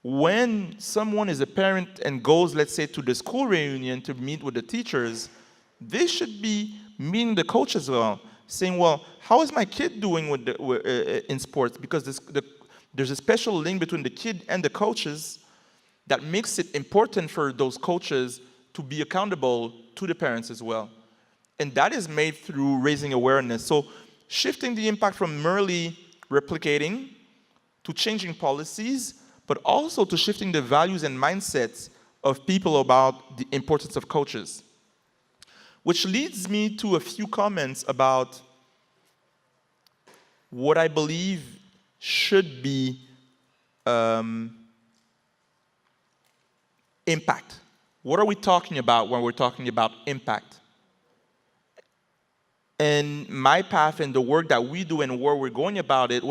When someone is a parent and goes, let's say, to the school reunion to meet with the teachers, they should be meeting the coach as well, saying, well, how is my kid doing in sports? Because there's a special link between the kid and the coaches that makes it important for those coaches to be accountable to the parents as well. And that is made through raising awareness. So shifting the impact from merely replicating to changing policies, but also to shifting the values and mindsets of people about the importance of coaches. Which leads me to a few comments about what I believe should be impact. What are we talking about when we're talking about impact? And my path and the work that we do and where we're going about it,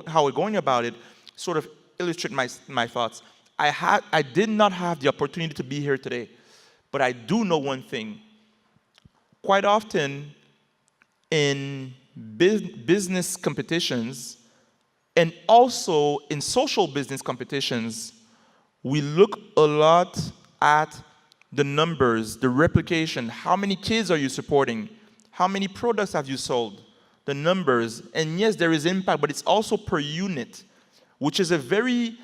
how we're going about it, sort of illustrate my thoughts. I did not have the opportunity to be here today, but I do know one thing. Quite often in business competitions and also in social business competitions, we look a lot at the numbers, the replication. How many kids are you supporting? How many products have you sold? The numbers. And yes, there is impact, but it's also per unit, which is a very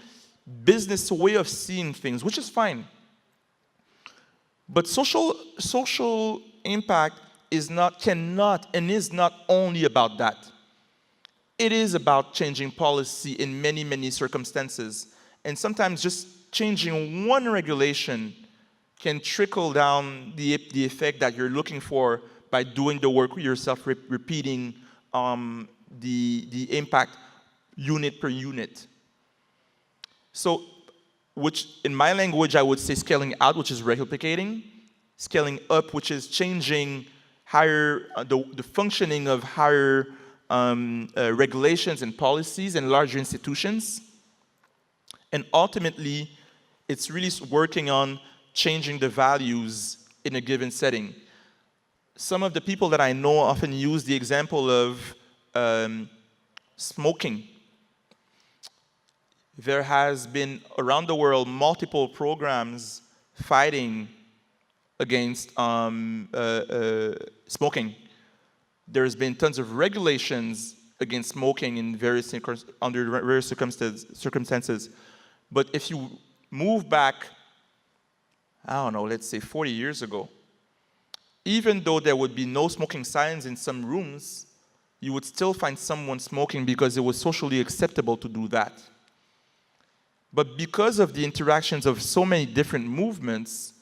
business way of seeing things, which is fine. But social impact cannot and is not only about that. It is about changing policy in many, many circumstances. And sometimes just changing one regulation can trickle down the effect that you're looking for by doing the work yourself, repeating the impact unit per unit. So, which in my language I would say scaling out, which is replicating, scaling up, which is changing higher the functioning of higher regulations and policies and larger institutions, and ultimately, it's really working on changing the values in a given setting. Some of the people that I know often use the example of smoking. There has been, around the world, multiple programs fighting against smoking. There's been tons of regulations against smoking in under various circumstances. But if you move back, I don't know, let's say 40 years ago, even though there would be no smoking signs in some rooms, you would still find someone smoking because it was socially acceptable to do that. But because of the interactions of so many different movements,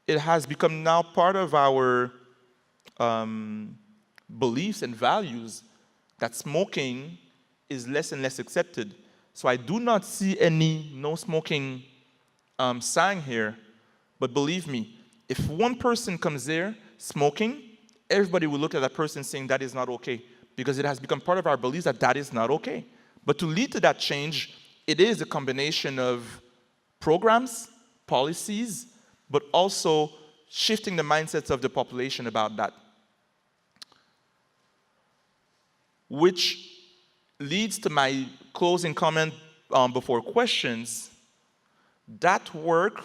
it has become now part of our beliefs and values that smoking is less and less accepted. So I do not see any no smoking sign here, but believe me, if one person comes there smoking, everybody will look at that person saying that is not okay, because it has become part of our beliefs that that is not okay. But to lead to that change, it is a combination of programs, policies, but also shifting the mindsets of the population about that. Which leads to my closing comment before questions. That work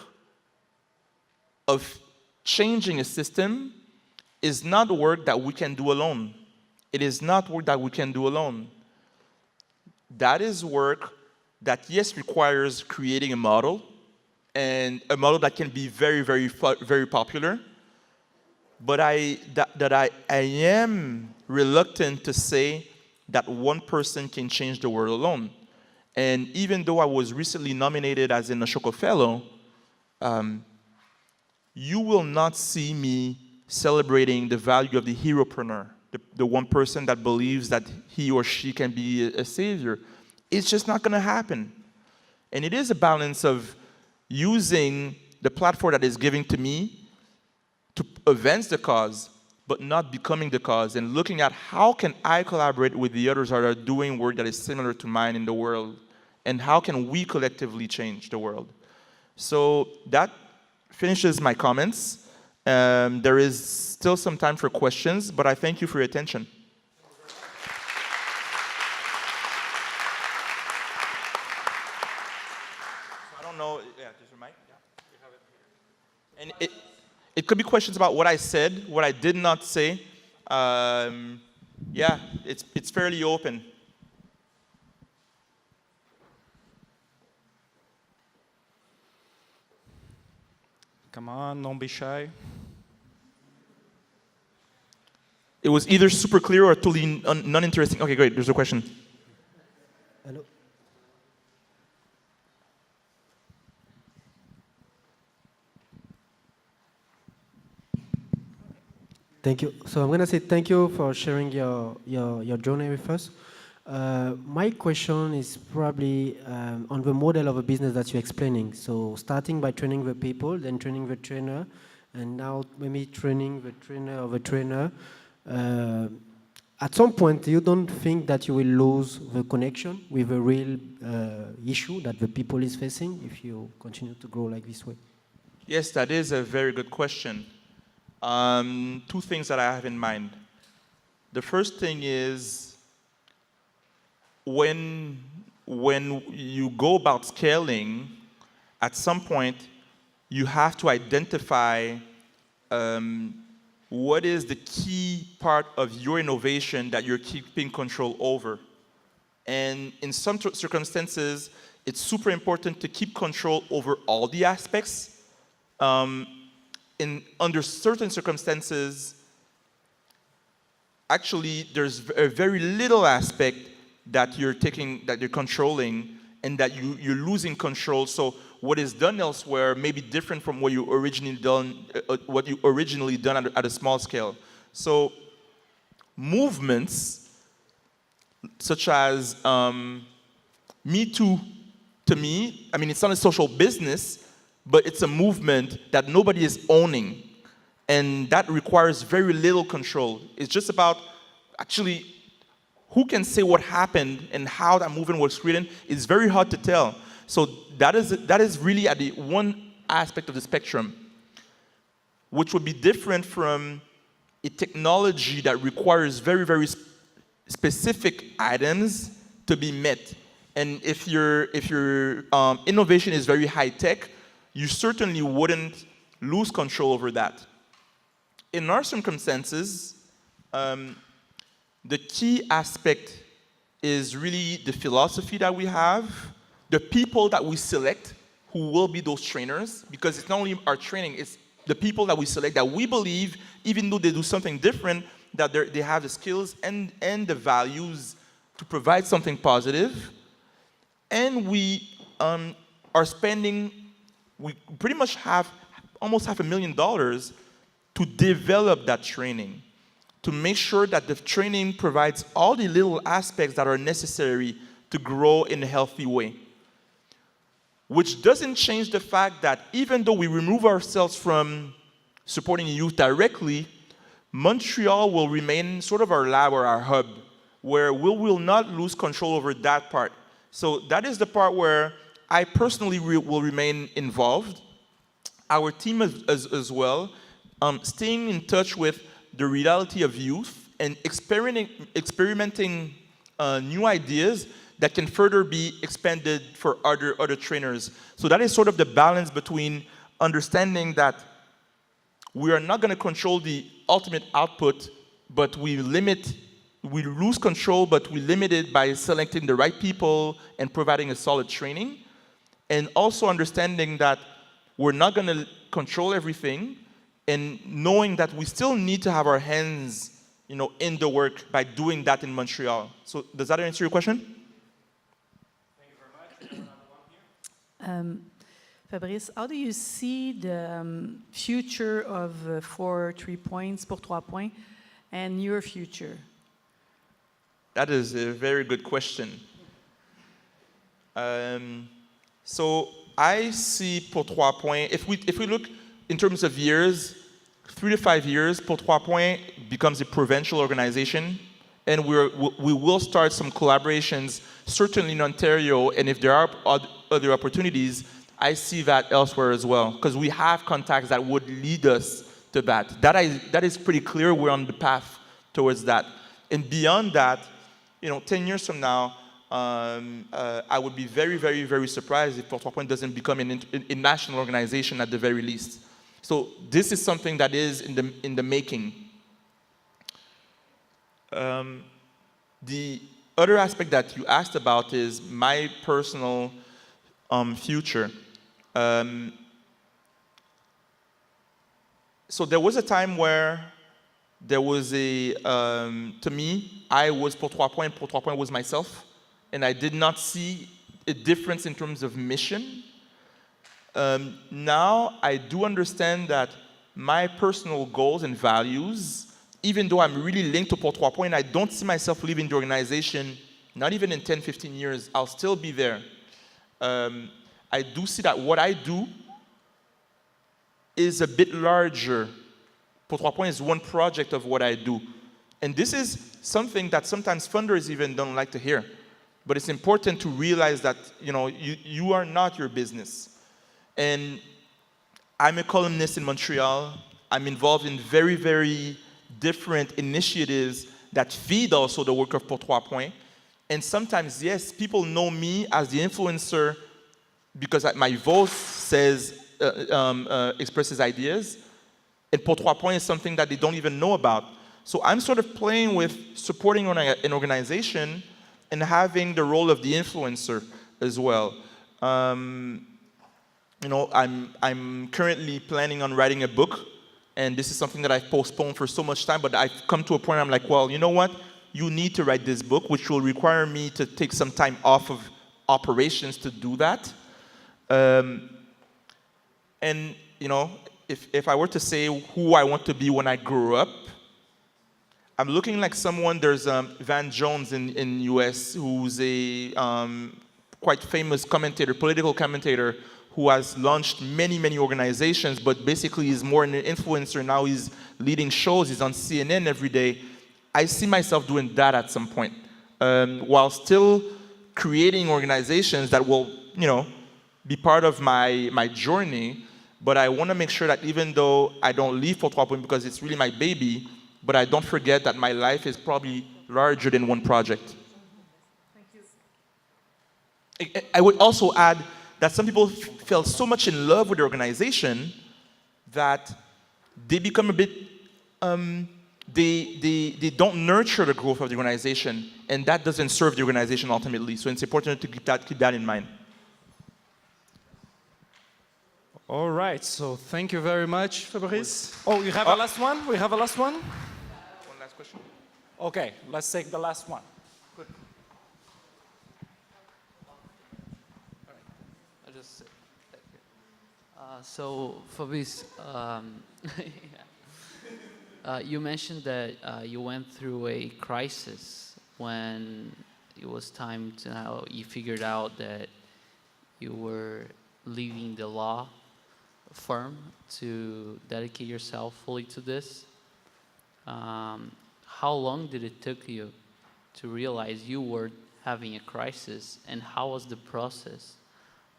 of changing a system is not work that we can do alone. It is not work that we can do alone. That is work that, yes, requires creating a model, and a model that can be very, very, very popular. But I am reluctant to say that one person can change the world alone. And even though I was recently nominated as an Ashoka Fellow, you will not see me celebrating the value of the heropreneur, the one person that believes that he or she can be a savior. It's just not going to happen. And it is a balance of using the platform that is given to me to advance the cause, but not becoming the cause, and looking at how can I collaborate with the others that are doing work that is similar to mine in the world, and how can we collectively change the world. So that finishes my comments. There is still some time for questions, but I thank you for your attention. I don't know, yeah, there's a mic? Yeah, you have it here. And it could be questions about what I said, what I did not say. Yeah, it's fairly open. Come on, don't be shy. It was either super clear or totally non-interesting. Okay, great, there's a question. Hello. Thank you. So I'm going to say thank you for sharing your journey with us. My question is probably on the model of a business that you're explaining. So starting by training the people, then training the trainer, and now maybe training the trainer of a trainer. At some point, you don't think that you will lose the connection with the real issue that the people is facing if you continue to grow like this way? Yes, that is a very good question. Two things that I have in mind. The first thing is when you go about scaling, at some point you have to identify what is the key part of your innovation that you're keeping control over. And in some circumstances, it's super important to keep control over all the aspects. Under certain circumstances, actually, there's a very little aspect that you're controlling, and that you're losing control. So what is done elsewhere may be different from what you originally done at a small scale. So movements such as Me Too, to me, I mean, it's not a social business, but it's a movement that nobody is owning. And that requires very little control. It's just about actually who can say what happened and how that movement was created. It's very hard to tell. So that is really at the one aspect of the spectrum, which would be different from a technology that requires very, very specific items to be met. And if your innovation is very high tech, you certainly wouldn't lose control over that. In our circumstances, the key aspect is really the philosophy that we have, the people that we select who will be those trainers, because it's not only our training, it's the people that we select that we believe, even though they do something different, that they have the skills and the values to provide something positive. And we are spending, we pretty much have almost $500,000 to develop that training, to make sure that the training provides all the little aspects that are necessary to grow in a healthy way. Which doesn't change the fact that even though we remove ourselves from supporting youth directly, Montreal will remain sort of our lab or our hub, where we will not lose control over that part. So that is the part where I personally will remain involved. our team as well, staying in touch with the reality of youth and experimenting new ideas that can further be expanded for other trainers. So that is sort of the balance between understanding that we are not going to control the ultimate output, but we lose control, but we limit it by selecting the right people and providing a solid training. And also understanding that we're not going to control everything, and knowing that we still need to have our hands, in the work by doing that in Montreal. So does that answer your question? Thank you very much. Another one here. Fabrice, how do you see the future of for 3 points, pour 3 points, and your future? That is a very good question. So I see pour 3 points, if we look in terms of years, 3 to 5 years, pour 3 points becomes a provincial organization, and we will start some collaborations, certainly in Ontario, and if there are other opportunities, I see that elsewhere as well, because we have contacts that would lead us to that. That is pretty clear. We're on the path towards that. And beyond that, 10 years from now, I would be very, very, very surprised if pour 3 points doesn't become a national organization at the very least. So this is something that is in the making. The other aspect that you asked about is my personal future. So there was a time where there was to me, I was pour 3 points was myself, and I did not see a difference in terms of mission. Now I do understand that my personal goals and values, even though I'm really linked to pour 3 points, I don't see myself leaving the organization, not even in 10, 15 years, I'll still be there. I do see that what I do is a bit larger. Pour 3 points is one project of what I do. And this is something that sometimes funders even don't like to hear. But it's important to realize that you are not your business. And I'm a columnist in Montreal. I'm involved in very, very different initiatives that feed also the work of pour 3 points. And sometimes, yes, people know me as the influencer because my voice expresses ideas. And pour 3 points is something that they don't even know about. So I'm sort of playing with supporting an organization and having the role of the influencer as well. I'm currently planning on writing a book, and this is something that I've postponed for so much time, but I've come to a point where I'm like, well, you know what? You need to write this book, which will require me to take some time off of operations to do that. And, if I were to say who I want to be when I grow up, I'm looking like someone, there's Van Jones in US, who's a quite famous commentator, political commentator, who has launched many, many organizations, but basically is more an influencer. Now he's leading shows, he's on CNN every day. I see myself doing that at some point, while still creating organizations that will, be part of my journey. But I want to make sure that even though I don't leave pour 3 points because it's really my baby, but I don't forget that my life is probably larger than one project. Thank you. I would also add that some people fell so much in love with the organization that they become a bit, they don't nurture the growth of the organization, and that doesn't serve the organization ultimately. So it's important to keep that in mind. All right, so thank you very much, Fabrice. Oh, you have a last one? We have a last one? One last question. Okay, let's take the last one. Good. I'll just say that. So, Fabrice, you mentioned that you went through a crisis when it was time to, you figured out that you were leaving the law firm to dedicate yourself fully to this. How long did it take you to realize you were having a crisis, and how was the process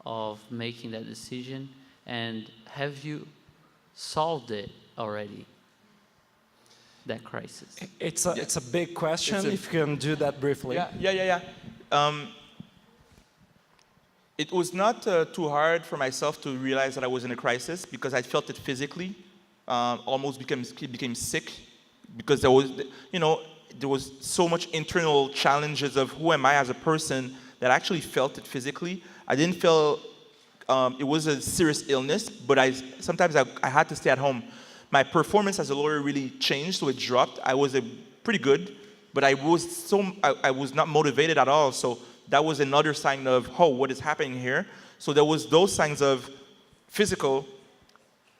of making that decision And have you solved it already, that crisis? It's a big question, if you can do that briefly. Yeah. It was not too hard for myself to realize that I was in a crisis because I felt it physically, almost became sick because there was so much internal challenges of who am I as a person that I actually felt it physically. I didn't feel it was a serious illness, but sometimes I had to stay at home. My performance as a lawyer really changed, so it dropped. I was pretty good, but I was not motivated at all. So that was another sign of, what is happening here? So there was those signs of physical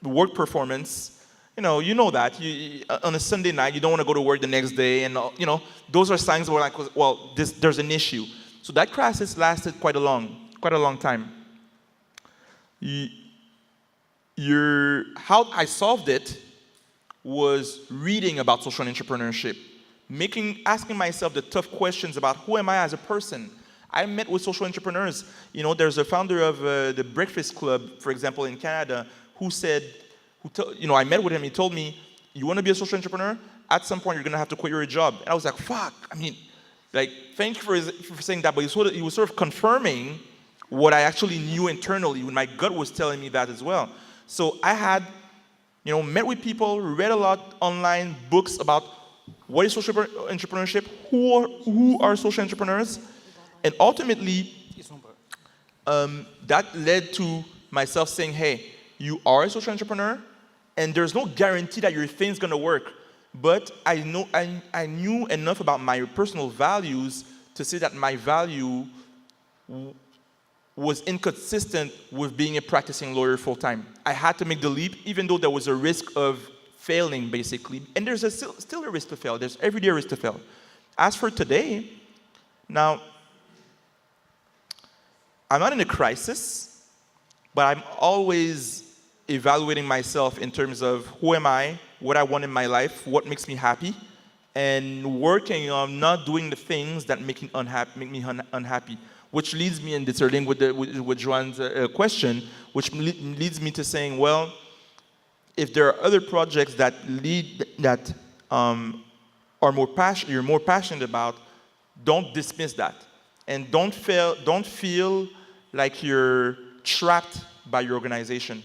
work performance. You know that. On a Sunday night, you don't want to go to work the next day, and those are signs where there's an issue. So that crisis lasted quite a long time. How I solved it was reading about social entrepreneurship, asking myself the tough questions about who am I as a person. I met with social entrepreneurs. There's a founder of the Breakfast Club, for example, in Canada, who said, I met with him. He told me, "You want to be a social entrepreneur? At some point, you're going to have to quit your job." And I was like, "Fuck!" Thank you for saying that. But he was sort of confirming what I actually knew internally, when my gut was telling me that as well. So I had, met with people, read a lot online, books about what is social entrepreneurship, who are social entrepreneurs, and ultimately, that led to myself saying, "Hey, you are a social entrepreneur, and there's no guarantee that your thing's gonna work." But I knew enough about my personal values to say that my value was inconsistent with being a practicing lawyer full time. I had to make the leap, even though there was a risk of failing, basically. And there's still a risk to fail. There's everyday risk to fail. As for today, now, I'm not in a crisis, but I'm always evaluating myself in terms of who am I, what I want in my life, what makes me happy, and working on not doing the things that make me unhappy. Which leads me, and it's linked with Joanne's question, which leads me to saying, well, if there are other projects that you're more passionate about, don't dismiss that, and don't feel like you're trapped by your organization.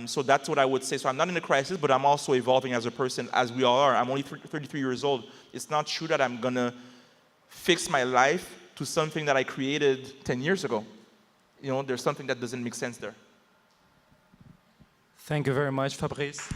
So that's what I would say. So I'm not in a crisis, but I'm also evolving as a person, as we all are. I'm only 33 years old. It's not true that I'm gonna fix my life to something that I created 10 years ago. There's something that doesn't make sense there. Thank you very much, Fabrice.